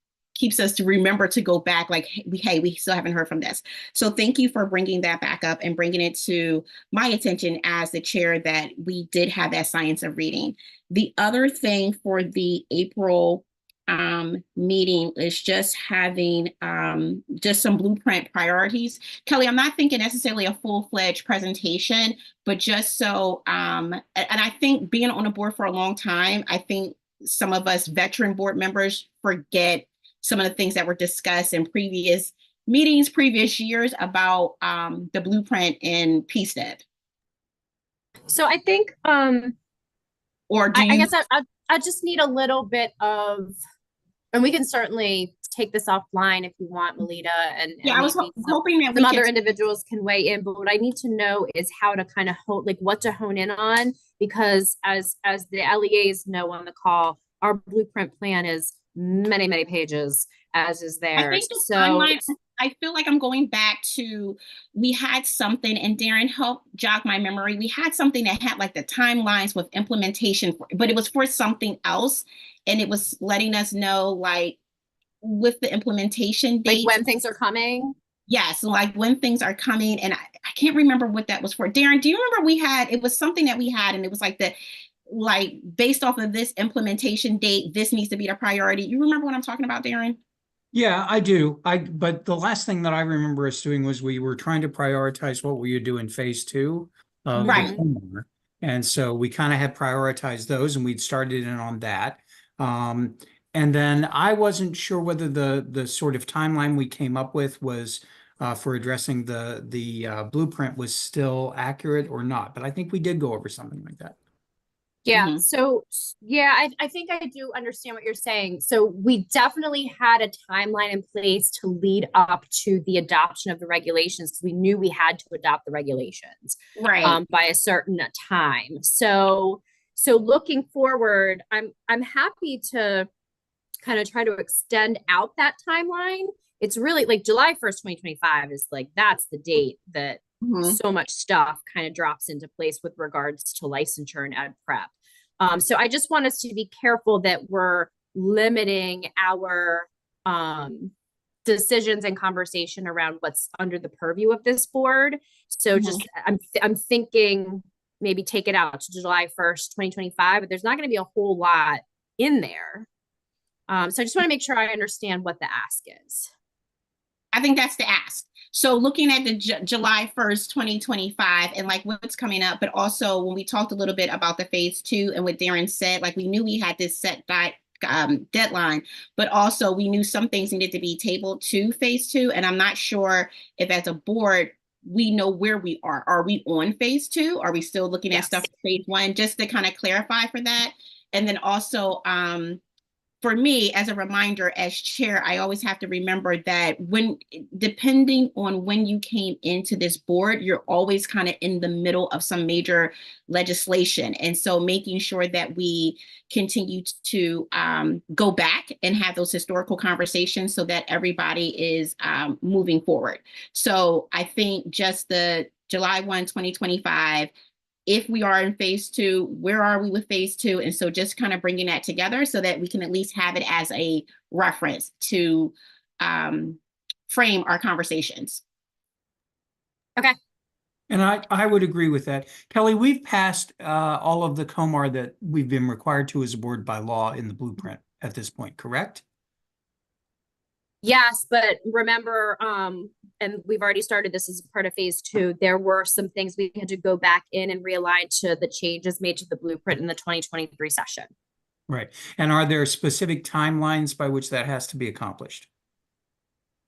to remember to go back, like, hey, we still haven't heard from this. So thank you for bringing that back up and bringing it to my attention as the chair that we did have that science of reading. The other thing for the April meeting is just having just some blueprint priorities. Kelly, I'm not thinking necessarily a full-fledged presentation, but just so, and I think being on the board for a long time, I think some of us veteran board members forget some of the things that were discussed in previous meetings, previous years about the blueprint in PSTEB. So I think, or do I you? guess I just need a little bit of, and we can certainly take this offline if you want, Melita, and Yeah, I was hoping that some we other could. individuals can weigh in. But what I need to know is how to kind of what to hone in on, because as the LEAs know on the call, our blueprint plan is many pages, as is theirs. I think the timeline, I feel like I'm going back to, we had something, and Darren helped jog my memory. We had something that had like the timelines with implementation, but it was for something else. And it was letting us know, like, with the implementation dates, like when things are coming. Yes, like when things are coming. And I can't remember what that was for. Darren, do you remember it was something that we had, and it was like based off of this implementation date, this needs to be the priority. You remember what I'm talking about, Darren? Yeah, I do. But the last thing that I remember us doing was we were trying to prioritize what we would do in phase 2 of the homework. And so we kind of had prioritized those, and we'd started in on that. And then I wasn't sure whether the sort of timeline we came up with was for addressing the blueprint was still accurate or not. But I think we did go over something like that. Yeah. So yeah, I think I do understand what you're saying. So we definitely had a timeline in place to lead up to the adoption of the regulations, because we knew we had to adopt the regulations by a certain time. So looking forward, I'm happy to kind of try to extend out that timeline. It's really like July 1st, 2025 is like, that's the date that so much stuff kind of drops into place with regards to licensure and ed prep. So I just want us to be careful that we're limiting our decisions and conversation around what's under the purview of this board. So just, I'm thinking maybe take it out to July 1st, 2025, but there's not going to be a whole lot in there. So I just want to make sure I understand what the ask is. I think that's the ask. So looking at the July 1st, 2025, and like what's coming up, but also when we talked a little bit about the phase 2 and what Darren said, like we knew we had this set deadline, but also we knew some things needed to be tabled to phase 2. And I'm not sure if as a board, we know where we are. Are we on phase 2? Are we still looking at stuff for phase 1? Just to kind of clarify for that. And then also, for me, as a reminder, as chair, I always have to remember that depending on when you came into this board, you're always kind of in the middle of some major legislation. And so making sure that we continue to go back and have those historical conversations so that everybody is moving forward. So I think just the July 1, 2025, if we are in phase 2, where are we with phase 2? And so just kind of bringing that together so that we can at least have it as a reference to frame our conversations. Okay. And I would agree with that. Kelly, we've passed all of the COMAR that we've been required to as a board by law in the blueprint at this point, correct? Yes, but remember, and we've already started this as part of phase 2, there were some things we had to go back in and realign to the changes made to the blueprint in the 2023 session. Right. And are there specific timelines by which that has to be accomplished?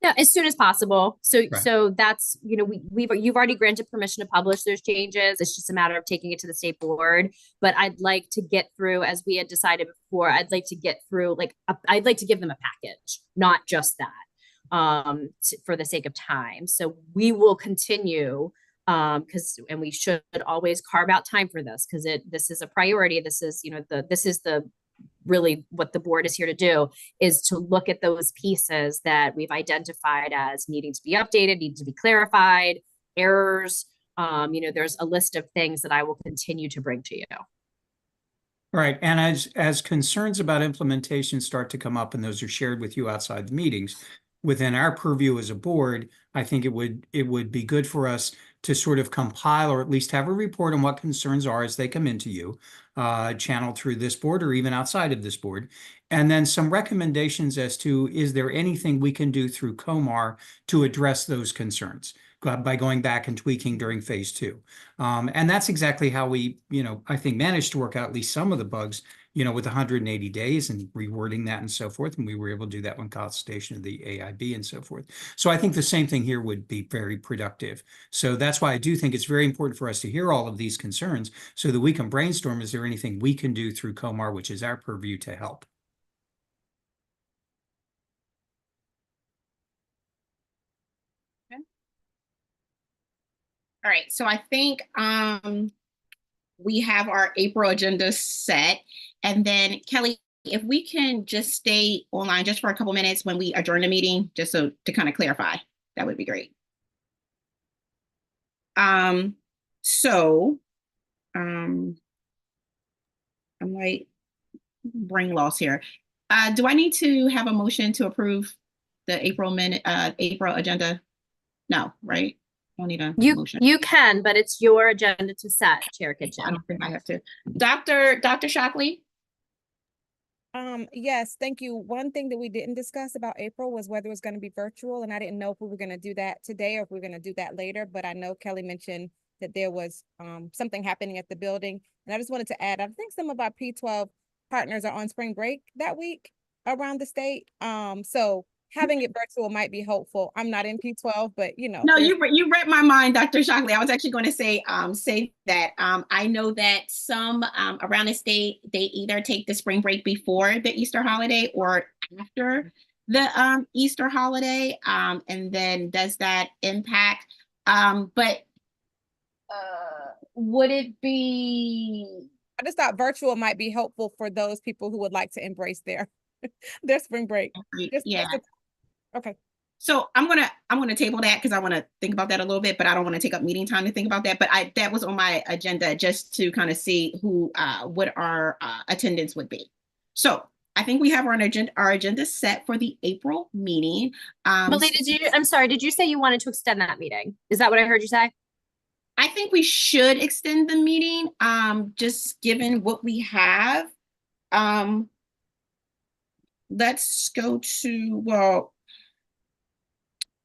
Yeah, as soon as possible. So that's, you know, you've already granted permission to publish those changes. It's just a matter of taking it to the state board. But I'd like to get through, as we had decided before, I'd like to get through, I'd like to give them a package, not just that, for the sake of time. So we will continue, and we should always carve out time for this, because this is a priority. This is, this is really what the board is here to do, is to look at those pieces that we've identified as needing to be updated, need to be clarified, errors. There's a list of things that I will continue to bring to you. Right. And as concerns about implementation start to come up, and those are shared with you outside the meetings, within our purview as a board, I think it would be good for us to sort of compile or at least have a report on what concerns are as they come into you, channeled through this board or even outside of this board. And then some recommendations as to, is there anything we can do through COMAR to address those concerns by going back and tweaking during phase 2. And that's exactly how we, I think managed to work out at least some of the bugs, with 180 days and rewording that and so forth. And we were able to do that when consultation of the AIB and so forth. So I think the same thing here would be very productive. So that's why I do think it's very important for us to hear all of these concerns so that we can brainstorm, is there anything we can do through COMAR, which is our purview, to help? All right, so I think we have our April agenda set. And then Kelly, if we can just stay online just for a couple minutes when we adjourn the meeting, just so to kind of clarify, that would be great. I'm like brain loss here. Do I need to have a motion to approve the April agenda? No, right? Don't need a motion. You can, but it's your agenda to set, Chair Kitchen. I don't think I have to. Dr. Shockley? Yes, thank you. One thing that we didn't discuss about April was whether it was going to be virtual, and I didn't know if we were going to do that today or if we were going to do that later, but I know Kelly mentioned that there was something happening at the building, and I just wanted to add, I think some of our P12 partners are on spring break that week around the state, so having it virtual might be helpful. I'm not in P12, but No, you read my mind, Dr. Shockley. I was actually going to say that I know that some around the state, they either take the spring break before the Easter holiday or after the Easter holiday. And then does that impact? But would it be? I just thought virtual might be helpful for those people who would like to embrace their spring break. Yeah. Okay. So I'm gonna table that because I want to think about that a little bit, but I don't want to take up meeting time to think about that. But that was on my agenda just to kind of see what our attendance would be. So I think we have our agenda set for the April meeting. Molly, I'm sorry, did you say you wanted to extend that meeting? Is that what I heard you say? I think we should extend the meeting, just given what we have. Let's go to,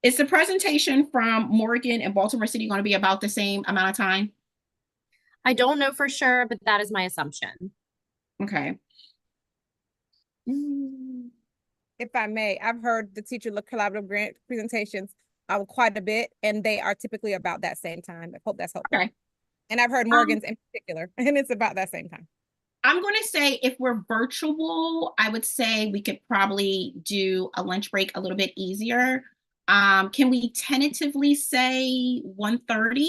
is the presentation from Morgan and Baltimore City going to be about the same amount of time? I don't know for sure, but that is my assumption. Okay. If I may, I've heard the teacher collaborative grant presentations quite a bit, and they are typically about that same time. I hope that's helpful. Okay. And I've heard Morgan's in particular, and it's about that same time. I'm going to say if we're virtual, I would say we could probably do a lunch break a little bit easier. Can we tentatively say 1:30?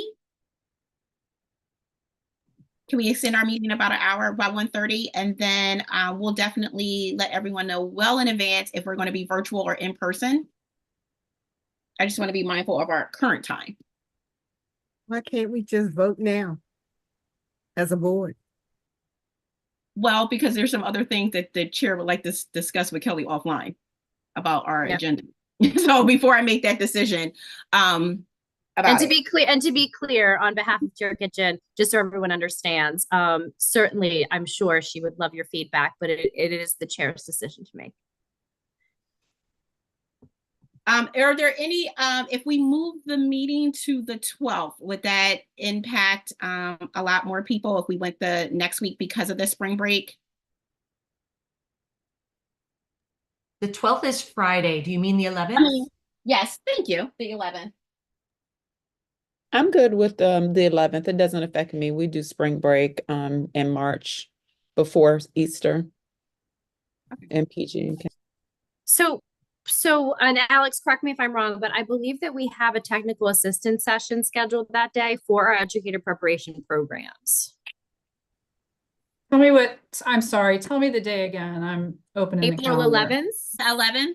Can we extend our meeting about an hour by 1:30? And then we'll definitely let everyone know well in advance if we're going to be virtual or in person. I just want to be mindful of our current time. Why can't we just vote now as a board? Well, because there's some other things that the chair would like to discuss with Kelly offline about our agenda. So before I make that decision, and to be clear, on behalf of Chair Kitchen, just so everyone understands, certainly I'm sure she would love your feedback, but it is the chair's decision to make. Are there any, if we move the meeting to the 12th, would that impact a lot more people if we went the next week because of the spring break? The 12th is Friday. Do you mean the 11th? Yes, thank you. The 11th. I'm good with the 11th. It doesn't affect me. We do spring break in March before Easter and PG. So, and Alex, correct me if I'm wrong, but I believe that we have a technical assistance session scheduled that day for our educator preparation programs. Tell me I'm sorry, tell me the day again. I'm opening the calendar. April 11th? 11th?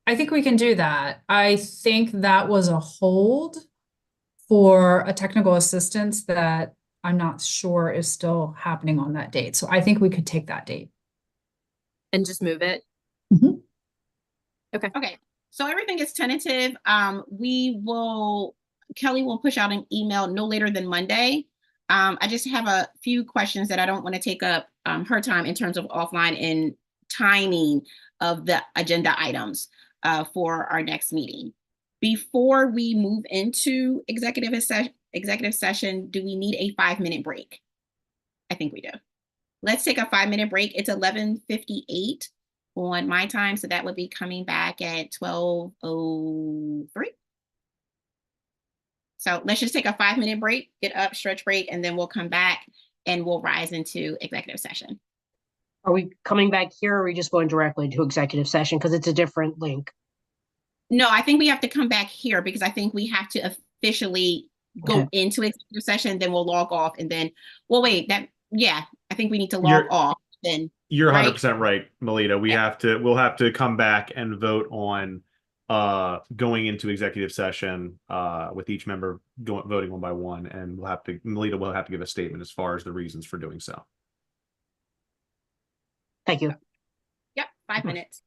I think we can do that. I think that was a hold for a technical assistance that I'm not sure is still happening on that date. So I think we could take that date. And just move it? Mm-hmm. Okay. So everything is tentative. Kelly will push out an email no later than Monday. I just have a few questions that I don't want to take up her time in terms of offline and timing of the agenda items for our next meeting. Before we move into executive session, do we need a 5-minute break? I think we do. Let's take a 5-minute break. It's 11:58 on my time, so that would be coming back at 12:03. So let's just take a 5-minute break, get up, stretch break, and then we'll come back and we'll rise into executive session. Are we coming back here or are we just going directly to executive session because it's a different link? No, I think we have to come back here because I think we have to officially go into executive session, then we'll log off and then, well, wait, I think we need to log off then. You're right? 100% right, Melita. We'll have to come back and vote on going into executive session with each member voting one by one, and Melita will have to give a statement as far as the reasons for doing so. Thank you. Yep, 5 minutes.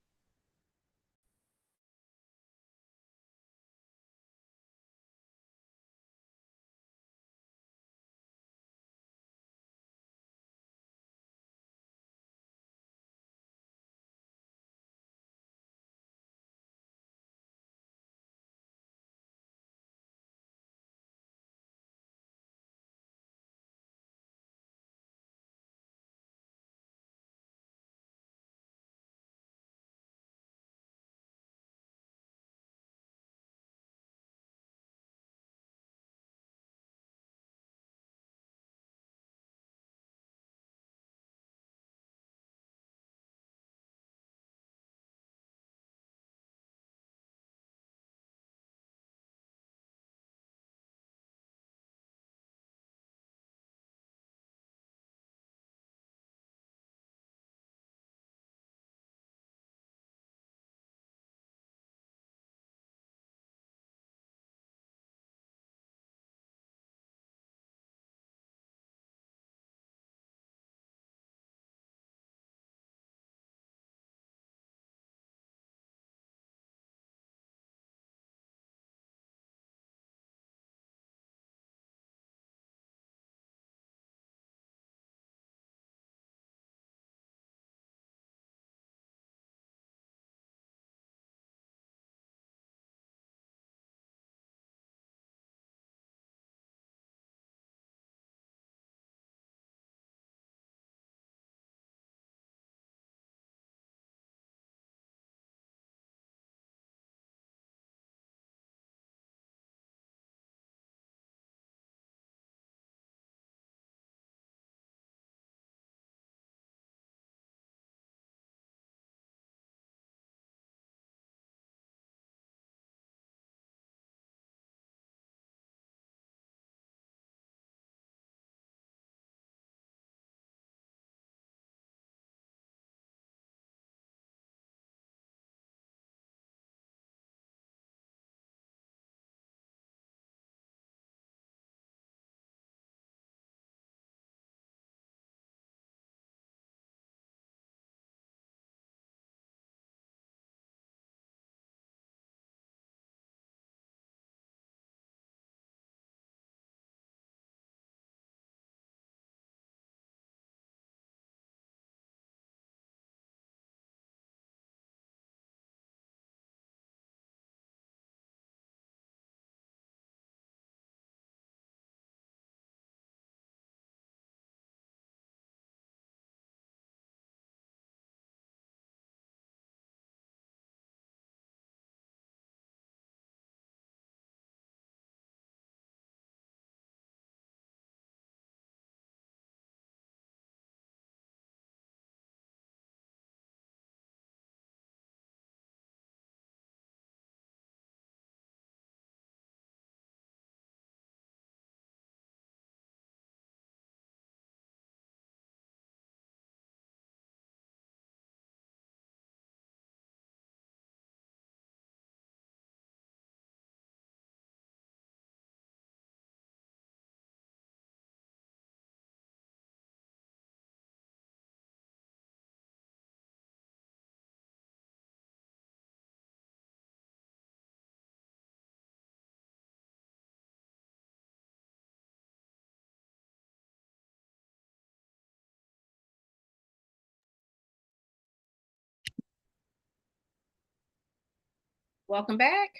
Welcome back.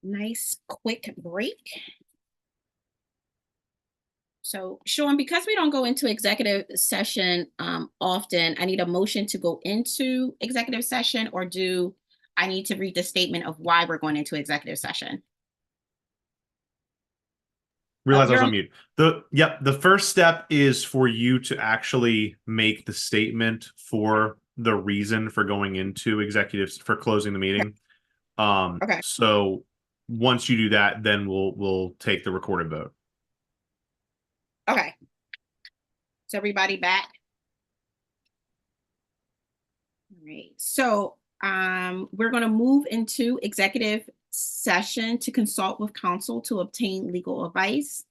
Nice quick break. So Sean, because we don't go into executive session often, I need a motion to go into executive session, or do I need to read the statement of why we're going into executive session? Realize I was on mute. The first step is for you to actually make the statement for the reason for going into executives for closing the meeting. Okay. So once you do that, then we'll take the recorded vote. Okay. Is everybody back? All right. So we're going to move into executive session to consult with counsel to obtain legal advice.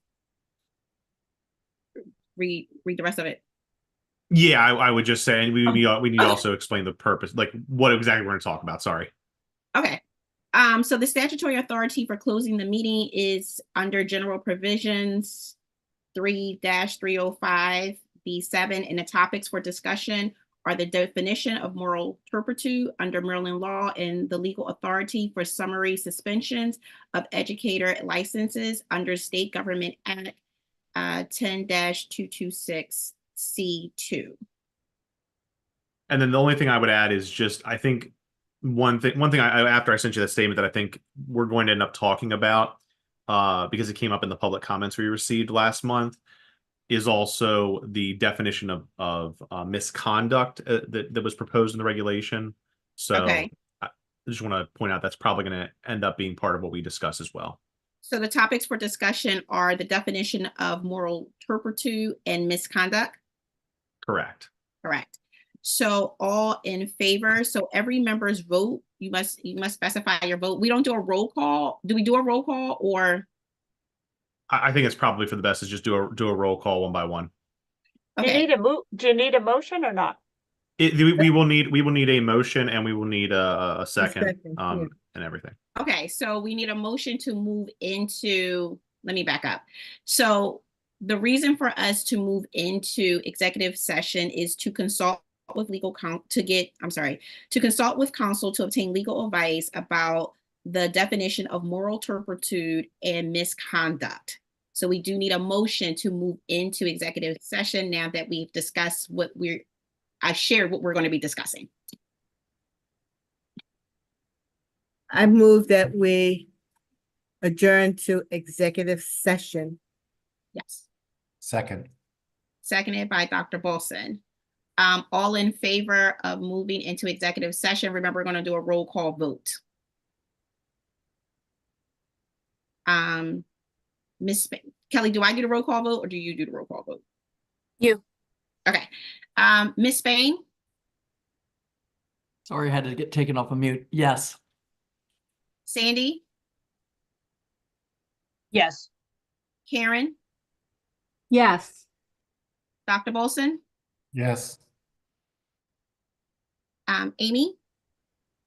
Read the rest of it. Yeah, I would just say, and we need to also explain the purpose, like what exactly we're going to talk about. Sorry. Okay. So the statutory authority for closing the meeting is under general provisions 3-305B7, and the topics for discussion are the definition of moral turpitude under Maryland law and the legal authority for summary suspensions of educator licenses under State Government Act 10-226C2. And then the only thing I would add is just, I think one thing after I sent you that statement that I think we're going to end up talking about, because it came up in the public comments we received last month, is also the definition of misconduct that was proposed in the regulation. So Okay. I just want to point out that's probably going to end up being part of what we discuss as well. So the topics for discussion are the definition of moral turpitude and misconduct. Correct. Correct. So all in favor. So every member's vote, you must specify your vote. We don't do a roll call. Do we do a roll call, or? I think it's probably for the best is just do a roll call one by one. Okay. Do you need a motion or not? We will need a motion, and we will need a second, yeah. and everything. Okay, so we need a motion to move into, let me back up. So the reason for us to move into executive session is to consult with to consult with counsel to obtain legal advice about the definition of moral turpitude and misconduct. So we do need a motion to move into executive session now that we've discussed I've shared what we're going to be discussing. I move that we adjourn to executive session. Yes. Second. Seconded by Dr. Bolson. All in favor of moving into executive session? Remember, we're going to do a roll call vote. Miss Kelly, do I do the roll call vote, or do you do the roll call vote? You. Okay. Miss Spain? Sorry, I had to get taken off of mute. Yes. Sandy? Yes. Karen? Yes. Dr. Bolson? Yes. Amy?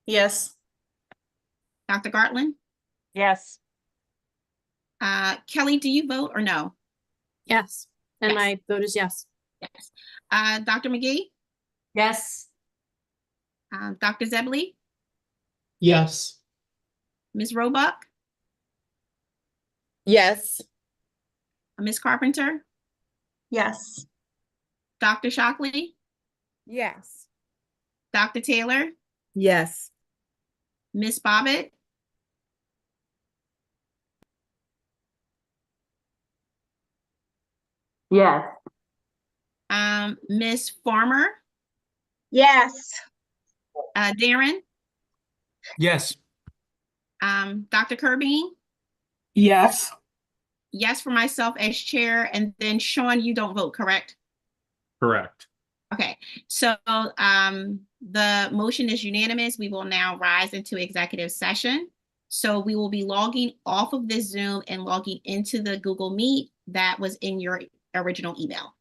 Yes. Dr. Gartland? Yes. Kelly, do you vote or no? Yes. And Yes. my vote is yes. Yes. Dr. McGee? Yes. Dr. Zebley? Yes. Ms. Roebuck? Yes. Ms. Carpenter? Yes. Dr. Shockley? Yes. Dr. Taylor? Yes. Ms. Bobbitt? Yes. Ms. Farmer? Yes. Darren? Yes. Dr. Kirby? Yes. Yes for myself as chair, and then Sean, you don't vote, correct? Correct. Okay, so the motion is unanimous. We will now rise into executive session. So we will be logging off of this Zoom and logging into the Google Meet that was in your original email.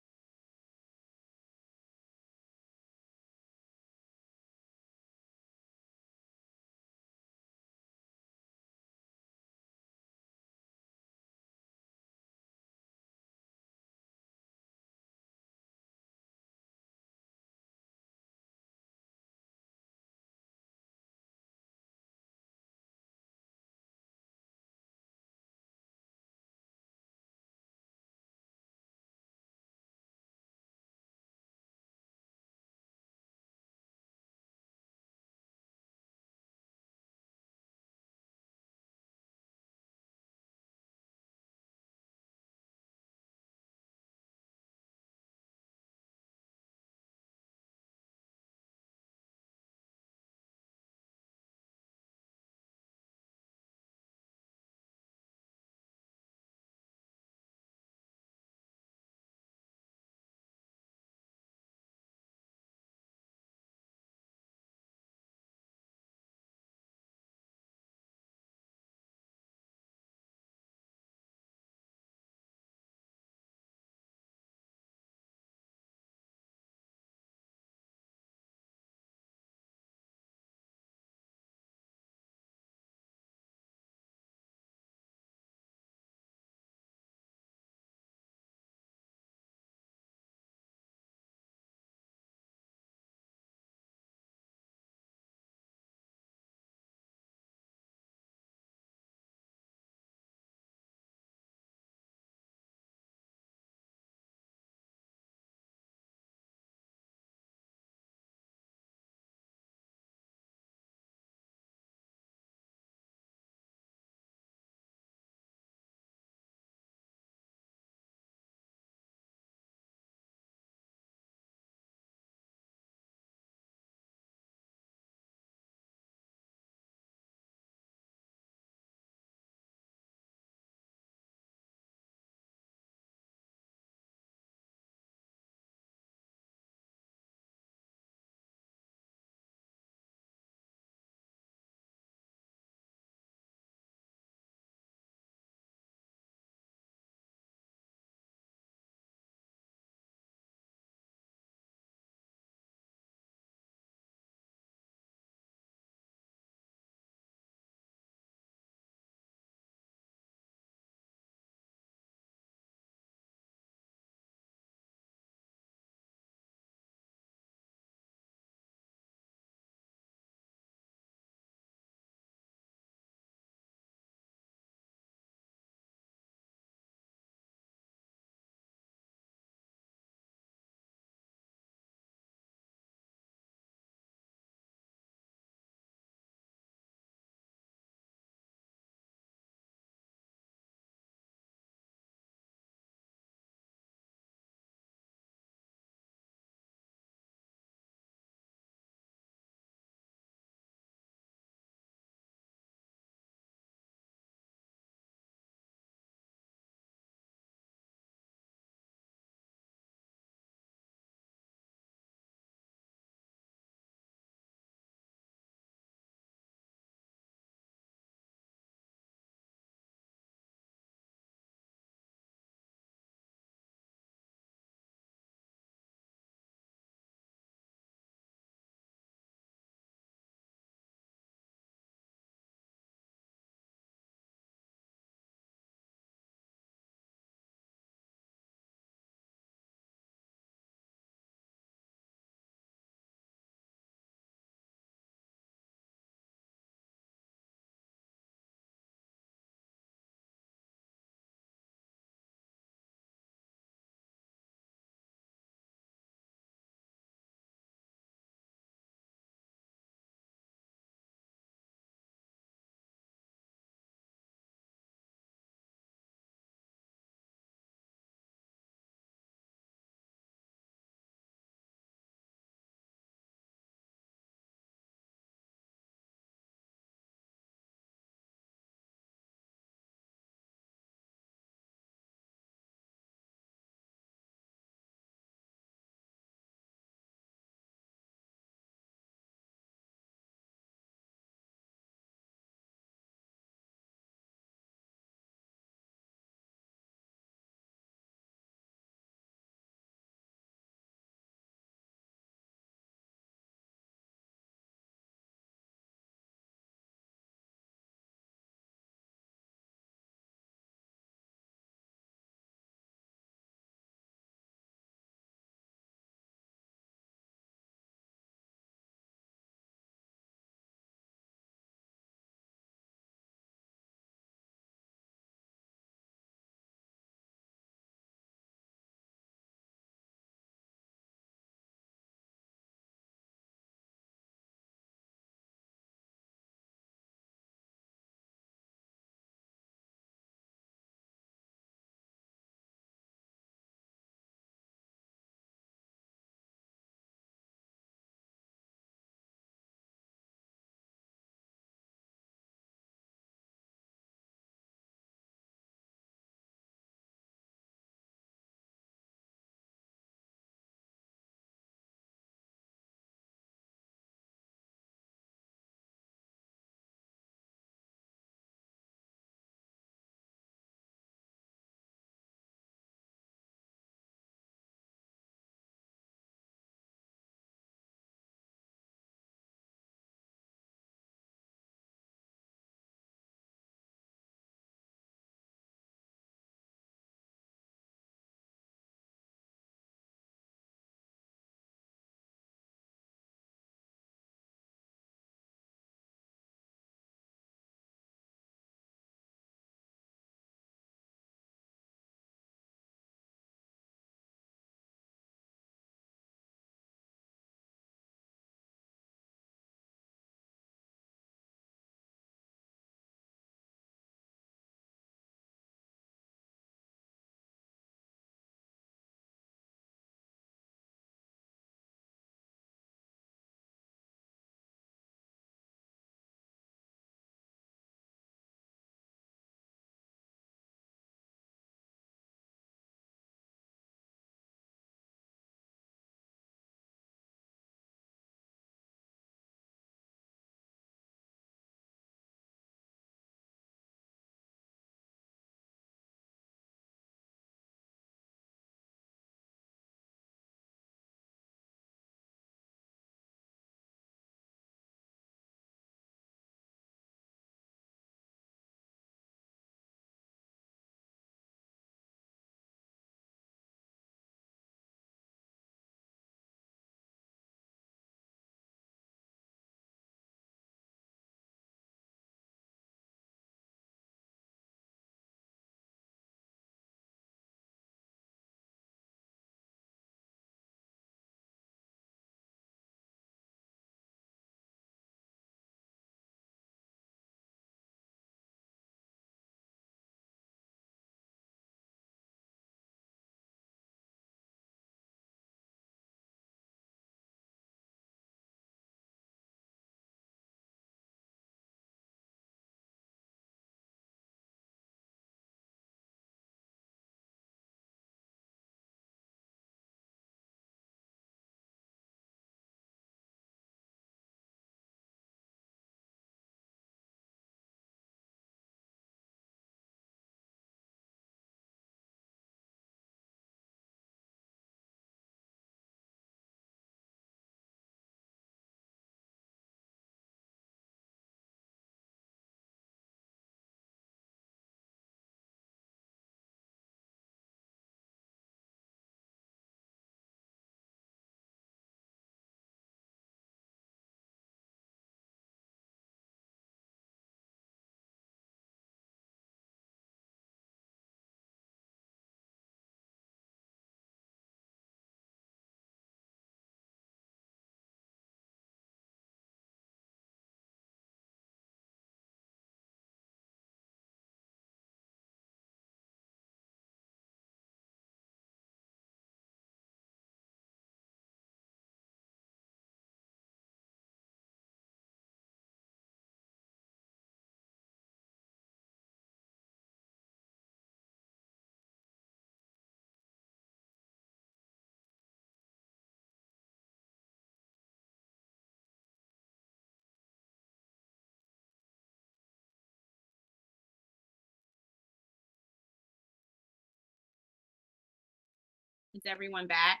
Is everyone back?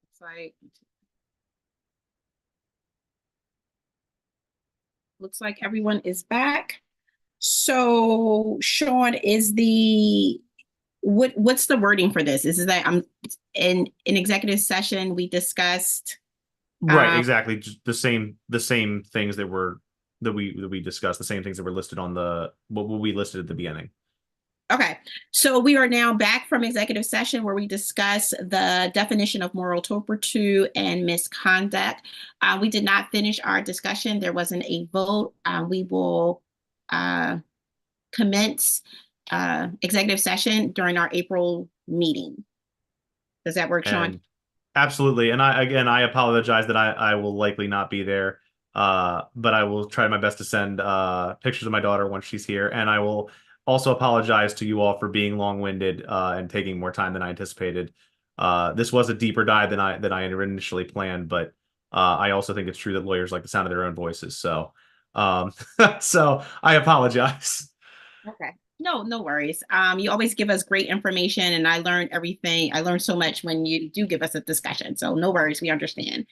It's like, looks like everyone is back. So Sean, is what's the wording for this? Is it that I'm in executive session, we discussed Right, exactly. Just the same things that we discussed, the same things that were listed on what we listed at the beginning. Okay, so we are now back from executive session where we discuss the definition of moral turpitude and misconduct. We did not finish our discussion. There wasn't a vote. We will commence executive session during our April meeting. Does that work, Sean? Absolutely. And I apologize that I will likely not be there. But I will try my best to send pictures of my daughter once she's here. And I will also apologize to you all for being long-winded and taking more time than I anticipated. This was a deeper dive than I had initially planned, but I also think it's true that lawyers like the sound of their own voices. So so I apologize. Okay. No worries. You always give us great information, and I learned everything. I learned so much when you do give us a discussion. So no worries, we understand.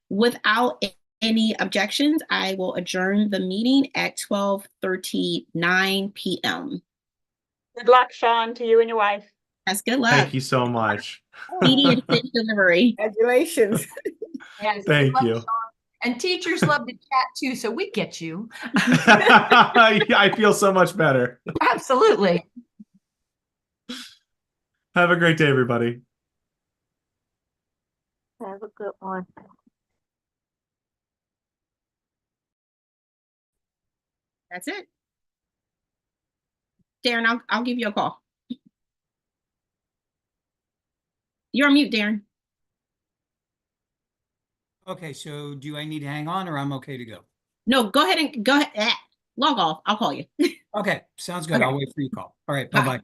Without any objections, I will adjourn the meeting at 12:39 p.m. Good luck, Sean, to you and your wife. That's good luck. Thank you so much. Speedy and safe delivery. Congratulations. Yes, Thank love you. Sean. And teachers love to chat too, so we get you. I feel so much better. Absolutely. Have a great day, everybody. Have a good one. That's it. Darren, I'll give you a call. You're on mute, Darren. Okay, so do I need to hang on or I'm okay to go? No, go ahead. Log off. I'll call you. Okay, sounds good. Okay. I'll wait for your call. All right, Bye. bye-bye.